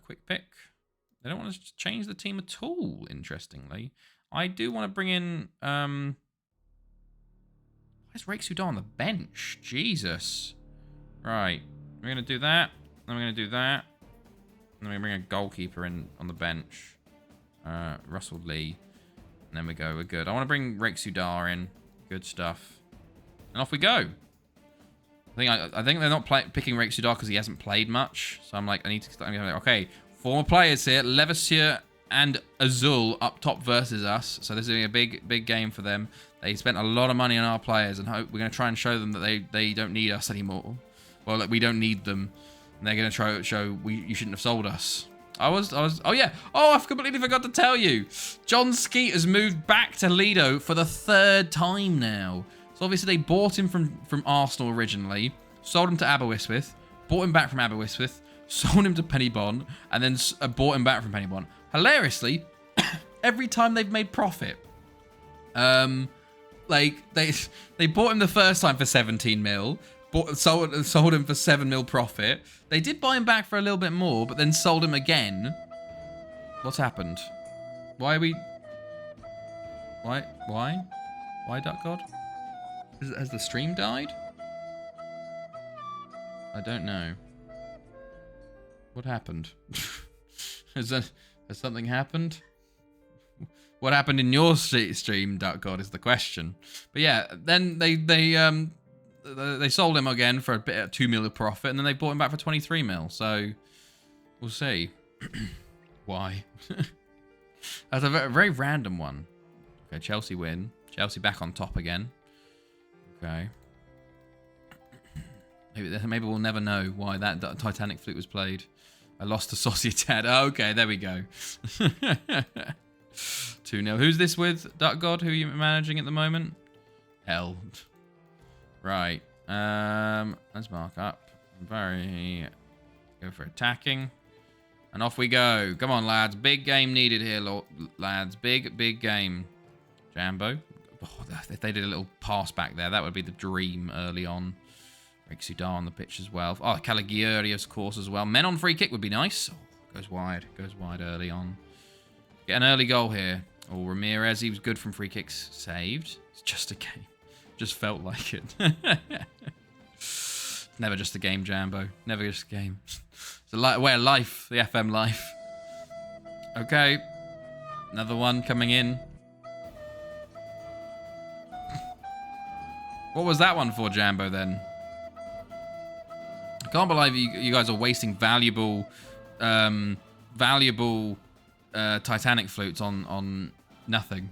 Quick pick. They don't want to change the team at all, interestingly. I do want to bring in... Why is Rake Sudan on the bench? Jesus. Right. We're going to do that. Then we're going to do that. And then we're going to bring a goalkeeper in on the bench. Russell Lee. And then we go. We're good. I want to bring Rake Sudar in. Good stuff. And off we go. I think they're not picking Rake Sudar because he hasn't played much. So I'm like, I need to start. Okay, former players here. Levasseur and Azul up top versus us. So this is going to be a big game for them. They spent a lot of money on our players, and we're going to try and show them that they don't need us anymore. Well, like, we don't need them. And they're going to try to show you shouldn't have sold us. Oh yeah. Oh, I completely forgot to tell you. John Skeet has moved back to Lido for the 3rd time now. So obviously they bought him from Arsenal originally, sold him to Aberystwyth, bought him back from Aberystwyth, sold him to Pennybont, and then bought him back from Pennybont. Hilariously, every time they've made profit. Like they bought him the first time for 17 mil, sold him for 7 mil profit. They did buy him back for a little bit more, but then sold him again. What's happened? Why are we? Why, Duck God? Has the stream died? I don't know. What happened? Has something happened? What happened in your stream, Duck God, is the question. But yeah, then they sold him again for a bit of 2 mil of profit, and then they bought him back for 23 mil. So we'll see. Why? That's a very random one. Okay, Chelsea win. Chelsea back on top again. Okay. Maybe we'll never know why that Titanic flute was played. I lost to Sociedad. Oh, okay, there we go. 2-0. Who's this with, Duck God? Who are you managing at the moment? Hell. Right. Let's mark up. Go for attacking. And off we go. Come on, lads. Big game needed here, lads. Big game. Jambo. Oh, if they did a little pass back there, that would be the dream early on. Rake Sudar on the pitch as well. Oh, Caligiuri, of course, as well. Men on free kick would be nice. Oh, goes wide. Goes wide early on. Get an early goal here. Oh, Ramirez, he was good from free kicks. Saved. It's just a game. Just felt like it. Never just a game, Jambo. Never just a game. It's a way of life, the FM life. Okay. Another one coming in. What was that one for, Jambo, then? I can't believe you guys are wasting valuable Titanic flutes on nothing.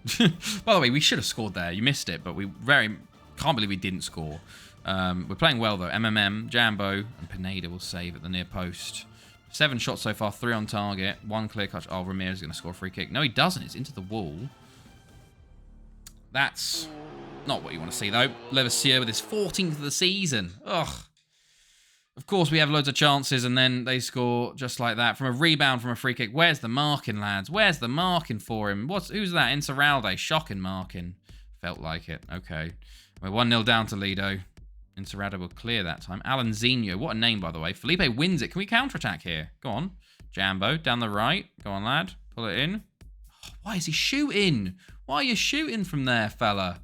By the way, we should have scored there. You missed it, but we can't believe we didn't score. We're playing well, though. MMM, Jambo, and Pineda will save at the near post. 7 shots so far, 3 on target. 1 clear cut. Oh, Ramirez is going to score a free kick. No, he doesn't. It's into the wall. That's not what you want to see, though. Levasseur with his 14th of the season. Ugh. Of course, we have loads of chances, and then they score just like that. From a rebound from a free kick. Where's the marking, lads? Where's the marking for him? Who's that? Insaurralde. Shocking marking. Felt like it. Okay. We're 1-0 down to Lido. Insaurralde will clear that time. Alanzinho. What a name, by the way. Felipe wins it. Can we counter-attack here? Go on. Jambo, down the right. Go on, lad. Pull it in. Oh, why is he shooting? Why are you shooting from there, fella?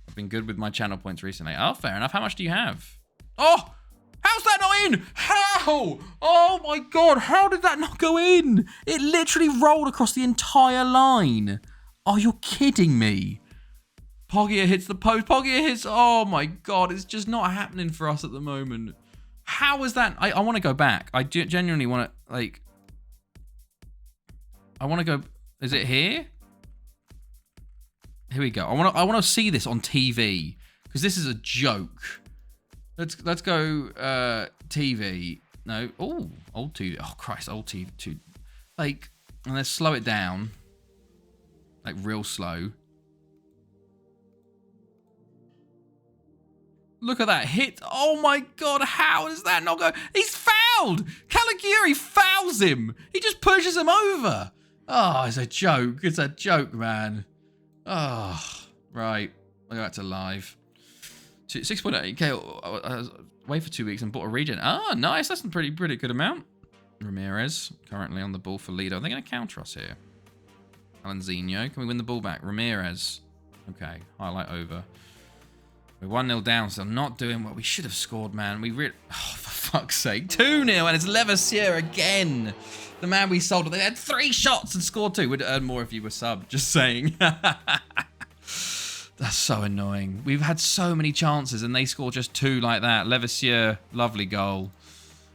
I've been good with my channel points recently. Oh, fair enough. How much do you have? Oh! How's that not in? How? Oh my god, how did that not go in? It literally rolled across the entire line. Are you kidding me? Poggia hits the post. Poggia hits... Oh my god, it's just not happening for us at the moment. How is that... I want to go back. I genuinely want to, like... I want to go... Is it here? Here we go. I want to see this on TV. Because this is a joke. Let's go TV. No. Oh, old TV. Oh, Christ. Old TV. Like, and let's slow it down. Like, real slow. Look at that hit. Oh, my God. How does that not go? He's fouled. Caligiuri fouls him. He just pushes him over. Oh, it's a joke. It's a joke, man. Oh, right. I'll go back to live. 6.8k. I was away for 2 weeks and bought a regen. Ah, nice. That's a pretty good amount. Ramirez currently on the ball for Lido. They're going to counter us here. Alanzinho. Can we win the ball back? Ramirez. Okay. Highlight over. We're 1-0 down, so not doing what we should have scored, man. We really... Oh, for fuck's sake. 2-0, and it's Levasseur again. The man we sold. They had 3 shots and scored 2. Would earn more if you were sub. Just saying. That's so annoying. We've had so many chances and they score just 2 like that. Levasseur, lovely goal.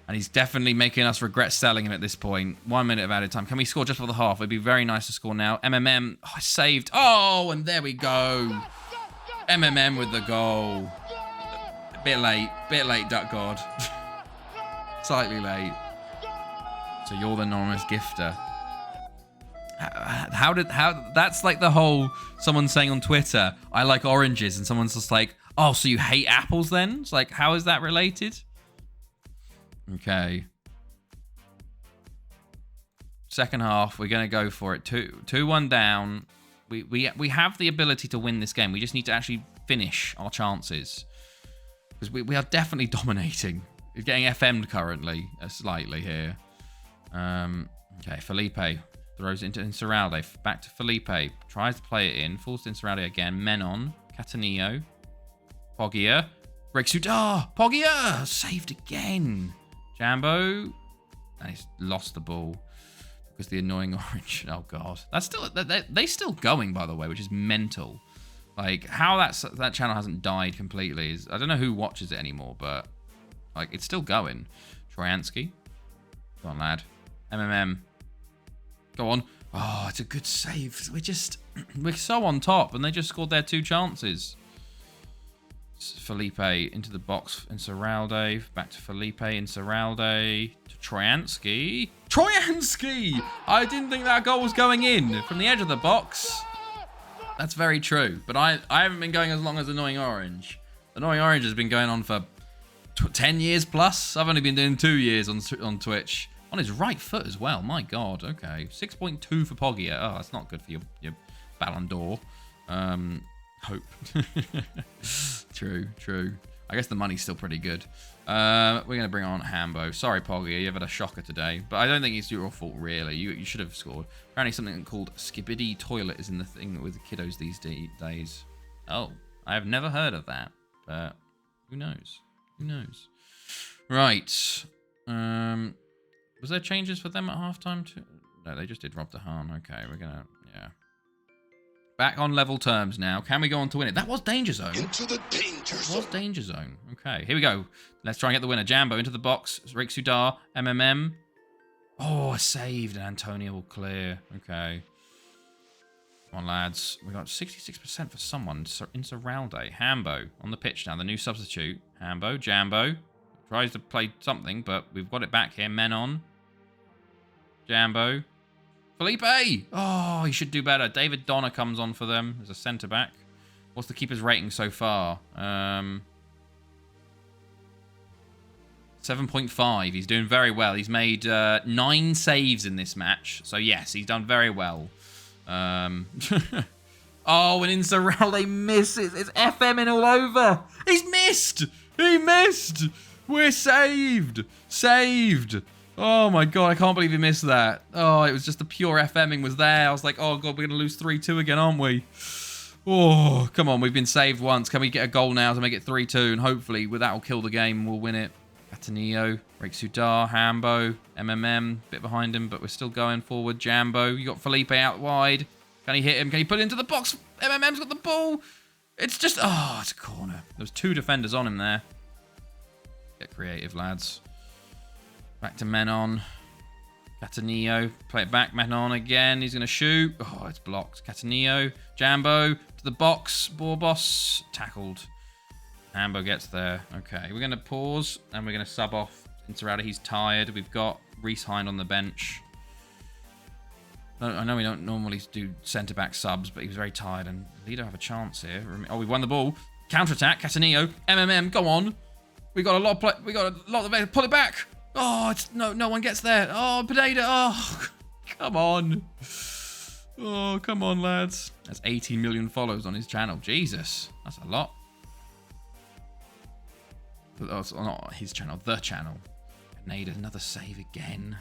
And he's definitely making us regret selling him at this point. 1 minute of added time. Can we score just for the half? It'd be very nice to score now. MMM, oh, saved. Oh, and there we go. MMM with the goal. Bit late, Duck God. Slightly late. So you're the anonymous gifter. How that's like the whole someone saying on Twitter, I like oranges, and someone's just like, oh, so you hate apples then? It's like, how is that related? Okay. Second half, we're gonna go for it. 2-1 down. We have the ability to win this game. We just need to actually finish our chances. Because we are definitely dominating. We're getting FM'd currently, slightly here. Okay, Felipe throws it into Insaurralde. Back to Felipe. Tries to play it in. Falls to Insaurralde again. Menon. Catanillo. Poggia. Breaks through. Ah! Poggia! Saved again. Jambo. And he's lost the ball. Because the annoying orange. Oh, God. That's still... They're still going, by the way, which is mental. Like, how that channel hasn't died completely is... I don't know who watches it anymore, but... Like, it's still going. Troyansky. Go on, lad. MMM. Go on. Oh, it's a good save. We're so on top, and they just scored their 2 chances. Felipe into the box. Insaurralde. Back to Felipe. Insaurralde. To Troyansky. Troyansky! I didn't think that goal was going in from the edge of the box. That's very true. But I haven't been going as long as Annoying Orange. Annoying Orange has been going on for 10 years plus. I've only been doing 2 years on Twitch. On his right foot as well. My God. Okay. 6.2 for Poggia. Oh, that's not good for your Ballon d'Or. Hope. True. I guess the money's still pretty good. We're going to bring on Hambo. Sorry, Poggy, you've had a shocker today. But I don't think it's your fault, really. You should have scored. Apparently something called Skibidi Toilet is in the thing with the kiddos these days. Oh, I have never heard of that. But who knows? Who knows? Right. Was there changes for them at halftime too? No, they just did Rob DeHaan. Okay, we're going to... Yeah. Back on level terms now. Can we go on to win it? That was Danger Zone. Into the danger zone. That was Danger Zone. Okay, here we go. Let's try and get the winner. Jambo into the box. Rick Sudar. MMM. Oh, saved. And Antonio will clear. Okay. Come on, lads. We got 66% for someone. Insuralde. Hambo on the pitch now. The new substitute. Hambo. Jambo. Tries to play something, but we've got it back here. Men on. Jambo. Felipe! Oh, he should do better. David Donner comes on for them as a centre-back. What's the keeper's rating so far? 7.5. He's doing very well. He's made 9 saves in this match. So, yes, he's done very well. Oh, and Insuralde misses. It's FMing all over. He's missed! He missed! We're saved! Saved! Oh my god, I can't believe he missed that. Oh, it was just the pure FMing was there. I was like, oh god, we're going to lose 3-2 again, aren't we? Oh, come on, we've been saved once. Can we get a goal now to make it 3-2? And hopefully, that will kill the game and we'll win it. Ateneo, Rick Sudar, Hambo, MMM, bit behind him, but we're still going forward. Jambo, you got Felipe out wide. Can he hit him? Can he put it into the box? MMM's got the ball. It's just, oh, it's a corner. There's 2 defenders on him there. Get creative, lads. Back to Menon. Cataneo. Play it back. Menon again. He's going to shoot. Oh, it's blocked. Cataneo. Jambo to the box. Borbos. Tackled. Hambo gets there. Okay, we're going to pause and we're going to sub off Insuralde. He's tired. We've got Reese Hind on the bench. I know we don't normally do centre-back subs, but he was very tired and Lido have a chance here. Oh, we won the ball. Counter-attack. Cataneo. MMM. Go on. We got a lot of play. We got a lot of... Pull it back. Oh, it's no one gets there. Oh, Pineda. Oh, come on. Oh, come on, lads. That's 18 million follows on his channel. Jesus, that's a lot. Oh, it's not his channel, the channel. Pineda, another save again.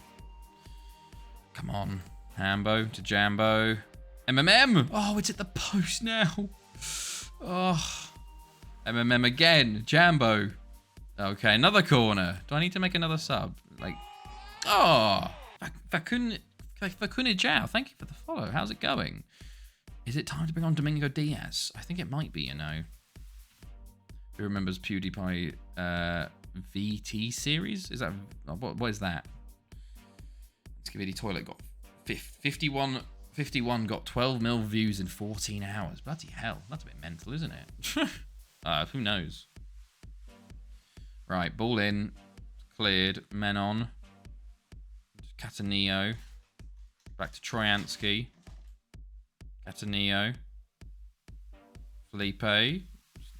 Come on. Hambo to Jambo. MMM. Oh, it's at the post now. Oh, MMM again. Jambo. Okay, another corner. Do I need to make another sub? Like, oh, Fakune Jao, thank you for the follow. How's it going? Is it time to bring on Domingo Diaz? I think it might be, you know. Who remembers PewDiePie VT series? Is that, what is that? Skibidi Toilet got 51 got 12 mil views in 14 hours. Bloody hell, that's a bit mental, isn't it? Who knows? Right, ball in. Cleared. Menon. Cataneo. Back to Troyansky. Cataneo. Felipe.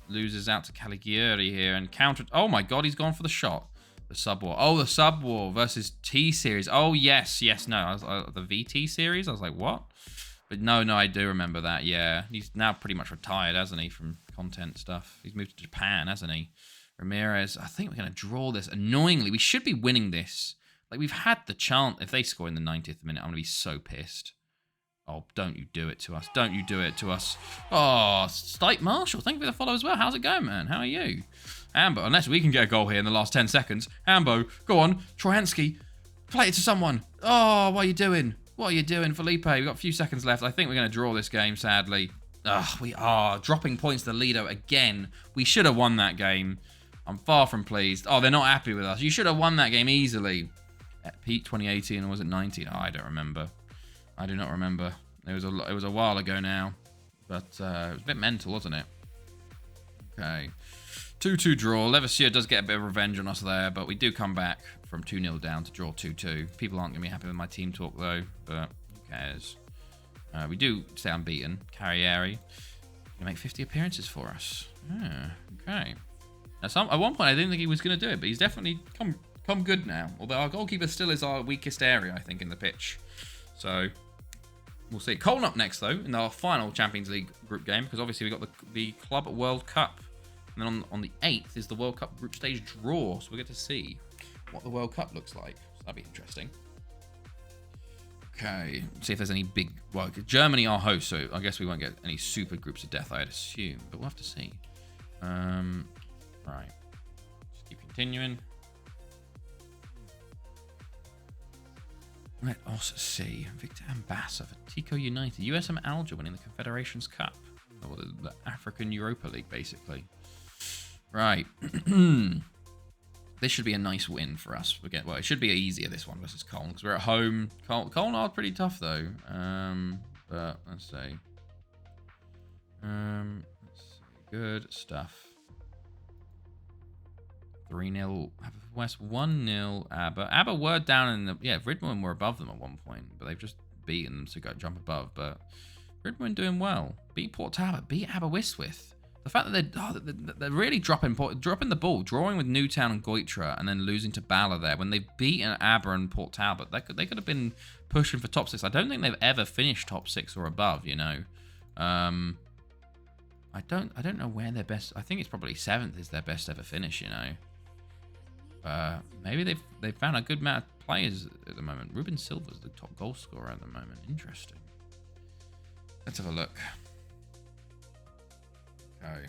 Loses out to Caligiuri here and countered. Oh my god, he's gone for the shot. The sub war. Oh, the sub war versus T series. Oh, yes. Yes, no. The VT series? I was like, what? But no, I do remember that. Yeah. He's now pretty much retired, hasn't he, from content stuff. He's moved to Japan, hasn't he? Ramirez, I think we're going to draw this. Annoyingly, we should be winning this. Like, we've had the chance. If they score in the 90th minute, I'm going to be so pissed. Oh, don't you do it to us. Don't you do it to us. Oh, Stipe Marshall, thank you for the follow as well. How's it going, man? How are you? Hambo, unless we can get a goal here in the last 10 seconds. Hambo, go on. Troyansky, play it to someone. Oh, what are you doing? What are you doing, Felipe? We've got a few seconds left. I think we're going to draw this game, sadly. Ugh, we are dropping points to Lido again. We should have won that game. I'm far from pleased. Oh, they're not happy with us. You should have won that game easily. At Pete 2018, or was it 19? Oh, I don't remember. I do not remember. It was a while ago now. But it was a bit mental, wasn't it? Okay. 2-2 draw. Levasseur does get a bit of revenge on us there, but we do come back from 2-0 down to draw 2-2. People aren't going to be happy with my team talk, though, but who cares? We do stay unbeaten. Carrieri. He make 50 appearances for us. Yeah, okay. Now, at one point, I didn't think he was going to do it, but he's definitely come good now. Although our goalkeeper still is our weakest area, I think, in the pitch. So, we'll see. Colne up next, though, in our final Champions League group game, because obviously we've got the Club World Cup And then on the 8th is the World Cup group stage draw. So we get to see what the World Cup looks like. So that'd be interesting. Okay, see if there's any big... Well, Germany are hosts, so I guess we won't get any super groups of death, I'd assume. But we'll have to see. Right. Just keep continuing. Let us see. Victor Ambassa for Tico United. USM Alger winning the Confederations Cup. Or the African Europa League, basically. Right. This should be a nice win for us. Well, it should be easier, this one, versus Cologne, because we're at home. Cologne are pretty tough, though. But let's see. Good stuff. 3-0 West, 1-0 ABBA. ABBA were down in the... Yeah, Ridmond were above them at one point, but they've just beaten them to go jump above. But Ridmond doing well. Beat Port Talbot, beat Aberystwyth. The fact that they're really dropping the ball, drawing with Newtown and Goitra, and then losing to Bala there when they've beaten ABBA and Port Talbot. They could have been pushing for top 6. I don't think they've ever finished top 6 or above, you know. I don't know where their best... I think it's probably 7th is their best ever finish, you know. Maybe they've found a good amount of players at the moment. Ruben Silva's the top goal scorer at the moment. Interesting. Let's have a look. Okay.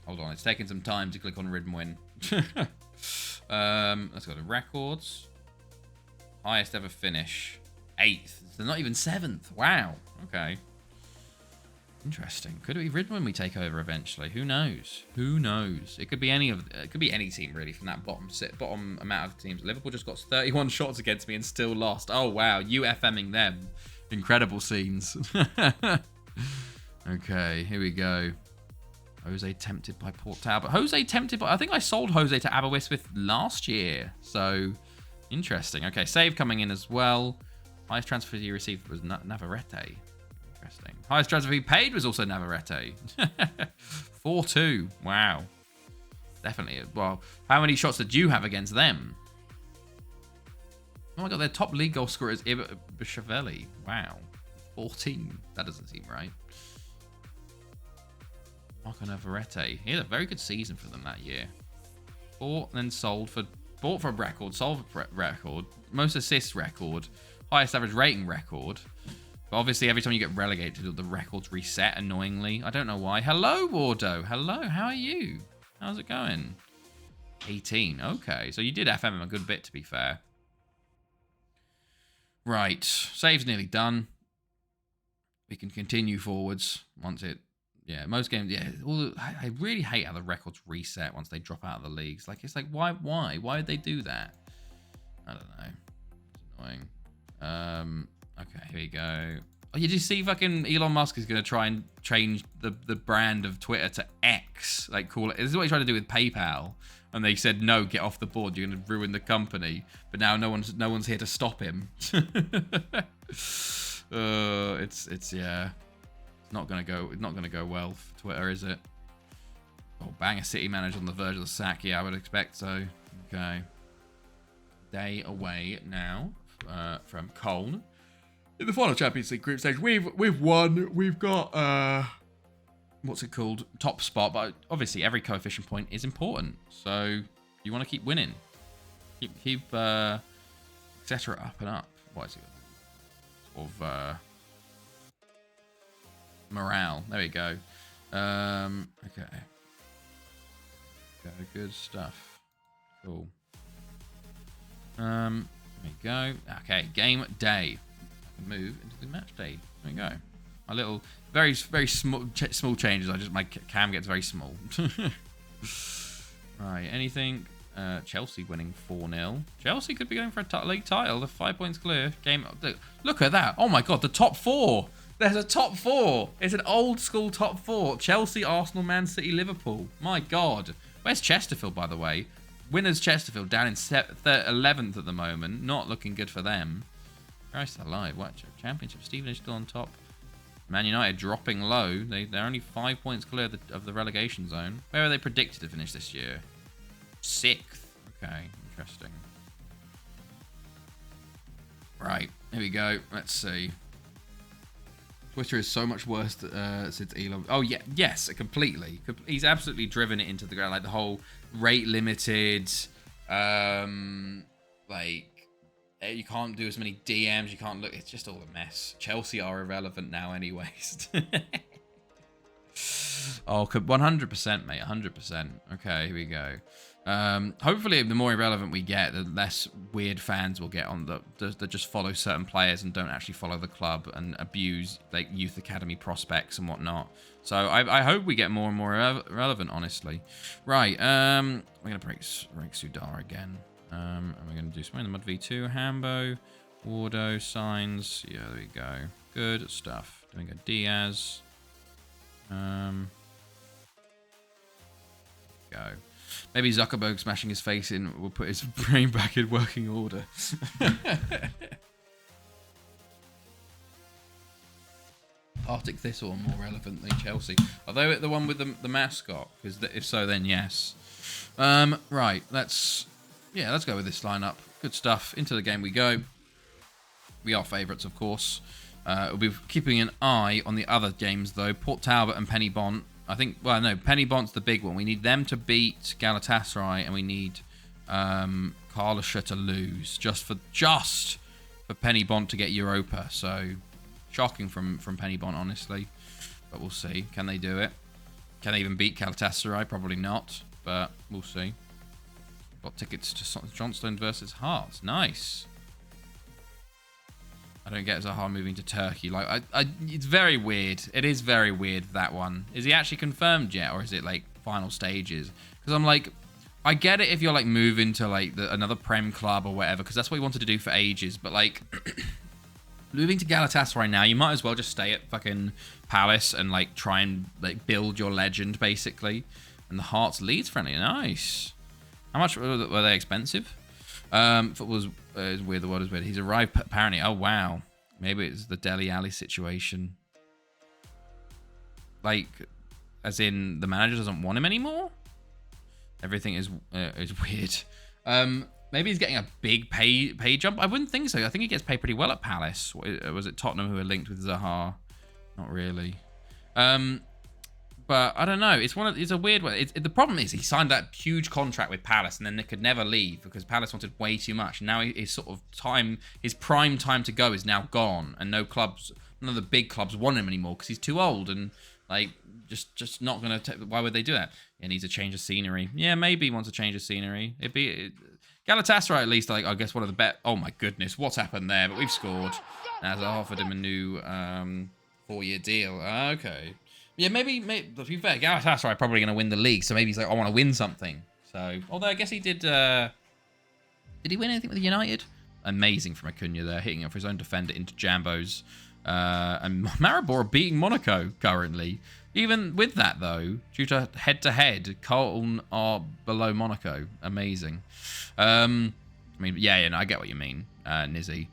Hold on, it's taking some time to click on Ridmwin. Let's go to records. Highest ever finish. 8th. They're not even 7th. Wow. Okay. Interesting. Could it be Ridmwin we take over eventually? Who knows? Who knows? It could be any team really from that bottom amount of teams. Liverpool just got 31 shots against me and still lost. Oh wow, UFMing them. Incredible scenes. Okay, here we go. Jose tempted by Port Talbot. Jose tempted by... I think I sold Jose to Aberystwyth last year. So, interesting. Okay, save coming in as well. Highest transfer fee received was Navarrete. Interesting. Highest transfer fee paid was also Navarrete. 4-2. Wow. Definitely. Well, how many shots did you have against them? Oh my god, their top league goal scorer is Bishavelli. Wow. 14. That doesn't seem right. Marco Navarrete. He had a very good season for them that year. Bought, then sold for... Bought for a record, sold for a record, most assists record, highest average rating record. But obviously, every time you get relegated, the records reset annoyingly. I don't know why. Hello, Wardo. Hello, how are you? How's it going? 18. Okay, so you did FM him a good bit, to be fair. Right, save's nearly done. We can continue forwards once it... Yeah, most games... Yeah, I really hate how the records reset once they drop out of the leagues. Like, it's like, why? Why would they do that? I don't know. It's annoying. Okay, here we go. Oh, you just see fucking Elon Musk is going to try and change the brand of Twitter to X. Like, call it... This is what he's trying to do with PayPal. And they said, no, get off the board. You're going to ruin the company. But now no one's here to stop him. It's yeah. It's not gonna go well for Twitter, is it? Oh, bang, a City manager on the verge of the sack. Yeah, I would expect so. Okay. Day away now from Cologne. In the final Champions League group stage, we've won. We've got what's it called? Top spot, but obviously every coefficient point is important. So you want to keep winning. Keep etc. up and up. What is it? Of morale. There we go. Okay. Good stuff. Cool. There we go. Okay, game day. I can move into the match day. There we go. My little, very small changes. My cam gets very small. Right. Anything? Chelsea winning 4-0. Chelsea could be going for a league title. They're 5 points clear. Game. Look at that. Oh my god, the top 4. There's a top 4. It's an old school top 4. Chelsea, Arsenal, Man City, Liverpool. My god. Where's Chesterfield, by the way? Winners Chesterfield down in 11th at the moment. Not looking good for them. Christ alive. Watch. Championship. Stevenage still on top. Man United dropping low. They're only 5 points clear of the relegation zone. Where are they predicted to finish this year? 6th. Okay, interesting. Right, here we go. Let's see. Twitter is so much worse since Elon. Oh yeah, yes, completely. He's absolutely driven it into the ground. Like the whole rate limited, like you can't do as many DMs. You can't look. It's just all a mess. Chelsea are irrelevant now, anyways. Oh, 100%, mate. 100%. Okay, here we go. Hopefully, the more irrelevant we get, the less weird fans we'll get on that just follow certain players and don't actually follow the club and abuse like youth academy prospects and whatnot. So I hope we get more and more relevant, honestly. Right, we're gonna break Sudar again. And we're gonna do something in the Mud V2, Hambo, Wardo, Signs. Yeah, there we go. Good stuff. Then we go Diaz. Go. Maybe Zuckerberg smashing his face in will put his brain back in working order. Arctic Thistle more relevant than Chelsea. Although the one with the mascot, because if so, then yes. Right, let's go with this lineup. Good stuff. Into the game we go. We are favourites, of course. We'll be keeping an eye on the other games, though. Port Talbot and Penny Bont. I think, well, no, Penny Bont's the big one. We need them to beat Galatasaray, and we need Karlsruhe to lose just for Penny Bont to get Europa. So, shocking from Penny Bont, honestly. But we'll see. Can they do it? Can they even beat Galatasaray? Probably not, but we'll see. Got tickets to Johnstone versus Hearts. Nice. I don't get Zaha moving to Turkey. Like, it's very weird. It is very weird, that one. Is he actually confirmed yet, or is it like final stages? Because I'm like, I get it if you're like moving to like another Prem club or whatever, because that's what he wanted to do for ages. But like, moving to Galatasaray now, you might as well just stay at fucking Palace and like try and like build your legend basically. And the Hearts Leeds friendly, nice. How much were they expensive? Football is weird. The world is weird. He's arrived apparently. Oh wow, maybe it's the Dele Alli situation. Like, as in the manager doesn't want him anymore. Everything is weird. Maybe he's getting a big pay jump. I wouldn't think so. I think he gets paid pretty well at Palace. Was it Tottenham who are linked with Zaha? Not really. But I don't know. It's a weird one. The problem is he signed that huge contract with Palace and then they could never leave because Palace wanted way too much. And now his prime time to go is now gone, and none of the big clubs want him anymore because he's too old and like just not gonna. Why would they do that? He needs a change of scenery. Yeah, maybe he wants a change of scenery. Galatasaray at least. Like I guess one of the bet. Oh my goodness, what's happened there? But we've scored. As I offered him a new 4-year deal. Okay. Yeah, maybe to be fair, Galatasaray are probably going to win the league, so maybe he's like, I want to win something. So, although I guess he did. Did he win anything with United? Amazing from Acuna there, hitting it for his own defender into Jambos. And Maribor beating Monaco currently. Even with that, though, due to head-to-head, Carlton are below Monaco. Amazing. I mean, yeah, no, I get what you mean, Nizzy.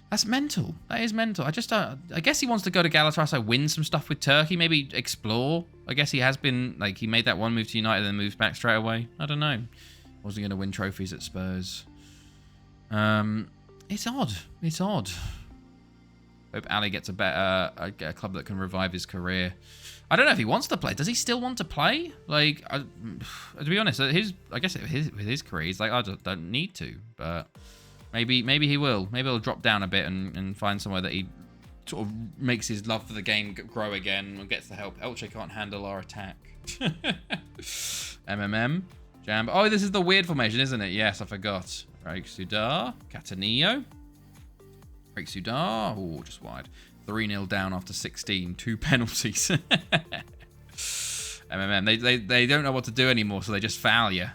That's mental. That is mental. I guess he wants to go to Galatasaray, win some stuff with Turkey, maybe explore. I guess he has been, like, he made that one move to United and then moves back straight away. I don't know. Wasn't going to win trophies at Spurs. It's odd. It's odd. Hope Ali gets a club that can revive his career. I don't know if he wants to play. Does he still want to play? Like, to be honest, I guess with his career, he's like, I just don't need to, but... Maybe he will. Maybe he'll drop down a bit and find somewhere that he sort of makes his love for the game grow again and gets the help. Elche can't handle our attack. MMM. Jam. Oh, this is the weird formation, isn't it? Yes, I forgot. Raik Sudar. Catanillo. Raik Sudar. Oh, just wide. 3-0 down after 16. 2 penalties. MMM. They don't know what to do anymore, so they just foul you.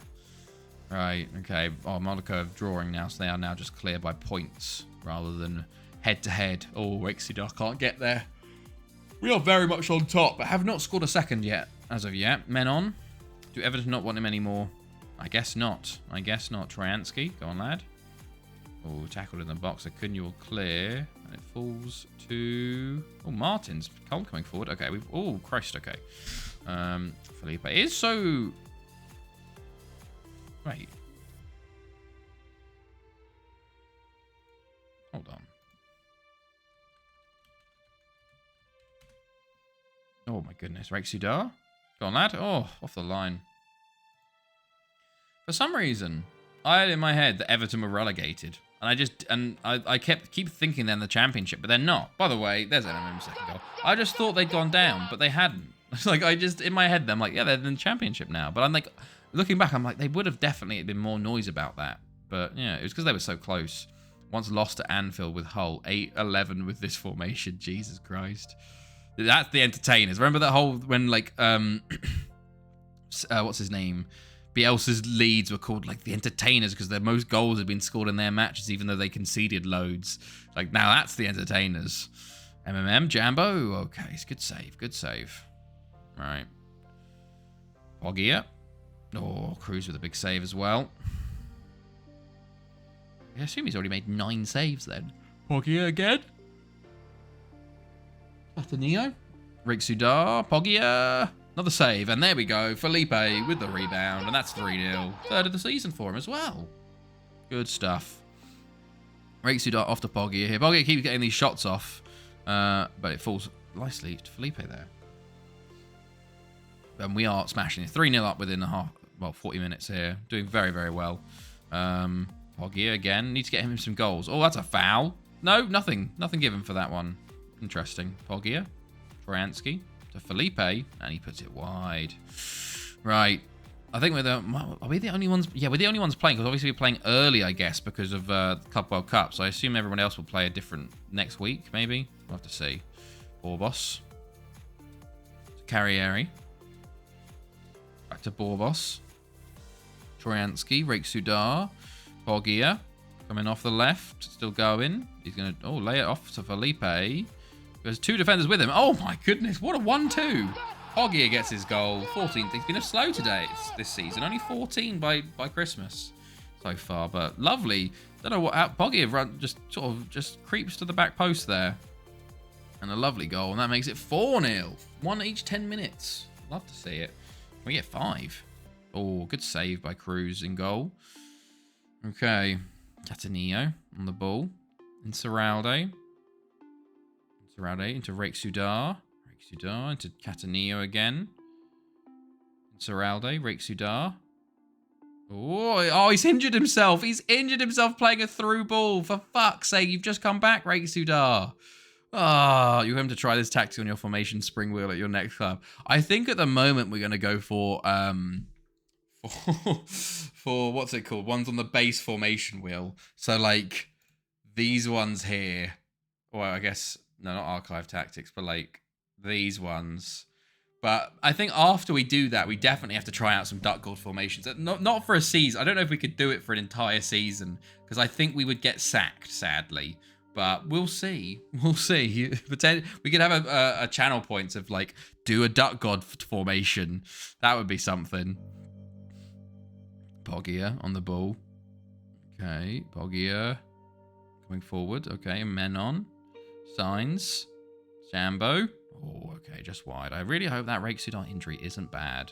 Right, okay. Oh, Monaco are drawing now, so they are now just clear by points rather than head-to-head. Oh, Exidar can't get there. We are very much on top, but have not scored a second yet, as of yet. Men on. Do Everton not want him anymore? I guess not. I guess not. Troyansky, go on, lad. Oh, tackled in the box. Acuna will clear, and it falls to... Oh, Martins. Cole coming forward. Okay, we've... Oh, Christ, okay. Felipe is so... Wait. Hold on. Oh my goodness. Rexudar. Go on, lad. Oh, off the line. For some reason, I had in my head that Everton were relegated. And I keep thinking they're in the Championship, but they're not. By the way, there's MMM's second goal. I just thought they'd gone down, but they hadn't. It's like, in my head, I'm like, yeah, they're in the Championship now. But I'm like, looking back, I'm like, they would have definitely been more noise about that. But yeah, it was because they were so close. Once lost to Anfield with Hull, 8-11 with this formation. Jesus Christ. That's the entertainers. Remember that whole, when like, what's his name? Bielsa's leads were called like the entertainers because their most goals had been scored in their matches, even though they conceded loads. Like, now that's the entertainers. MMM, Jambo. Okay, it's good save. Good save. Right. Pogia. Oh, Cruz with a big save as well. I assume he's already made 9 saves then. Pogia again. Platanio. Rixudar. Pogia. Another save, and there we go. Felipe with the rebound, and that's 3-0. Third of the season for him as well. Good stuff. Rexudar off to Pogia here. Pogia keeps getting these shots off, but it falls nicely to Felipe there. And we are smashing it. 3-0 up within 40 minutes here. Doing very, very well. Pogia again. Need to get him some goals. Oh, that's a foul. No, nothing. Nothing given for that one. Interesting. Pogia. Trojansky. To Felipe, and he puts it wide. Right. I think are we the only ones? Yeah, we're the only ones playing, because obviously we're playing early, I guess, because of the Club World Cup. So I assume everyone else will play a different next week, maybe. We'll have to see. Borbos. Carrieri. Back to Borbos. Trojansky, Rexudar. Pogia. Coming off the left. Still going. He's going to lay it off to Felipe. There's 2 defenders with him. Oh my goodness, what a 1-2. Pogia gets his goal. 14th. He's been a slow today this season. Only 14 by Christmas so far, but lovely. Don't know what Pogia just creeps to the back post there. And a lovely goal, and that makes it 4-0. 1 each 10 minutes. Love to see it. We get 5. Oh, good save by Cruz in goal. Okay. Catanillo on the ball. Insaurralde. Into Rexudar. Rexudar into Catanillo again. Insaurralde. Rexudar. Oh, he's injured himself. He's injured himself playing a through ball. For fuck's sake, you've just come back, Rexudar. Ah, you're going to try this tactic on your formation spring wheel at your next club. I think at the moment we're going to go for what's it called? Ones on the base formation wheel. So like these ones here. Well, I guess no, not archive tactics, but like these ones. But I think after we do that, we definitely have to try out some duck gold formations. Not for a season. I don't know if we could do it for an entire season, because I think we would get sacked, sadly. But we'll see. We'll see. We could have a channel points of like, do a duck god formation. That would be something. Pogia on the ball. Okay, Pogia coming forward. Okay, Menon. Signs. Jambo. Oh, okay, just wide. I really hope that Rexudar injury isn't bad.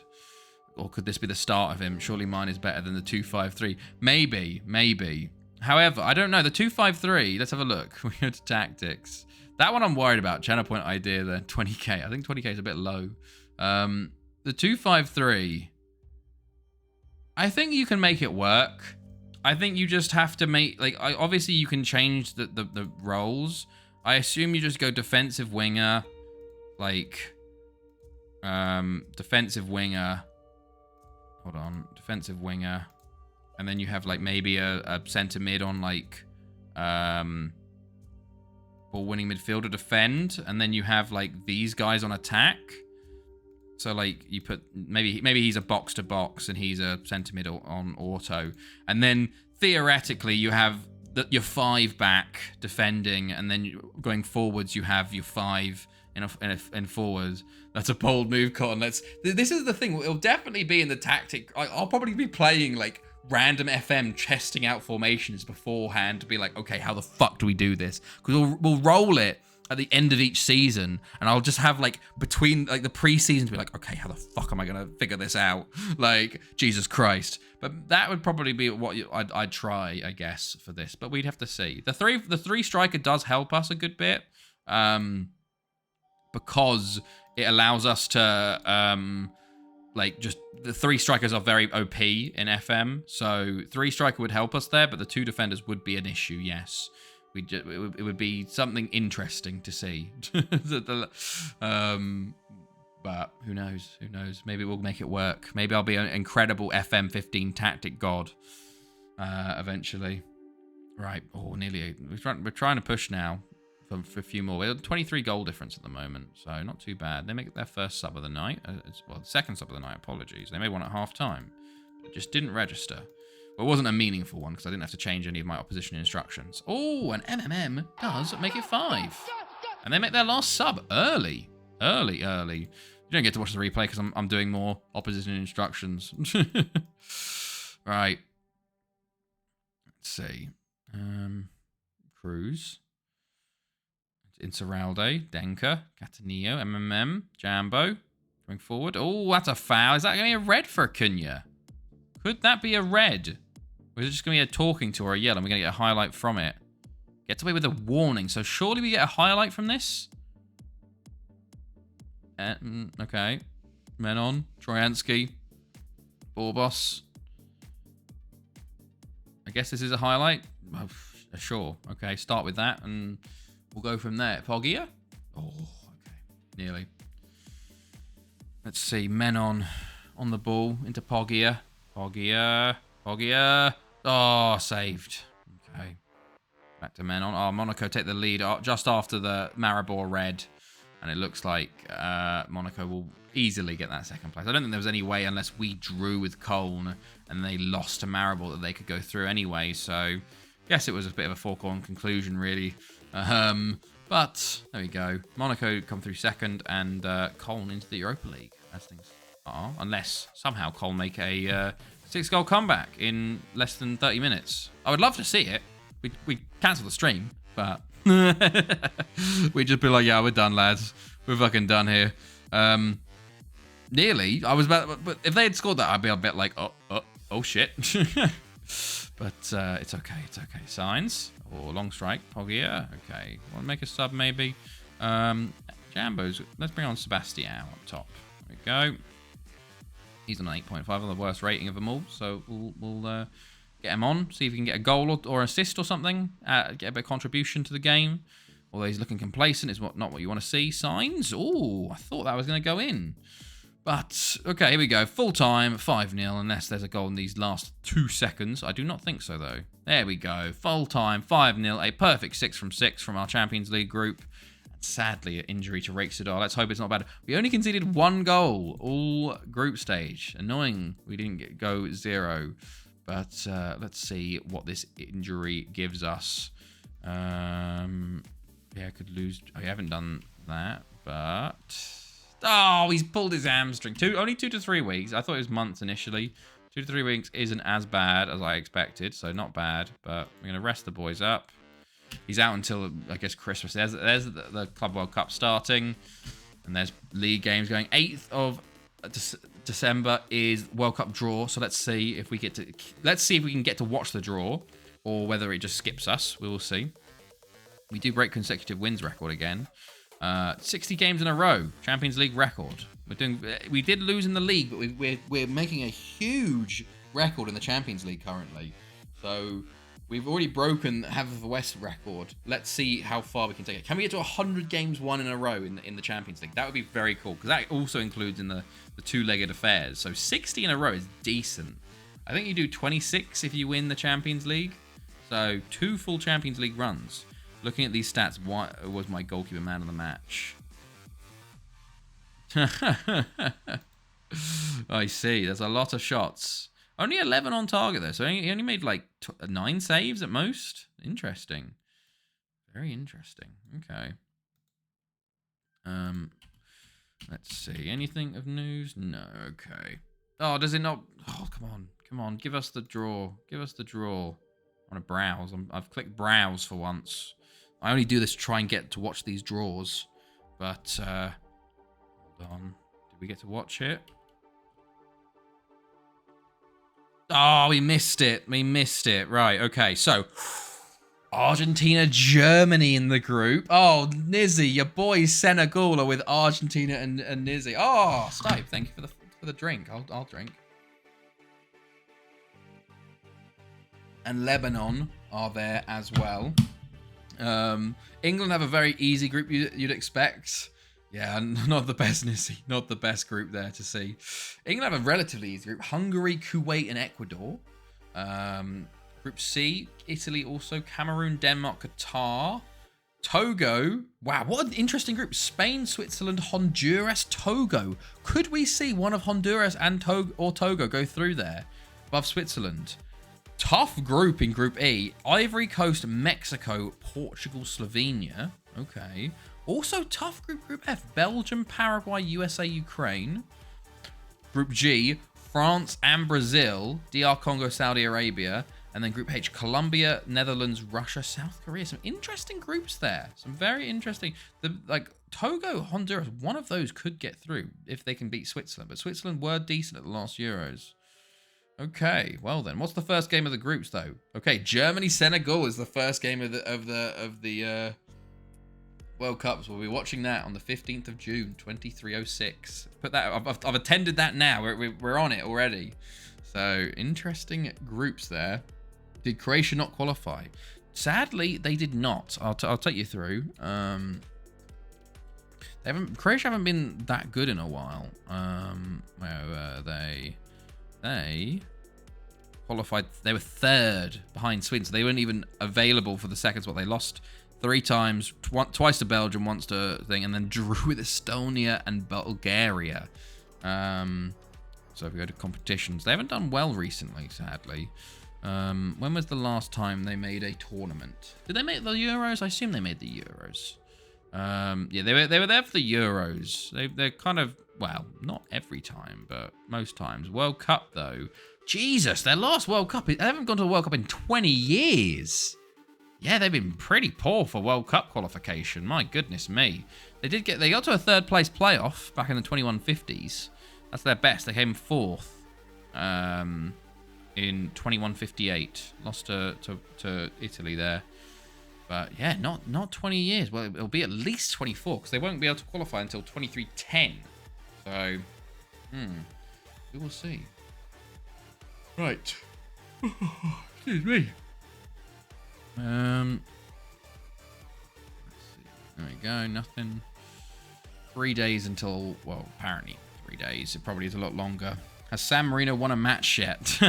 Or could this be the start of him? Surely mine is better than the 2-5-3. Maybe. However, I don't know. The 2-5-3, let's have a look. We go to tactics. That one I'm worried about. Channel point idea there. 20k. I think 20k is a bit low. The 2-5-3. I think you can make it work. I think you just have to make... like, obviously, you can change the roles. I assume you just go defensive winger... like, defensive winger. Hold on. Defensive winger. And then you have, like, maybe a centre mid on, like, ball-winning midfielder defend. And then you have, like, these guys on attack. So, like, you put... Maybe he's a box-to-box and he's a centre mid on auto. And then, theoretically, you have your 5 back defending. And then going forwards, you have your 5... in forward. That's a bold move, Cotton. This is the thing. It'll definitely be in the tactic. I'll probably be playing like random FM testing out formations beforehand to be like, okay, how the fuck do we do this? Because we'll roll it at the end of each season, and I'll just have like between like the pre-season to be like, okay, how the fuck am I gonna figure this out? Like, Jesus Christ. But that would probably be what I'd try, I guess, for this. But we'd have to see. The three striker does help us a good bit. Because it allows us to like just the 3 strikers are very OP in FM, so 3 striker would help us there, but the 2 defenders would be an issue. Yes, it would be something interesting to see. But who knows? Who knows? Maybe we'll make it work. Maybe I'll be an incredible FM15 tactic god eventually. Right. Oh, nearly. We're trying to push now for a few more. We're 23 goal difference at the moment, so not too bad. They make it their first sub of the night. Well, the second sub of the night. Apologies. They made one at half time. It just didn't register. Well, it wasn't a meaningful one because I didn't have to change any of my opposition instructions. Oh, and MMM does make it 5, and they make their last sub early. You don't get to watch the replay because I'm doing more opposition instructions. Right. Let's see. Cruz. Insuralde. Denka. Catanillo. MMM. Jambo. Going forward. Oh, that's a foul. Is that going to be a red for Acuna? Could that be a red? Or is it just going to be a talking to or a yellow? And we're going to get a highlight from it. Gets away with a warning. So surely we get a highlight from this? Okay. Menon, Troyansky, Borbos. I guess this is a highlight. Oh, sure. Okay, start with that, and we'll go from there. Poggia? Oh, okay. Nearly. Let's see. Menon on the ball into Poggia. Poggia. Oh, saved. Okay. Back to Menon. Oh, Monaco take the lead just after the Maribor red. And it looks like Monaco will easily get that second place. I don't think there was any way, unless we drew with Colne and they lost to Maribor, that they could go through anyway. So, I guess it was a bit of a foregone conclusion, really. But, there we go. Monaco come through second, and Colne into the Europa League, as things are. Unless, somehow, Colne make a 6-goal comeback in less than 30 minutes. I would love to see it. We cancel the stream, but... We'd just be like, yeah, we're done, lads. We're fucking done here. Nearly. I was about, but if they had scored that, I'd be a bit like, oh shit. But it's okay. It's okay. Signs or long strike. Poggia. Okay. Want to make a sub maybe? Jambo's. Let's bring on Sebastião up top. There we go. He's on an 8.5 on the worst rating of them all. So we'll get him on, see if we can get a goal or assist or something, get a bit of contribution to the game. Although he's looking complacent, is not what you want to see. Signs? Oh, I thought that was going to go in. But, okay, here we go. Full time, 5-0, unless there's a goal in these last 2 seconds. I do not think so, though. There we go. Full time, 5-0, a perfect 6 from 6 from our Champions League group. And sadly, an injury to Rake Sudar. Let's hope it's not bad. We only conceded 1 goal all group stage. Annoying we didn't go 0. But let's see what this injury gives us. Yeah, I could lose. I haven't done that, but... Oh, he's pulled his hamstring. Only 2 to 3 weeks. I thought it was months initially. 2 to 3 weeks isn't as bad as I expected, so not bad. But we're going to rest the boys up. He's out until, I guess, Christmas. There's the Club World Cup starting. And there's league games going. 8th of December is World Cup draw, so let's see if we can get to watch the draw, or whether it just skips us. We will see. We do break consecutive wins record again. 60 games in a row, Champions League record. We did lose in the league, but we're making a huge record in the Champions League currently. So we've already broken half of the West record. Let's see how far we can take it. Can we get to 100 games won in a row in the Champions League? That would be very cool, because that also includes in the two-legged affairs. So 60 in a row is decent. I think you do 26 if you win the Champions League. So 2 full Champions League runs. Looking at these stats, what was my goalkeeper man of the match? I see. There's a lot of shots. Only 11 on target, though. So he only made like 9 saves at most. Interesting. Very interesting. Okay. Let's see. Anything of news? No. Okay. Oh, does it not? Oh, come on. Come on. Give us the draw. Give us the draw. I want to browse. I've clicked browse for once. I only do this to try and get to watch these draws. But, hold on. Did we get to watch it? Oh, we missed it. We missed it. Right, okay. So, Argentina, Germany in the group. Oh, Nizzy, your boys Senegal are with Argentina and Nizzy. Oh, Stipe, thank you for the drink. I'll drink. And Lebanon are there as well. England have a very easy group you'd expect. Yeah, not the best, Nizzy. Not the best group there to see. England have a relatively easy group. Hungary, Kuwait, and Ecuador. Group C, Italy also, Cameroon, Denmark, Qatar, Togo. Wow, what an interesting group. Spain, Switzerland, Honduras, Togo. Could we see one of Honduras and Togo go through there above Switzerland? Tough group in Group E. Ivory Coast, Mexico, Portugal, Slovenia. Okay. Also tough Group F. Belgium, Paraguay, USA, Ukraine. Group G, France and Brazil, DR Congo, Saudi Arabia. And then Group H, Colombia, Netherlands, Russia, South Korea. Some interesting groups there. Some very interesting. Togo, Honduras, one of those could get through if they can beat Switzerland. But Switzerland were decent at the last Euros. Okay, well then, what's the first game of the groups though? Okay, Germany, Senegal is the first game of the World Cups. We'll be watching that on the 15th of June, 2306. Put that. I've attended that now. We're on it already. So interesting groups there. Did Croatia not qualify? Sadly, they did not. I'll take you through. Croatia haven't been that good in a while. Where were they? They qualified. They were third behind Sweden, so they weren't even available for the second spot. They lost 3 times, twice to Belgium, once to thing, and then drew with Estonia and Bulgaria. So if we go to competitions, they haven't done well recently, sadly. When was the last time they made a tournament? Did they make the Euros? I assume they made the Euros. Yeah, they were there for the Euros. They're kind of, well, not every time, but most times. World Cup, though. Jesus, their last World Cup, they haven't gone to a World Cup in 20 years. Yeah, they've been pretty poor for World Cup qualification. My goodness me. They got to a third place playoff back in the 2150s. That's their best. They came fourth in 2158. Lost to Italy there. But yeah, not 20 years. Well, it'll be at least 24 because they won't be able to qualify until 2310. So, we will see. Right. Excuse me. Let's see. There we go. Nothing. 3 days until, well, apparently 3 days. It probably is a lot longer. Has San Marino won a match yet?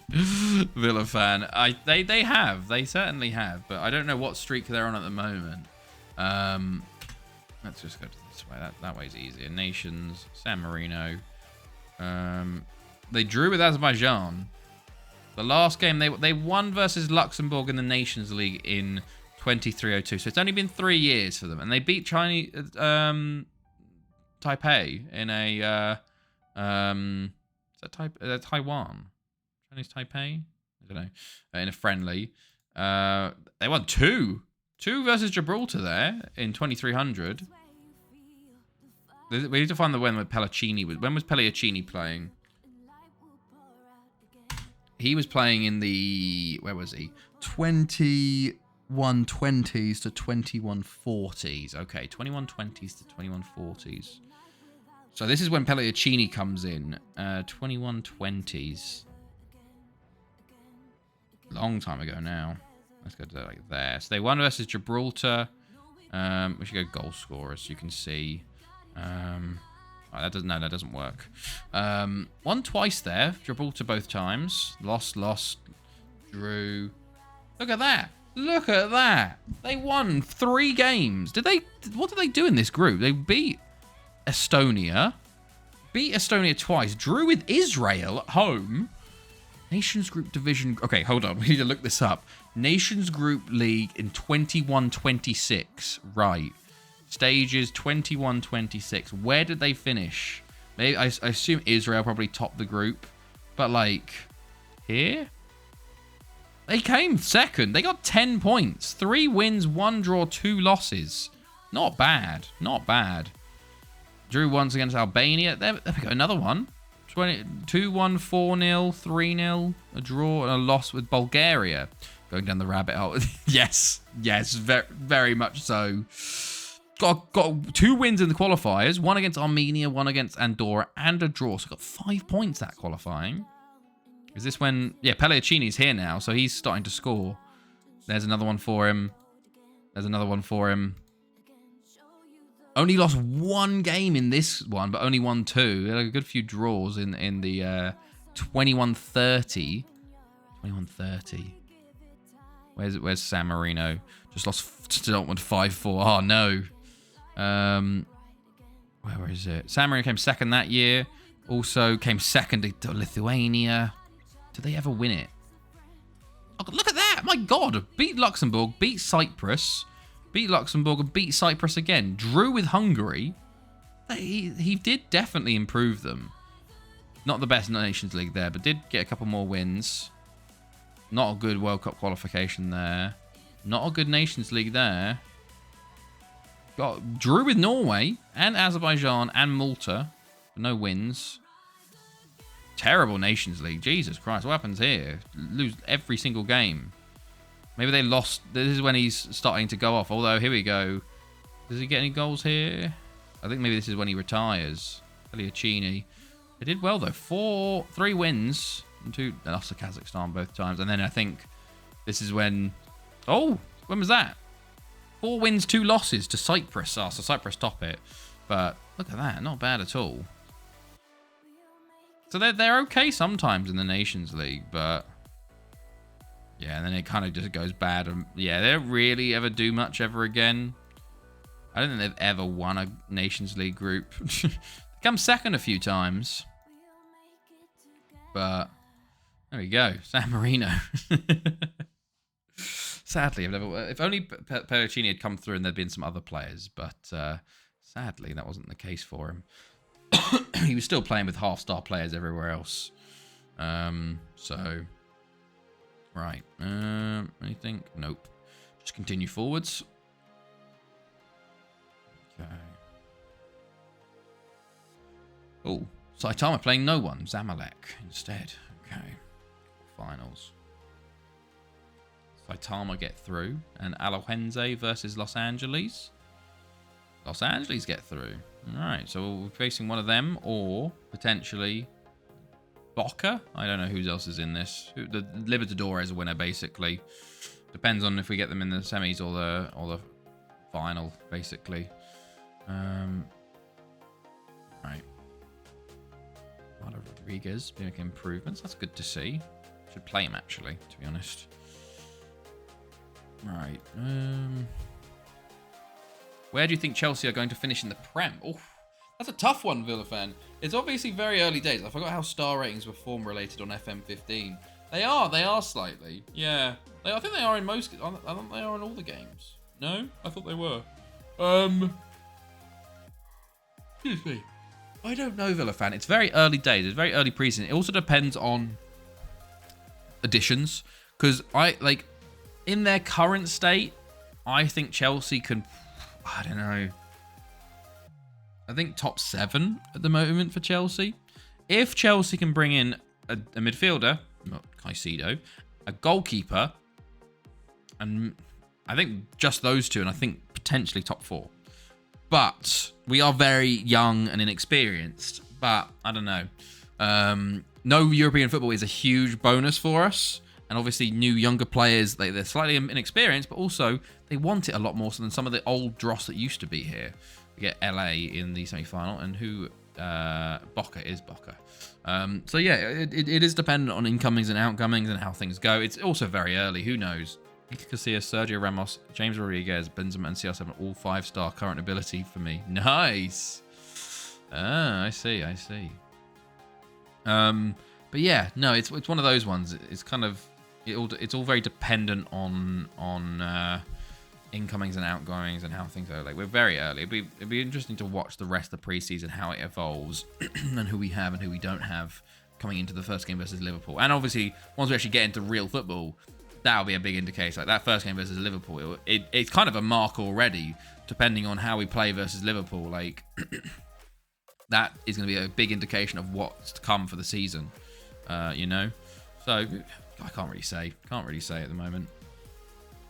Villa fan. They have. They certainly have. But I don't know what streak they're on at the moment. Let's just go to this way. That way's easier. Nations. San Marino. They drew with Azerbaijan. The last game they won versus Luxembourg in the Nations League in 2302. So it's only been 3 years for them, and they beat Taipei in a is that Taiwan? Chinese Taipei? I don't know. In a friendly, they won two versus Gibraltar there in 2300. We need to find the when Pellicini was. When was Pellicini playing? He was playing in the, where was he? 2120s to 2140s. Okay, 2120s to 2140s. So this is when Pellicini comes in. 2120s. Long time ago now. Let's go to like there. So they won versus Gibraltar. We should go goal scorers. You can see. That doesn't work. Won twice there. Gibraltar both times. Lost, drew. Look at that. Look at that. They won 3 games. What did they do in this group? They beat Estonia. Beat Estonia twice. Drew with Israel at home. Nations Group Division. Okay, hold on. We need to look this up. Nations Group League in 21-26. Right. Stages 21-26. Where did they finish? Maybe I assume Israel probably topped the group, but like here, they came second. They got 10 points, 3 wins, 1 draw, 2 losses. Not bad, not bad. Drew once against Albania. There we go, another one. 2-1, 4-0, 3-0, a draw and a loss with Bulgaria. Going down the rabbit hole. Yes, very, very much so. Got 2 wins in the qualifiers. 1 against Armenia, 1 against Andorra, and a draw. So got 5 points that qualifying. Is this when... Yeah, Pellicini's here now, so he's starting to score. There's another one for him. There's another one for him. Only lost 1 game in this one, but only won 2. Had a good few draws in the 21-30. 21-30. Where's San Marino? Just lost to Dortmund 5-4. Oh, no. Where is it? San Marino came second that year. Also came second to Lithuania. Did they ever win it? Oh, look at that! My God! Beat Luxembourg, beat Cyprus, beat Luxembourg, and beat Cyprus again. Drew with Hungary. He did definitely improve them. Not the best Nations League there, but did get a couple more wins. Not a good World Cup qualification there. Not a good Nations League there. Drew with Norway and Azerbaijan and Malta. No wins. Terrible Nations League. Jesus Christ, what happens here? Lose every single game. Maybe they lost. This is when he's starting to go off. Although, here we go. Does he get any goals here? I think maybe this is when he retires. Pellicini. They did well, though. 3 wins. And 2. They lost to Kazakhstan both times. And then I think this is when... Oh, when was that? 4 wins, 2 losses to Cyprus. Oh, so Cyprus top it. But look at that. Not bad at all. So they're okay sometimes in the Nations League, but... Yeah, and then it kind of just goes bad. And yeah, they don't really ever do much ever again. I don't think they've ever won a Nations League group. Come second a few times. But there we go. San Marino. Sadly, I've never... If only Pellicini had come through and there'd been some other players. But sadly, that wasn't the case for him. He was still playing with half-star players everywhere else. So... Right. Anything? Nope. Just continue forwards. Okay. Oh, Saitama playing no one. Zamalek instead. Okay. Finals. Saitama get through. And Alajuelense versus Los Angeles. Los Angeles get through. Alright, so we're facing one of them or potentially Boca. I don't know who else is in this. The Libertadores is a winner, basically. Depends on if we get them in the semis or the final, basically. Right. Eduardo Rodriguez making improvements. That's good to see. Should play him, actually, to be honest. Right. Where do you think Chelsea are going to finish in the Prem? Oh, that's a tough one, Villa fan. It's obviously very early days. I forgot how star ratings were form related on FM15. They are slightly. Yeah. I think they are in most... I think they are in all the games. No? I thought they were. Excuse me. I don't know, Villa fan. It's very early days. It's very early preseason. It also depends on additions. Because in their current state, I think Chelsea can... I don't know. I think top 7 at the moment for Chelsea. If Chelsea can bring in a midfielder, not Caicedo, a goalkeeper, and I think just those 2, and I think potentially top 4. But we are very young and inexperienced. But I don't know. No European football is a huge bonus for us. And obviously new younger players, they're slightly inexperienced, but also they want it a lot more so than some of the old dross that used to be here. We get LA in the semi-final, and who Boca is Boca. So yeah, it is dependent on incomings and outgoings and how things go. It's also very early. Who knows? Iker Casillas, Sergio Ramos, James Rodriguez, Benzema, and CR7 all 5-star current ability for me. Nice. I see. But yeah, no, it's one of those ones. It's kind of it's all very dependent on incomings and outgoings and how things are. Like, we're very early. It'd be interesting to watch the rest of the preseason, how it evolves, and who we have and who we don't have coming into the first game versus Liverpool. And obviously, once we actually get into real football, that'll be a big indicator. Like that first game versus Liverpool, it's kind of a mark already, depending on how we play versus Liverpool. Like that is going to be a big indication of what's to come for the season. You know, so I can't really say at the moment.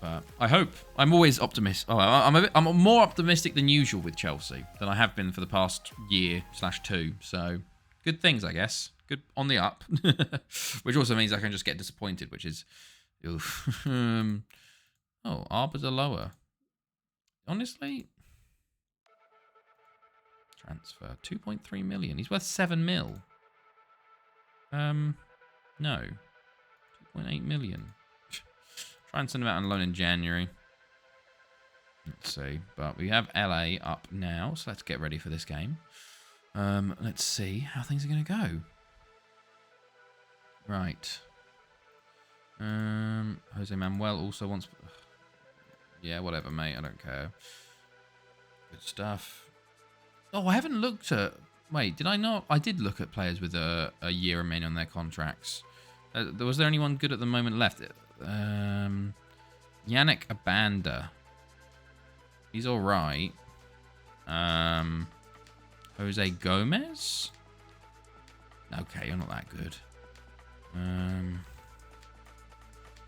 But I hope. I'm always optimistic. Oh, I'm more optimistic than usual with Chelsea than I have been for the past year/2. So good things, I guess. Good on the up. Which also means I can just get disappointed, which is... Oof. Oh, Arbors are lower. Honestly... Transfer. 2.3 million. He's worth 7 mil. No. 2.8 million. Try and send him out on loan in January. Let's see. But we have LA up now, so let's get ready for this game. Let's see how things are going to go. Right. Jose Manuel also wants... Yeah, whatever, mate. I don't care. Good stuff. Oh, I haven't looked at... Wait, did I not? I did look at players with a year remaining on their contracts. Was there anyone good at the moment left? Yannick Abanda. He's all right. Jose Gomez? Okay, you're not that good.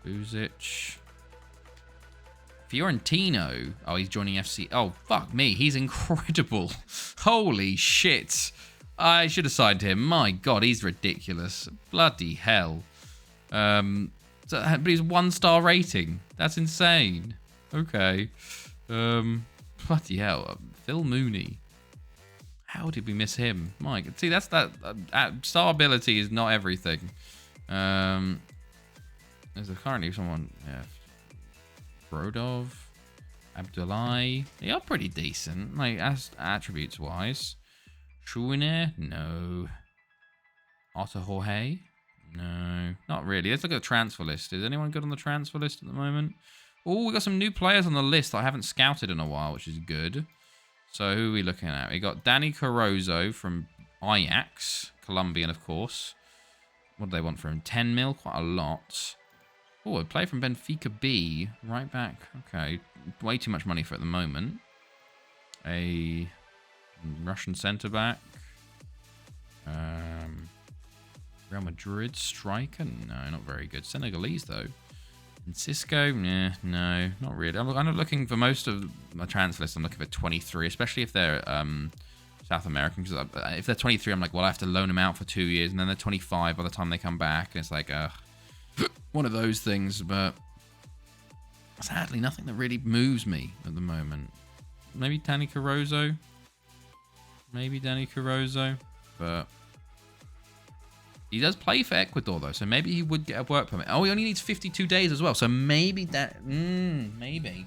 Buzic. Fiorentino. Oh, he's joining FC. Oh, fuck me. He's incredible. Holy shit. I should have signed him. My God, he's ridiculous. Bloody hell. But he's 1-star rating. That's insane. Okay. Bloody hell. Phil Mooney. How did we miss him? My God. See, that's that. Star ability is not everything. There's currently someone... Yeah. Brodov, Abdullahi, they are pretty decent, like as attributes wise. Chouineur, no. Otto Jorge, no, not really. Let's look at the transfer list. Is anyone good on the transfer list at the moment? Oh, we got some new players on the list that I haven't scouted in a while, which is good. So who are we looking at? We got Danny Carozzo from Ajax, Colombian, of course. What do they want from him? 10 mil, quite a lot. Oh, a player from Benfica B. Right back. Okay. Way too much money for at the moment. A Russian centre-back. Real Madrid striker? No, not very good. Senegalese, though. And Cisco? Nah, no, not really. I'm kind of looking for most of my transfer list. I'm looking for 23, especially if they're South American. Because if they're 23, I'm like, well, I have to loan them out for 2 years. And then they're 25 by the time they come back. And it's like, one of those things, but sadly, nothing that really moves me at the moment. Maybe Danny Carozzo. But he does play for Ecuador, though, so maybe he would get a work permit. Oh, he only needs 52 days as well, so maybe that... maybe.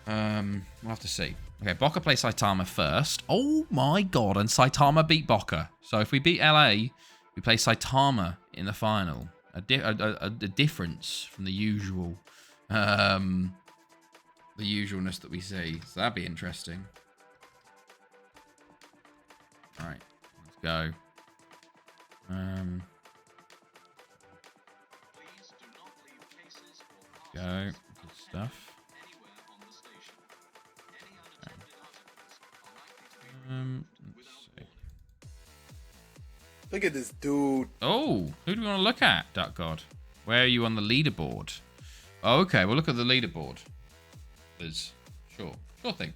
We'll have to see. Okay, Boca plays Saitama first. Oh, my God, and Saitama beat Boca. So if we beat LA, we play Saitama in the final. A difference from the usual, the usualness that we see. So that'd be interesting. All right, let's go. Go. Good stuff. Let's see. Look at this dude. Oh, who do we want to look at, Duck God? Where are you on the leaderboard? Oh, okay, we'll look at the leaderboard. Liz. Sure thing.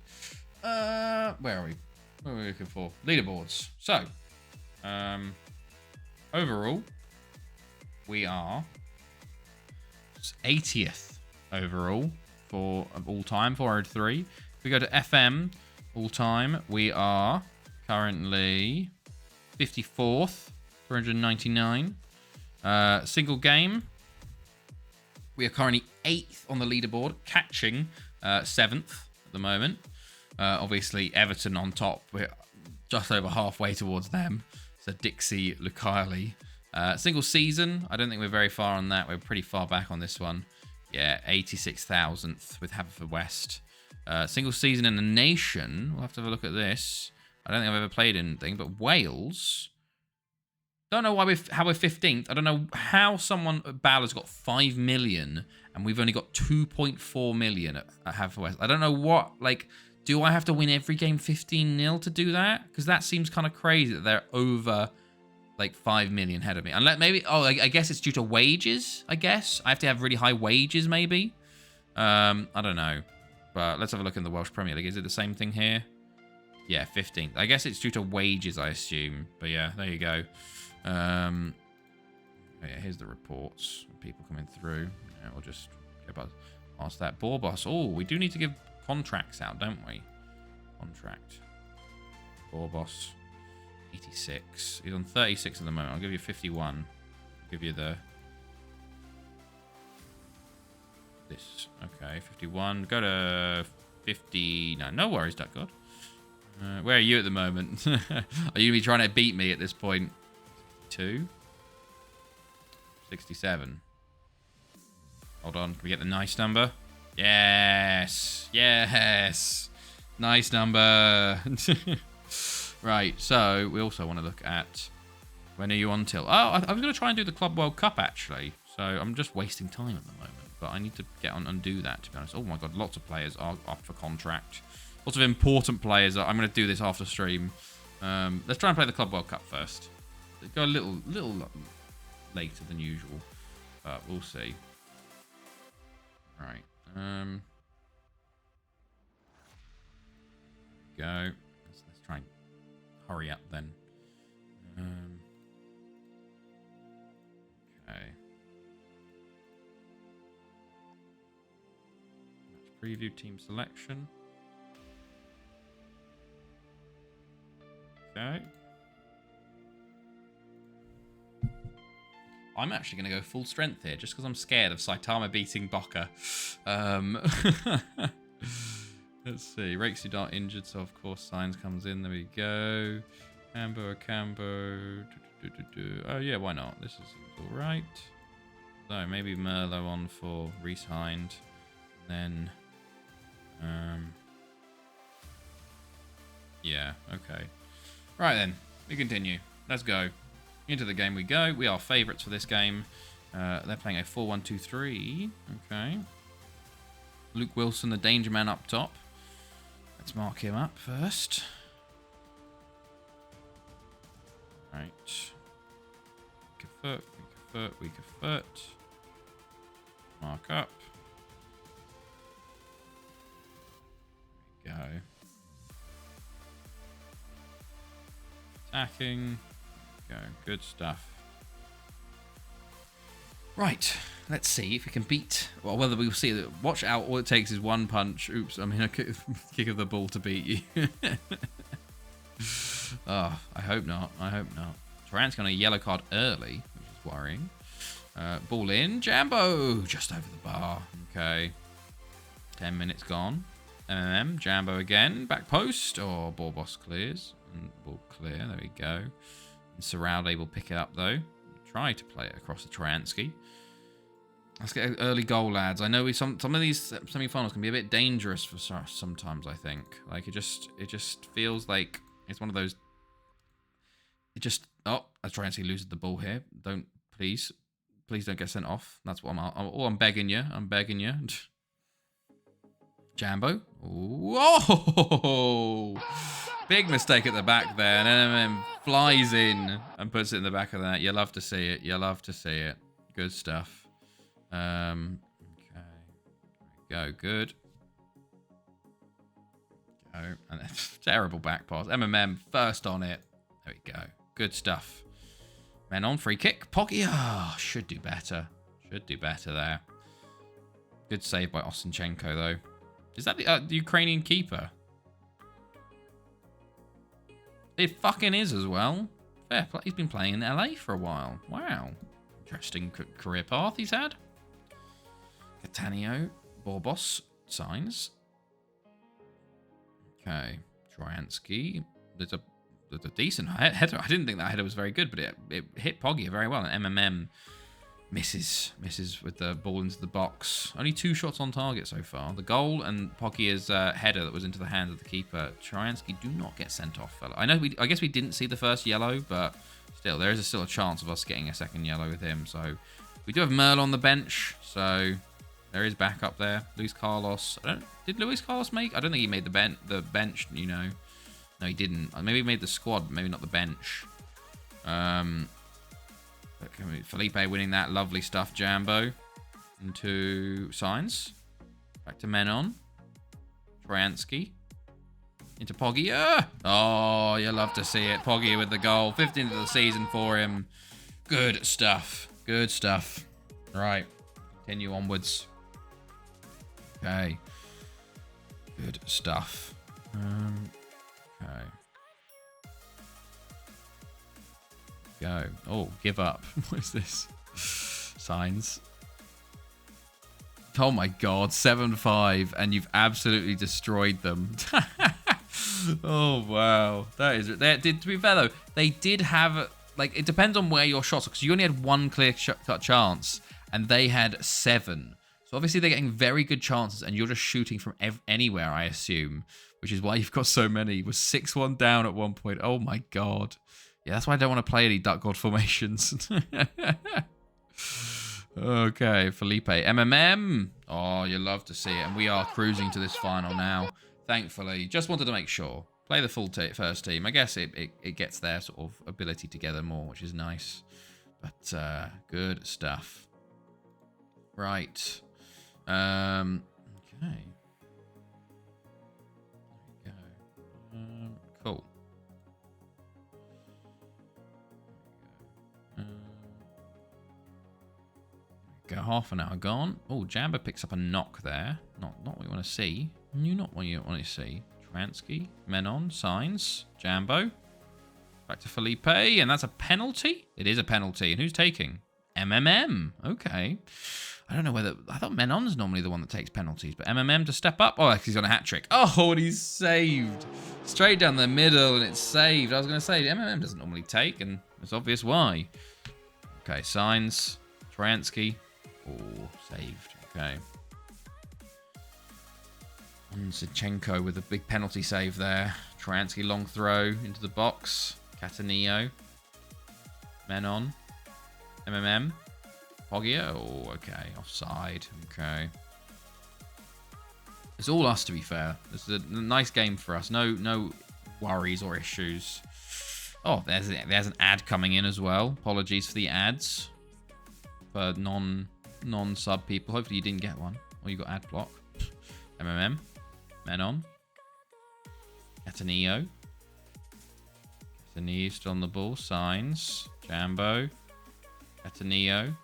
Where are we? What are we looking for? Leaderboards. So, overall, we are 80th overall for all time, 403. If we go to FM all time, we are currently 54th, 499. Single game, we are currently 8th on the leaderboard, catching 7th at the moment. Obviously, Everton on top. We're just over halfway towards them. So Dixie Lucaili. Single season, I don't think we're very far on that. We're pretty far back on this one. Yeah, 86,000th with Haverfordwest. Single season in the nation, we'll have to have a look at this. I don't think I've ever played anything, but Wales. Don't know why how we're 15th. I don't know how someone at Balor's got 5 million and we've only got 2.4 million at Haverfordwest. I don't know what, like, do I have to win every game 15-0 to do that? Because that seems kind of crazy that they're over, like 5 million ahead of me. Unless maybe, oh, I guess it's due to wages, I guess. I have to have really high wages, maybe. I don't know. But let's have a look in the Welsh Premier League. Is it the same thing here? Yeah, 15th. I guess it's due to wages, I assume. But yeah, there you go. Yeah, here's the reports. People coming through. Yeah, we'll just go past that. Borbos. Oh, we do need to give contracts out, don't we? Contract. Borbos. 86. He's on 36 at the moment. I'll give you 51. I'll give you the... This. Okay, 51. Go to 59. No worries, Duck God. Where are you at the moment? Are you going to be trying to beat me at this point? 2? 67. Hold on. Can we get the nice number? Yes. Yes. Nice number. Right, so we also want to look at when are you on till? Oh, I was going to try and do the Club World Cup, actually. So I'm just wasting time at the moment. But I need to get on and do that, to be honest. Oh, my God. Lots of players are up for contract. Lots of important players. I'm going to do this after stream. Let's try and play the Club World Cup first. Go a little later than usual. But we'll see. Right. Go. Let's try and hurry up then. Okay. Match preview, team selection. Okay. I'm actually going to go full strength here, just because I'm scared of Saitama beating Boca. Let's see. Rakesudart injured, so of course Signs comes in. There we go. Cambo. Oh yeah, why not? This seems all right. So maybe Merlo on for Reese Hind. Then, yeah, okay. Right then, we continue. Let's go. Into the game we go. We are favourites for this game. They're playing a 4-1-2-3. Okay. Luke Wilson, the danger man up top. Let's mark him up first. Right. Weaker foot. Mark up. There we go. Attacking. Go. Good stuff. Right. Let's see if we can beat... Well, whether we'll see that... Watch out. All it takes is one punch. Oops. I mean, a kick of the ball to beat you. Oh, I hope not. I hope not. Torrent's got a yellow card early, which is worrying. Ball in. Jambo! Just over the bar. Okay. 10 minutes gone. Jambo again. Back post. Oh, Borbos clears. And ball clear. There we go. Saraudi will pick it up, though. Try to play it across the Troyansky. Let's get an early goal, lads. I know some of these semi-finals can be a bit dangerous for sometimes, I think. Like, it just feels like it's one of those... Oh, Troyansky loses the ball here. Please don't get sent off. That's what I'm begging you. I'm begging you. Jambo. Whoa! Big mistake at the back there. And MMM flies in and puts it in the back of that. You love to see it. You love to see it. Good stuff. Okay. Go. Good. Go. And terrible back pass. MMM first on it. There we go. Good stuff. Men on free kick. Poggy. Oh, should do better. Should do better there. Good save by Osenchenko, though. Is that the Ukrainian keeper? It fucking is as well. Fair play. He's been playing in LA for a while. Wow. Interesting career path he's had. Catania. Borbos. Signs. Okay. Troyansky. There's a decent header. I didn't think that header was very good, but it hit Poggy very well. And MMM misses with the ball into the box. Only 2 shots on target so far. The goal and Poggy's header that was into the hands of the keeper. Troyansky do not get sent off, fella. I guess we didn't see the first yellow, but still, there is still a chance of us getting a second yellow with him. So we do have Merle on the bench, so there is backup there. Luis Carlos. Did Luis Carlos make? I don't think he made the bench. You know, no, he didn't. Maybe he made the squad, maybe not the bench. Felipe winning that. Lovely stuff, Jambo. Into Signs. Back to Menon. Troyansky. Into Poggia. Oh, you love to see it. Poggia with the goal. 15th of the season for him. Good stuff. Good stuff. Right. Continue onwards. Okay. Good stuff. Okay. Go. Oh, give up. What is this? Signs. Oh my god, 7-5, and you've absolutely destroyed them. Oh wow, that is. To be fair though, they did have, like, it depends on where your shots are, because you only had one clear-cut chance, and they had 7. So obviously they're getting very good chances, and you're just shooting from anywhere, I assume, which is why you've got so many. It was 6-1 down at one point. Oh my god. Yeah, that's why I don't want to play any Duck God formations. Okay, Felipe. MMM. Oh, you love to see it. And we are cruising to this final now, thankfully. Just wanted to make sure. Play the full first team. I guess it gets their sort of ability together more, which is nice. But good stuff. Right. Okay. There we go. Cool. Go, half an hour gone. Oh, Jamba picks up a knock there. Not what you want to see. Not what you want to see. Troyansky, Menon, Signs, Jambo. Back to Felipe, and that's a penalty? It is a penalty. And who's taking? MMM. Okay. I don't know whether... I thought Menon's normally the one that takes penalties, but MMM to step up. Oh, he's got a hat-trick. Oh, and he's saved. Straight down the middle, and it's saved. I was going to say, MMM doesn't normally take, and it's obvious why. Okay, Signs, Troyansky. Oh, saved. Okay. And Zinchenko with a big penalty save there. Troyansky long throw into the box. Catanillo. Menon. MMM. Poggia. Oh, okay. Offside. Okay. It's all us, to be fair. This is a nice game for us. No worries or issues. Oh, there's an ad coming in as well. Apologies for the ads. For non-sub people. Hopefully you didn't get one. Or you got ad block. MMM. Menon. Catanillo. Catanillo still on the ball. Signs. Jambo. Catanillo.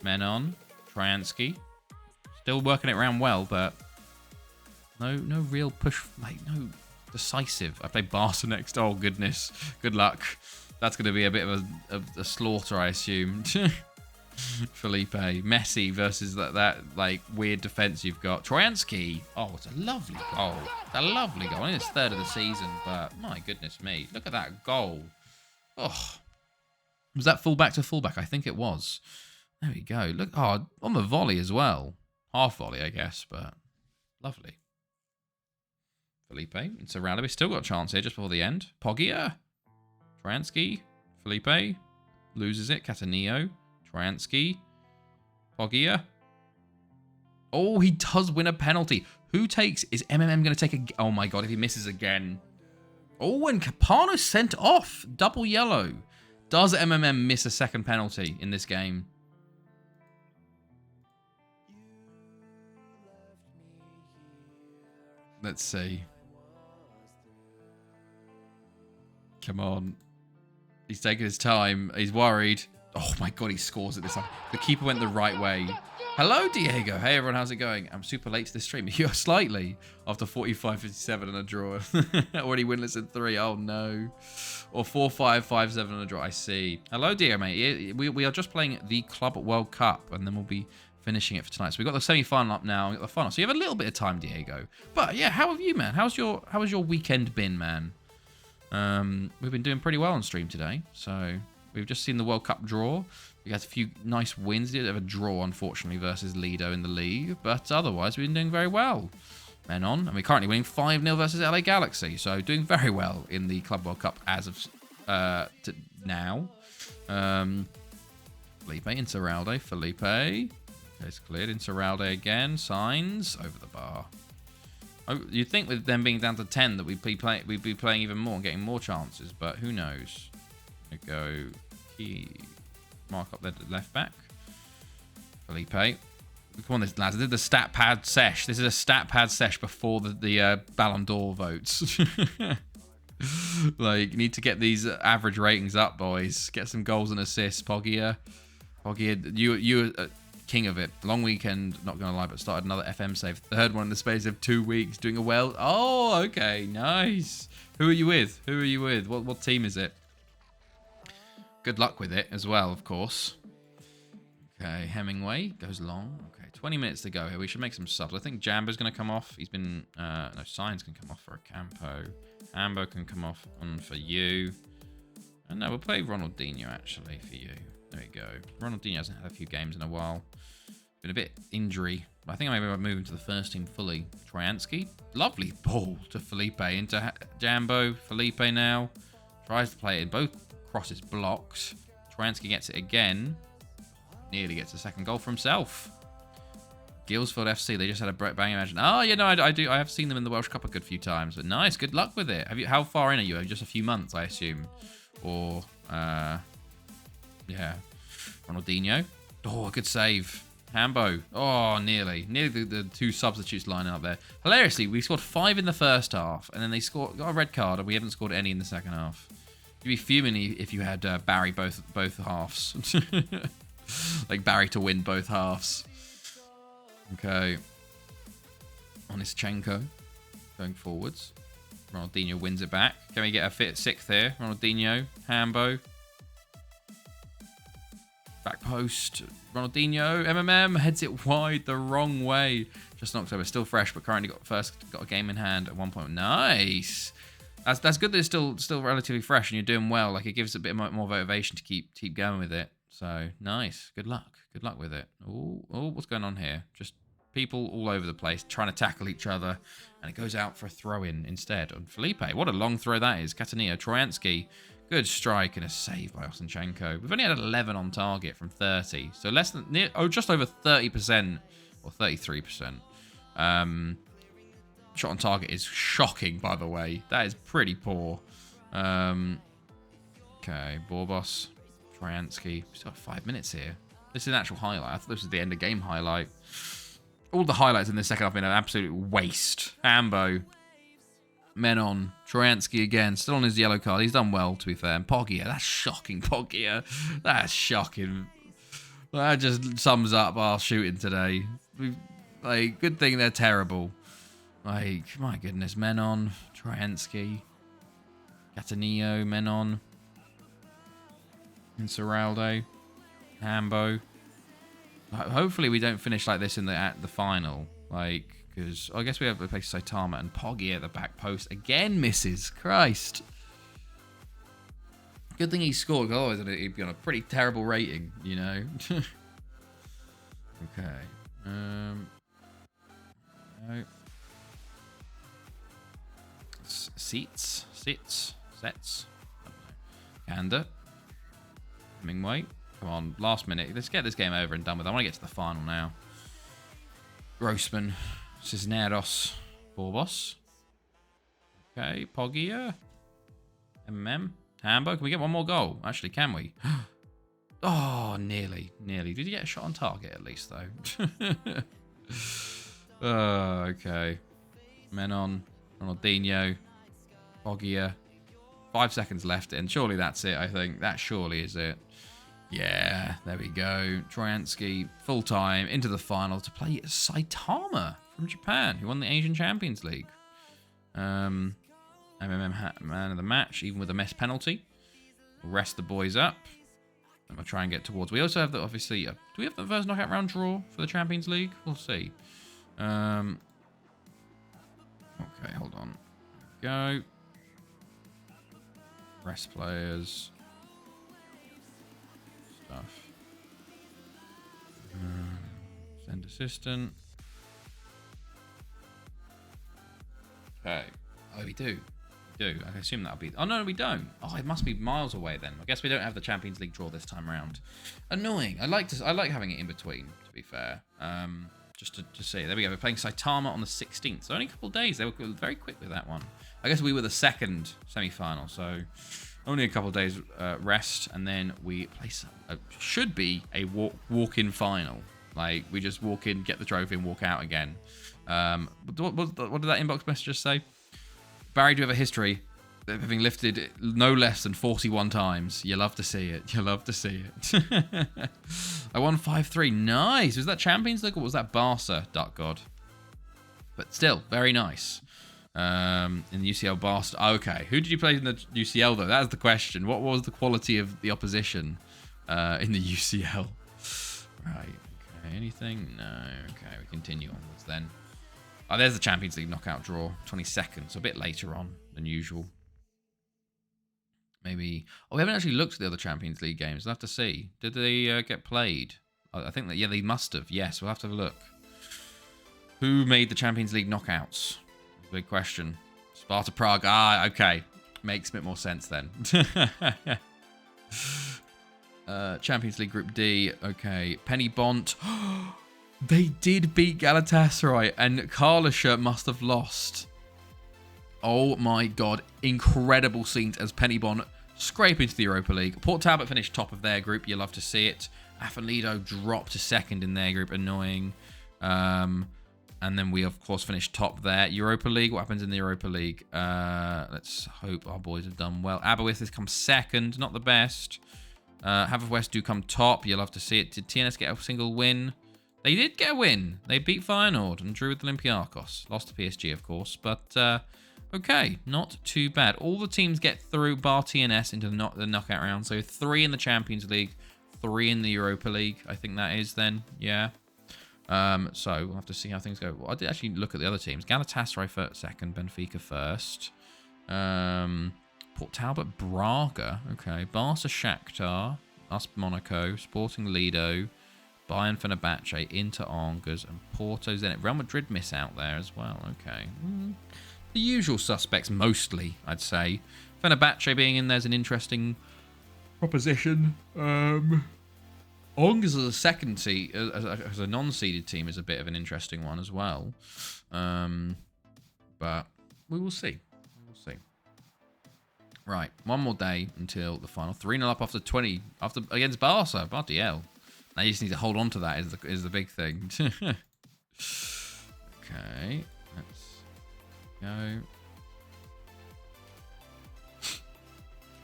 Menon. Troyansky. Still working it around well, but no real push. Like, no decisive. I play Barca next. Oh, goodness. Good luck. That's going to be a bit of a slaughter, I assume. Felipe. Messi versus that like weird defense you've got. Troyansky. Oh, it's a lovely goal. It's a lovely goal. Only his 3rd of the season, but my goodness me. Look at that goal. Oh. Was that fullback to fullback? I think it was. There we go. Look, oh, on the volley as well. Half volley, I guess, but lovely. Felipe. It's around. We've still got a chance here just before the end. Poggia. Troyansky. Felipe. Loses it. Catanillo. Troyansky. Poggia. Oh, he does win a penalty. Who takes... Is MMM going to take a... Oh my god, if he misses again. Oh, and Capano sent off. Double yellow. Does MMM miss a second penalty in this game? Let's see. Come on. He's taking his time. He's worried. Oh my god, he scores at this time. The keeper went the right way. Hello, Diego. Hey, everyone. How's it going? I'm super late to this stream. You're slightly after 45-57 and a draw. Already winless in 3. Oh, no. Or 4-5-5-7 and a draw. I see. Hello, Diego, mate. We are just playing the Club World Cup, and then we'll be finishing it for tonight. So we've got the semi-final up now. We've got the final. So you have a little bit of time, Diego. But, yeah, how have you, man? How has your weekend been, man? We've been doing pretty well on stream today. So we've just seen the World Cup draw. We had a few nice wins. We did have a draw, unfortunately, versus Lido in the league. But otherwise, we've been doing very well. Menon. And we're currently winning 5-0 versus LA Galaxy. So doing very well in the Club World Cup as of now. Felipe, Insaurralde. Felipe. It's cleared. Insaurralde again. Signs. Over the bar. Oh, you'd think with them being down to 10 that we'd be playing even more and getting more chances. But who knows? we go. Mark up the left back. Felipe. Come on, lads. I did the stat pad sesh. This is a stat pad sesh before the Ballon d'Or votes. Like, you need to get these average ratings up, boys. Get some goals and assists, Poggia. Poggia, you king of it. Long weekend, not going to lie, but started another FM save. Third one in the space of 2 weeks, doing a well. Oh, okay, nice. Who are you with? Who are you with? What team is it? Good luck with it as well, of course. Okay, Hemingway goes long. Okay, 20 minutes to go here. We should make some subs. I think Jambo's going to come off. He's been... no, Signs can come off for a Campo. Ambo can come off on for you. And no, we'll play Ronaldinho, actually, for you. There we go. Ronaldinho hasn't had a few games in a while. Been a bit injury. I think maybe I'll move him to the first team fully. Troyansky. Lovely ball to Felipe. Into Jambo. Felipe now. Tries to play it in both crosses blocked. Troyansky gets it again. Nearly gets a second goal for himself. Guilsfield FC, they just had a bang imagine. Oh, yeah, no, I do. I have seen them in the Welsh Cup a good few times. But nice, good luck with it. How far in are you? Just a few months, I assume. Or, yeah. Ronaldinho. Oh, a good save. Hambo. Oh, nearly the two substitutes lining up there. Hilariously, we scored 5 in the first half, and then they got a red card, and we haven't scored any in the second half. You'd be fuming if you had Barry both halves. Like Barry to win both halves. Okay. Onischenko going forwards. Ronaldinho wins it back. Can we get a fit 6th here? Ronaldinho, Hambo. Back post. Ronaldinho, MMM heads it wide the wrong way. Just in October, still fresh, but currently got a game in hand at 1 point. Nice. That's good that it's still relatively fresh and you're doing well. Like, it gives a bit more motivation to keep going with it. So nice. Good luck. Good luck with it. Oh, what's going on here? Just people all over the place trying to tackle each other, and it goes out for a throw-in instead on Felipe. What a long throw that is. Catania, Troyansky, good strike and a save by Osinchenko. We've only had 11 on target from 30, so less than just over 30% or 33%. Shot on target is shocking, by the way. That is pretty poor. Okay, Borbos, Troyansky. We've still got 5 minutes here. This is an actual highlight. I thought this was the end of game highlight. All the highlights in this second have been an absolute waste. Ambo. Menon. Troyansky again. Still on his yellow card. He's done well, to be fair. And Poggia. That's shocking, Poggia. That's shocking. That just sums up our shooting today. Like, good thing they're terrible. Like, my goodness. Menon. Troyansky. Catanillo. Menon. Insuralde. Hambo. Hopefully we don't finish like this at the final. Like, because I guess we have to play Saitama and Poggia at the back post. Again misses. Christ. Good thing he scored. Otherwise he'd be on a pretty terrible rating, you know. Okay. No. Sets. I don't know. Kanda. Hemingway. Come on, last minute. Let's get this game over and done with. I want to get to the final now. Grossman. Cisneros. Borbos. Okay, Poggia. MM. Hambo. Can we get one more goal? Actually, can we? Oh, nearly. Did you get a shot on target at least, though? Okay. Menon. Ronaldinho. Poggia. 5 seconds left, and surely that's it, I think. That surely is it. Yeah, there we go. Troyansky, full time, into the final to play Saitama from Japan, who won the Asian Champions League. MMM man of the match, even with a mess penalty. We'll rest the boys up. And we'll try and get towards. We also have the, obviously, do we have the first knockout round draw for the Champions League? We'll see. Okay, hold on. Go. Rest players. Stuff. Send assistant. Okay. Oh, we do. We do. I assume that'll be... Oh, no, we don't. Oh, it must be miles away then. I guess we don't have the Champions League draw this time around. Annoying. I like having it in between, to be fair. Just to see. There we go. We're playing Saitama on the 16th. So only a couple of days. They were very quick with that one. I guess we were the second semi-final, so Only a couple of days rest, and then we play some, should be a walk-in final. Like, we just walk in, get the trophy, and walk out again. What did that inbox message just say? Barry, do you have a history of having lifted no less than 41 times? You love to see it. You love to see it. I won 5-3. Nice. Was that Champions League or was that Barca, Duck God? But still, very nice. In the UCL Barca. Okay. Who did you play in the UCL, though? That's the question. What was the quality of the opposition in the UCL? Right. Okay. Anything? No. Okay. We continue onwards then. Oh, there's the Champions League knockout draw. 22nd. So a bit later on than usual. Maybe. Oh, we haven't actually looked at the other Champions League games. We'll have to see. Did they get played? I think that, yeah, they must have. Yes, we'll have to have a look. Who made the Champions League knockouts? Big question. Sparta Prague. Ah, okay. Makes a bit more sense then. Champions League Group D. Okay. Penny Bont. They did beat Galatasaray, and Karlsruhe must have lost. Oh my god. Incredible scenes as Penny Bont scrape into the Europa League. Port Talbot finished top of their group. You love to see it. Affinlido dropped to second in their group. Annoying. And then we, of course, finished top there. Europa League. What happens in the Europa League? Let's hope our boys have done well. Aberystwyth has come second. Not the best. Haverfordwest do come top. You'll love to see it. Did TNS get a single win? They did get a win. They beat Feyenoord and drew with Olympiacos. Lost to PSG, of course. But, okay. Not too bad. All the teams get through bar TNS into the knockout round. So 3 in the Champions League. 3 in the Europa League. I think that is then. Yeah. So we'll have to see how things go. Well, I did actually look at the other teams. Galatasaray for second, Benfica first. Port Talbot, Braga. Okay. Barca, Shakhtar. Us, Monaco. Sporting Lido. Bayern, Fenerbahce. Inter, Angers. And Porto, Zenit. Real Madrid miss out there as well. Okay. The usual suspects mostly, I'd say. Fenerbahce being in there is an interesting proposition. Angers as a second seed, as a non-seeded team, is a bit of an interesting one as well. But we will see. We will see. Right, one more day until the final. 3-0 up after 20 against Barca. Bloody hell. Now you just need to hold on to that is the big thing. Okay, let's go.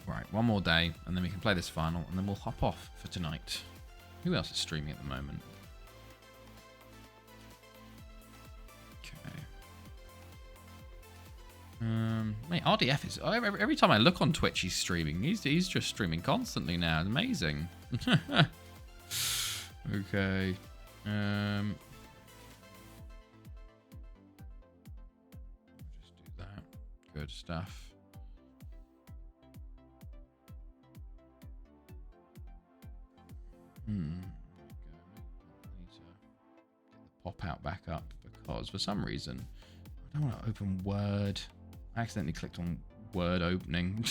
Right, one more day, and then we can play this final, and then we'll hop off for tonight. Who else is streaming at the moment? Okay. Mate, RDF is... Every time I look on Twitch, he's streaming. He's just streaming constantly now. It's amazing. Okay. Just do that. Good stuff. There we go. I need to get the pop out back up because for some reason I don't want to open Word. I accidentally clicked on Word opening.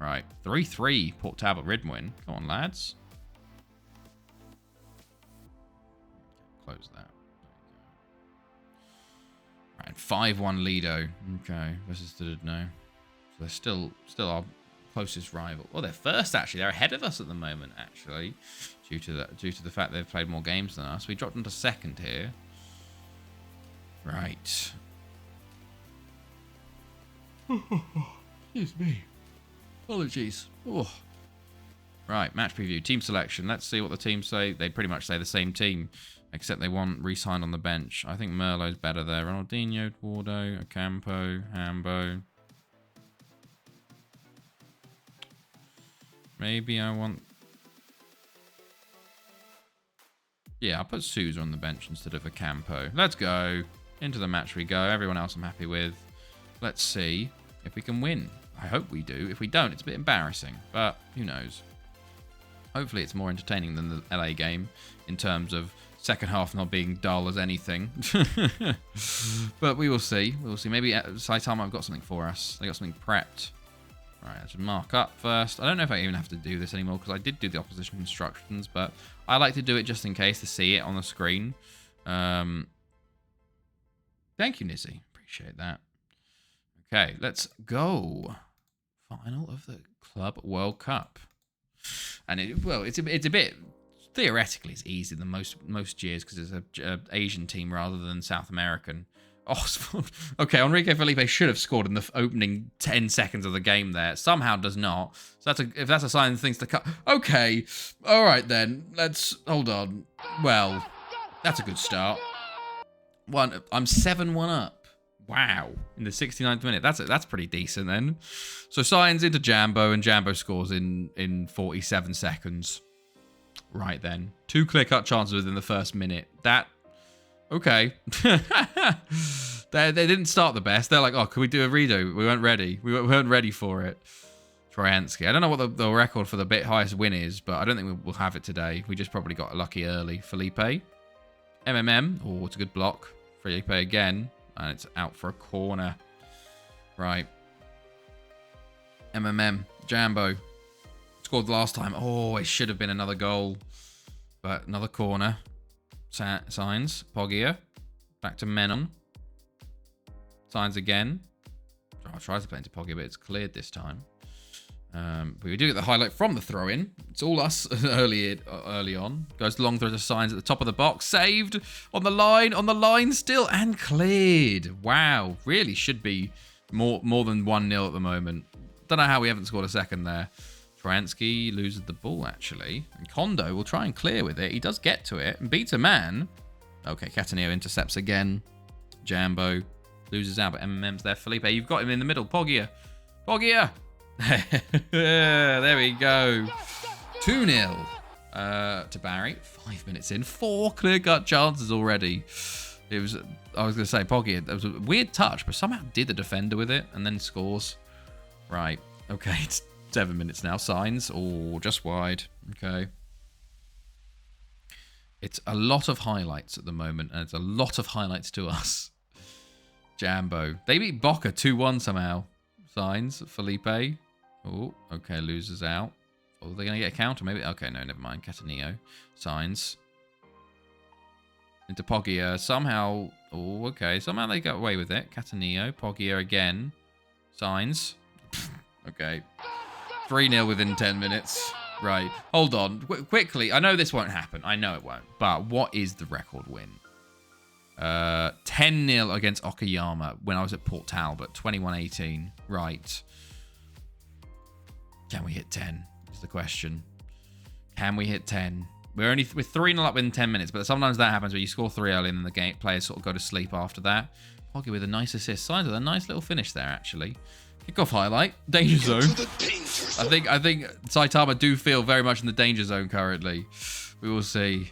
Right, 3-3 Port Talbot Ridwin. Come on, lads. Close that. Right, 5-1 Lido. Okay, versus no. So they're still our closest rival. Well, they're first actually. They're ahead of us at the moment actually, due to the fact they've played more games than us. We dropped them to second here. Right. Excuse me. Apologies. Oh. Right, match preview, team selection. Let's see what the teams say. They pretty much say the same team, except they want re-signed on the bench. I think Merlot's better there. Ronaldinho, Eduardo, Ocampo, Hambo. Maybe I want... Yeah, I'll put Sousa on the bench instead of Ocampo. Let's go. Into the match we go. Everyone else I'm happy with. Let's see if we can win. I hope we do. If we don't, it's a bit embarrassing. But who knows. Hopefully it's more entertaining than the LA game in terms of second half not being dull as anything. But we will see. We will see. Maybe Saitama have got something for us. They got something prepped. Right, I should mark up first. I don't know if I even have to do this anymore because I did do the opposition instructions, but I like to do it just in case to see it on the screen. Thank you, Nizzy. Appreciate that. Okay, let's go. Final of the Club World Cup. And it's a bit theoretically it's easier than most years because it's a Asian team rather than South American. Oh, okay. Enrique Felipe should have scored in the opening 10 seconds of the game there. Somehow does not. So if that's a sign of things to cut. Okay. All right then. Let's hold on. Well, that's a good start. I'm 7-1 up. Wow. In the 69th minute. That's pretty decent then. So Signs into Jambo and Jambo scores in 47 seconds. Right then. 2 clear-cut chances within the first minute. Okay. They didn't start the best. They're like, oh, can we do a redo? We weren't ready. We weren't ready for it. Troyansky. I don't know what the record for the bit highest win is, but I don't think we'll have it today. We just probably got lucky early. Felipe. MMM. Oh, it's a good block. Felipe again. And it's out for a corner. Right. MMM. Jambo. Scored last time. Oh, it should have been another goal. But another corner. Signs. Poggia. Back to Menon. Signs again. I tried to play into Poggia, but it's cleared this time. But we do get the highlight from the throw-in. It's all us early on. Goes long through the Signs at the top of the box. Saved on the line still, and cleared. Wow, really should be more than 1-0 at the moment. Don't know how we haven't scored a second there. Troyansky loses the ball, actually. And Kondo will try and clear with it. He does get to it and beats a man. Okay, Cataneo intercepts again. Jambo loses out, but MMM's there. Felipe, you've got him in the middle. Poggia. There we go. 2-0 to Barry. 5 minutes in. 4 clear-cut chances already. I was going to say, Poggia, that was a weird touch, but somehow did the defender with it and then scores. Right. Okay, it's 7 minutes now. Signs. Oh, just wide. Okay. It's a lot of highlights at the moment, and it's a lot of highlights to us. Jambo. They beat Boca 2-1 somehow. Signs. Felipe. Oh, okay, loses out. Oh, they're going to get a counter, maybe? Okay, no, never mind. Cataneo. Signs. Into Poggia. Somehow... Oh, okay. Somehow they got away with it. Cataneo. Poggia again. Signs. Okay. 3-0 within 10 minutes. Right. Hold on. Quickly. I know this won't happen. I know it won't. But what is the record win? 10-0 against Okayama when I was at Port Talbot. 21-18. Right. Can we hit 10? Is the question. Can we hit 10? We're 3-0 up within 10 minutes, but sometimes that happens where you score 3 early and then the game players sort of go to sleep after that. Poggia with a nice assist. Signs with a nice little finish there, actually. Kickoff highlight. Danger zone. I think Saitama do feel very much in the danger zone currently. We will see.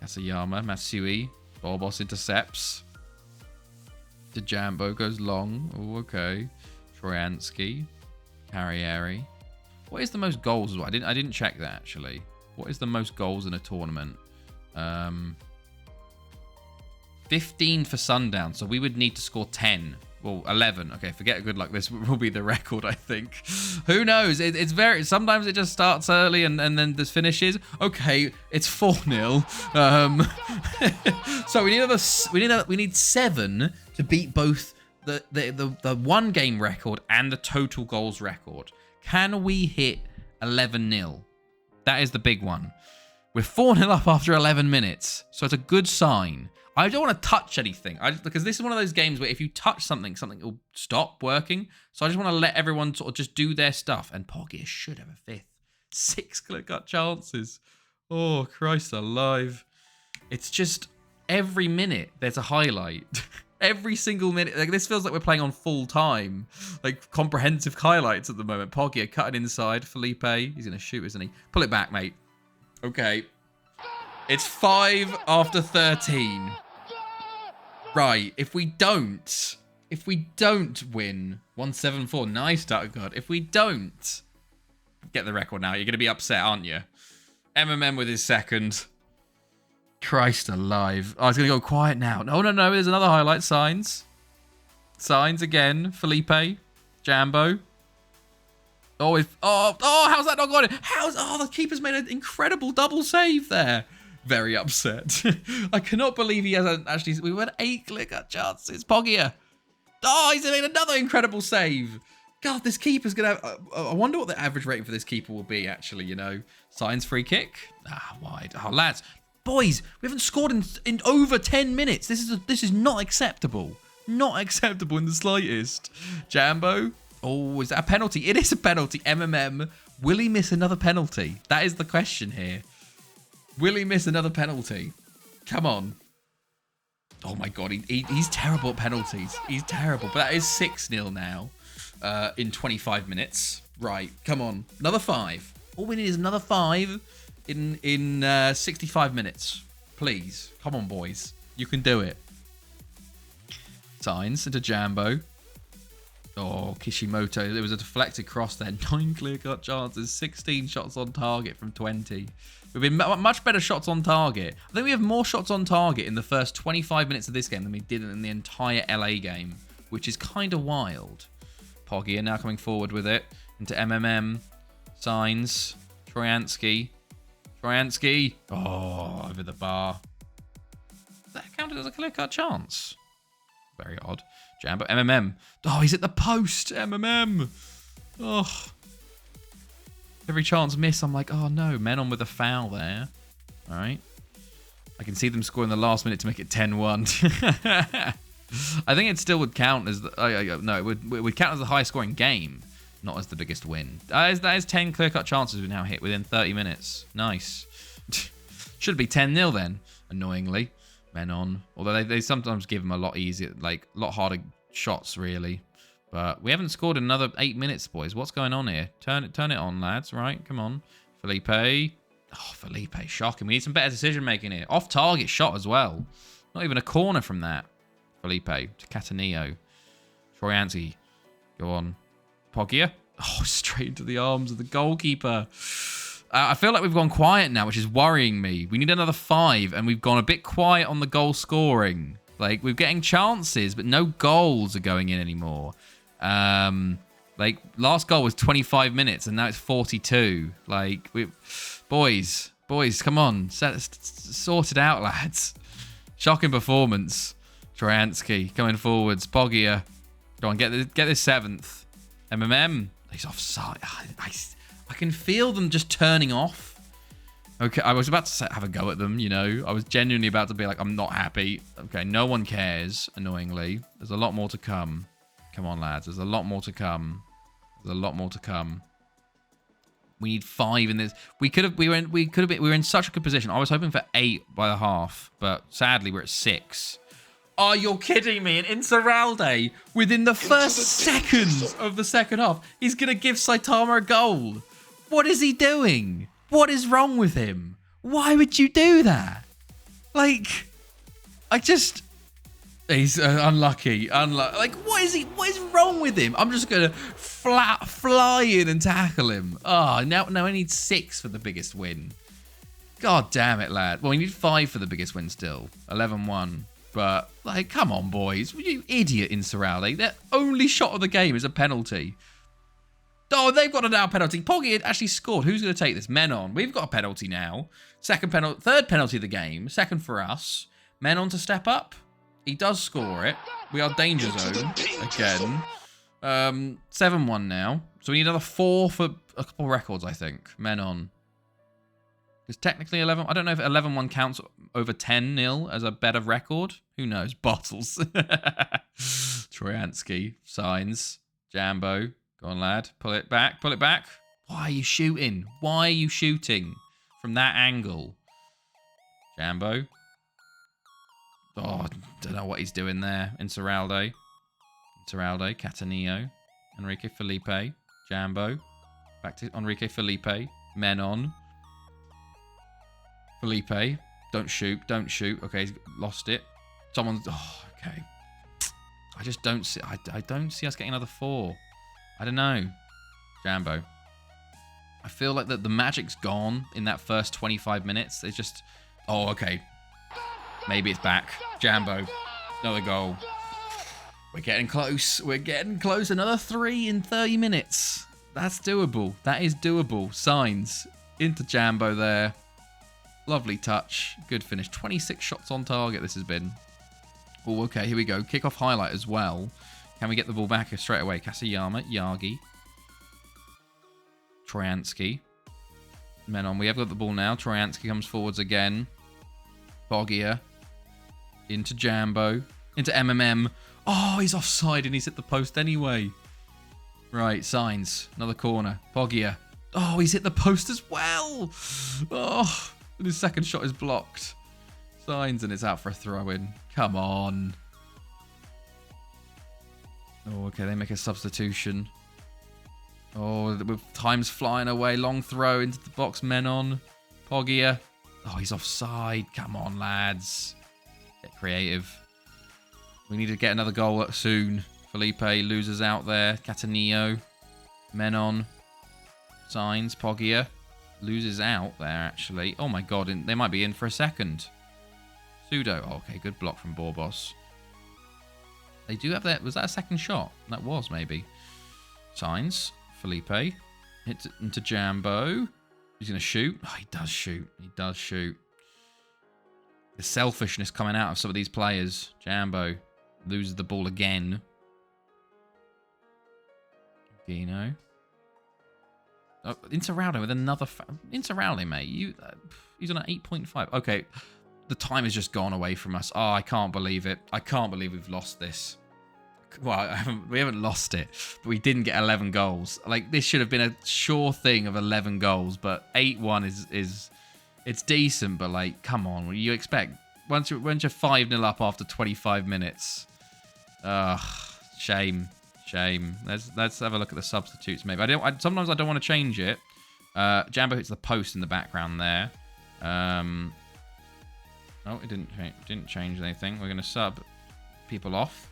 Kasayama, Matsui. Borbos intercepts. Jambo goes long. Oh, okay. Troyansky. Carrieri. What is the most goals? I didn't check that, actually. What is the most goals in a tournament? 15 for Sundown. So we would need to score 10. Well, 11. Okay, forget good luck. This will be the record, I think. Who knows? It's very... Sometimes it just starts early and then this finishes. Okay, it's 4-0. So we need 7 to beat both the one game record and the total goals record. Can we hit 11-0? That is the big one. We're 4-0 up after 11 minutes, so it's a good sign. I don't want to touch anything because this is one of those games where if you touch something will stop working. So I just want to let everyone sort of just do their stuff. And Poggia should have a 5th. 6 clear-cut chances. Oh, Christ alive. It's just every minute there's a highlight. Every single minute. Like, this feels like we're playing on full time. Like comprehensive highlights at the moment. Poggia cutting inside. Felipe. He's going to shoot, isn't he? Pull it back, mate. Okay. It's 5 after 13. Right, if we don't win 174, nice Darkgod. If we don't get the record now, you're going to be upset, aren't you? MMM with his second. Christ alive. Oh, it's going to go quiet now. No, there's another highlight. Signs again. Felipe. Jambo. Oh, how's that not gone in? The keeper's made an incredible double save there. Very upset. I cannot believe he hasn't actually... We went 8 clear-cut chances. Poggia. Oh, he's made another incredible save. God, this keeper's going to have... I wonder what the average rating for this keeper will be, actually, you know. Signs free kick. Ah, wide. Oh, lads. Boys, we haven't scored in over 10 minutes. This is not acceptable. Not acceptable in the slightest. Jambo. Oh, is that a penalty? It is a penalty. MMM. Will he miss another penalty? That is the question here. Will he miss another penalty? Come on. Oh my God, he's terrible at penalties. He's terrible. But that is 6-0 now in 25 minutes. Right, come on. Another 5. All we need is another 5 in 65 minutes. Please. Come on, boys. You can do it. Signs into Jambo. Oh, Kishimoto. There was a deflected cross there. 9 clear-cut chances. 16 shots on target from 20. We've been much better shots on target. I think we have more shots on target in the first 25 minutes of this game than we did in the entire LA game, which is kind of wild. Poggy are now coming forward with it into MMM. Signs. Troyansky. Oh, over the bar. That counted as a clear-cut chance. Very odd. Jambo. MMM. Oh, he's at the post. MMM. Oh. Every chance miss, I'm like, oh no. Men on with a foul there. All right. I can see them score in the last minute to make it 10-1. I think it still would count as... no, it would count as the highest scoring game, not as the biggest win. That is 10 clear-cut chances we now hit within 30 minutes. Nice. Should be 10-0 then, annoyingly. Men on. Although they sometimes give them a lot easier, like a lot harder shots, really. But we haven't scored another 8 minutes, boys. What's going on here? Turn it on, lads. Right, come on. Felipe. Oh, Felipe, shocking. We need some better decision-making here. Off-target shot as well. Not even a corner from that. Felipe to Catanillo. Troyansky. Go on. Poggia. Oh, straight into the arms of the goalkeeper. I feel like we've gone quiet now, which is worrying me. We need another 5, and we've gone a bit quiet on the goal scoring. Like, we're getting chances, but no goals are going in anymore. Like, last goal was 25 minutes, and now it's 42. Like, boys, come on. Sort it out, lads. Shocking performance. Troyansky coming forwards. Poggia. Go on, get this 7th. MMM. He's offside. I can feel them just turning off. Okay, I was about to have a go at them, you know. I was genuinely about to be like, I'm not happy. Okay, no one cares, annoyingly. There's a lot more to come. Come on, lads. There's a lot more to come. There's a lot more to come. We need 5 in this. We were in such a good position. I was hoping for 8 by the half, but sadly we're at 6. Oh, you're kidding me. And Insaurralde, within the first seconds of the second half, he's going to give Saitama a goal. What is he doing? What is wrong with him? Why would you do that? Like, he's unlucky. Like, what is wrong with him? I'm just going to fly in and tackle him. Oh, now I need 6 for the biggest win. God damn it, lad. Well, we need 5 for the biggest win still. 11-1. But, like, come on, boys. You idiot, Insaurralde. Their only shot of the game is a penalty. Oh, they've got a now penalty. Poggi had actually scored. Who's going to take this? Men on. We've got a penalty now. Third penalty of the game. Second for us. Men on to step up. He does score it. We are danger zone again. 7-1 now. So we need another 4 for a couple of records, I think. Men on. Because technically 11... I don't know if 11-1 counts over 10-0 as a better record. Who knows? Bottles. Troyansky. Signs. Jambo. Go on, lad. Pull it back. Pull it back. Why are you shooting? Why are you shooting from that angle? Jambo. Oh, I don't know what he's doing there. Insaurralde. Catanillo. Enrique Felipe. Jambo. Back to Enrique Felipe. Men on. Felipe. Don't shoot. Okay, he's lost it. Someone's... Oh, okay. I just don't see... I don't see us getting another 4. I don't know. Jambo. I feel like the magic's gone in that first 25 minutes. It's just... Oh, okay. Maybe it's back. Jambo. Another goal. We're getting close. We're getting close. Another 3 in 30 minutes. That's doable. That is doable. Signs. Into Jambo there. Lovely touch. Good finish. 26 shots on target this has been. Oh, okay. Here we go. Kickoff highlight as well. Can we get the ball back straight away? Kasayama, Yagi, Troyansky. Menon, we have got the ball now. Troyansky comes forwards again. Bogia. Into Jambo. Into MMM. Oh, he's offside and he's hit the post anyway. Right, Signs. Another corner. Bogia. Oh, he's hit the post as well. Oh, and his second shot is blocked. Signs and it's out for a throw-in. Come on. Oh, okay, they make a substitution. Oh, with time's flying away. Long throw into the box. Menon. Bogia. Oh, he's offside. Come on, lads. Get creative. We need to get another goal soon. Felipe loses out there. Catanillo. Menon. Signs. Bogia. Loses out there, actually. Oh, my God. They might be in for a second. Pseudo. Oh, okay, good block from Borbos. They do have that. Was that a second shot? That was, maybe. Signs. Felipe. Hits it into Jambo. He's going to shoot. Oh, he does shoot. He does shoot. The selfishness coming out of some of these players. Jambo loses the ball again. Gino. Oh, Inter-Rowley with another... Inter-Rowley, mate. He's on an 8.5. Okay. The time has just gone away from us. Oh, I can't believe it. I can't believe we've lost this. Well, we haven't lost it, but we didn't get 11 goals. Like, this should have been a sure thing of 11 goals, but 8-1 is it's decent, but, like, come on. What do you expect? Once you're 5-0 up after 25 minutes. Ugh, shame. Shame. Let's have a look at the substitutes, maybe. Sometimes I don't want to change it. Jambo hits the post in the background there. Oh, it didn't change anything. We're going to sub people off.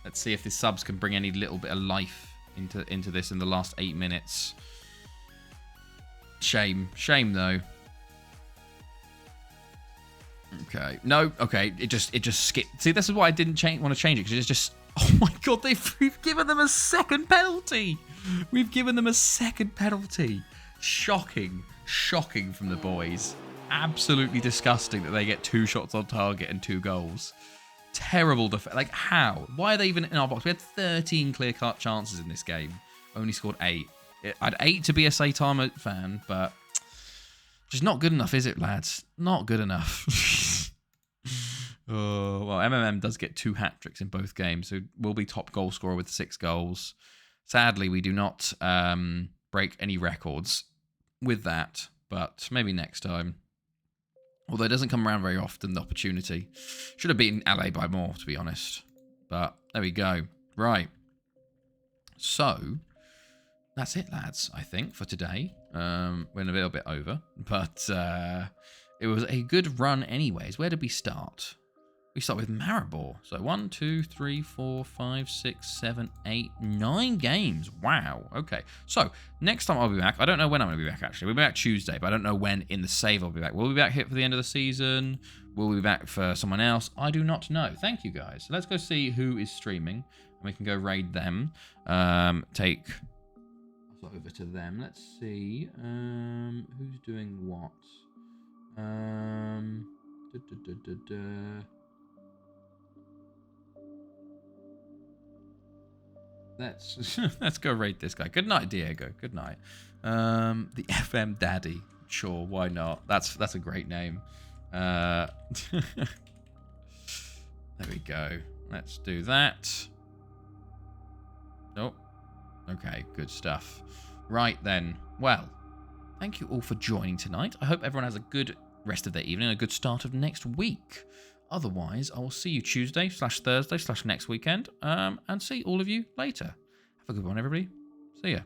Let's see if the subs can bring any little bit of life into this in the last 8 minutes. Shame. Shame, though. Okay. No. Okay. It just skipped. See, this is why I didn't want to change it, because it's just... Oh, my God. We've given them a second penalty. We've given them a second penalty. Shocking. Shocking from the boys. Absolutely disgusting that they get 2 shots on target and 2 goals. Terrible defense. Like, how? Why are they even in our box? We had 13 clear-cut chances in this game. Only scored 8. I'd 8 to be a Saitama fan, but just not good enough, is it, lads? Not good enough. Oh, well, MMM does get 2 hat-tricks in both games, so will be top goal scorer with 6 goals. Sadly, we do not break any records with that, but maybe next time. Although it doesn't come around very often, the opportunity. Should have beaten LA by more, to be honest. But there we go. Right. So, that's it, lads, I think, for today. We're a little bit over. But it was a good run anyways. Where did we start? We start with Maribor. So 1, 2, 3, 4, 5, 6, 7, 8, 9 games. Wow. Okay. So next time I'll be back. I don't know when I'm going to be back, actually. We'll be back Tuesday, but I don't know when in the save I'll be back. Will we be back here for the end of the season? Will we be back for someone else? I do not know. Thank you, guys. So let's go see who is streaming, and we can go raid them. Take over to them. Let's see who's doing what. Let's go raid this guy. Good night, Diego. Good night. The FM Daddy. Sure, why not? That's a great name. There we go. Let's do that. Oh. Okay, good stuff. Right then. Well, thank you all for joining tonight. I hope everyone has a good rest of their evening, a good start of next week. Otherwise, I will see you Tuesday/Thursday/next weekend, and see all of you later. Have a good one, everybody. See ya.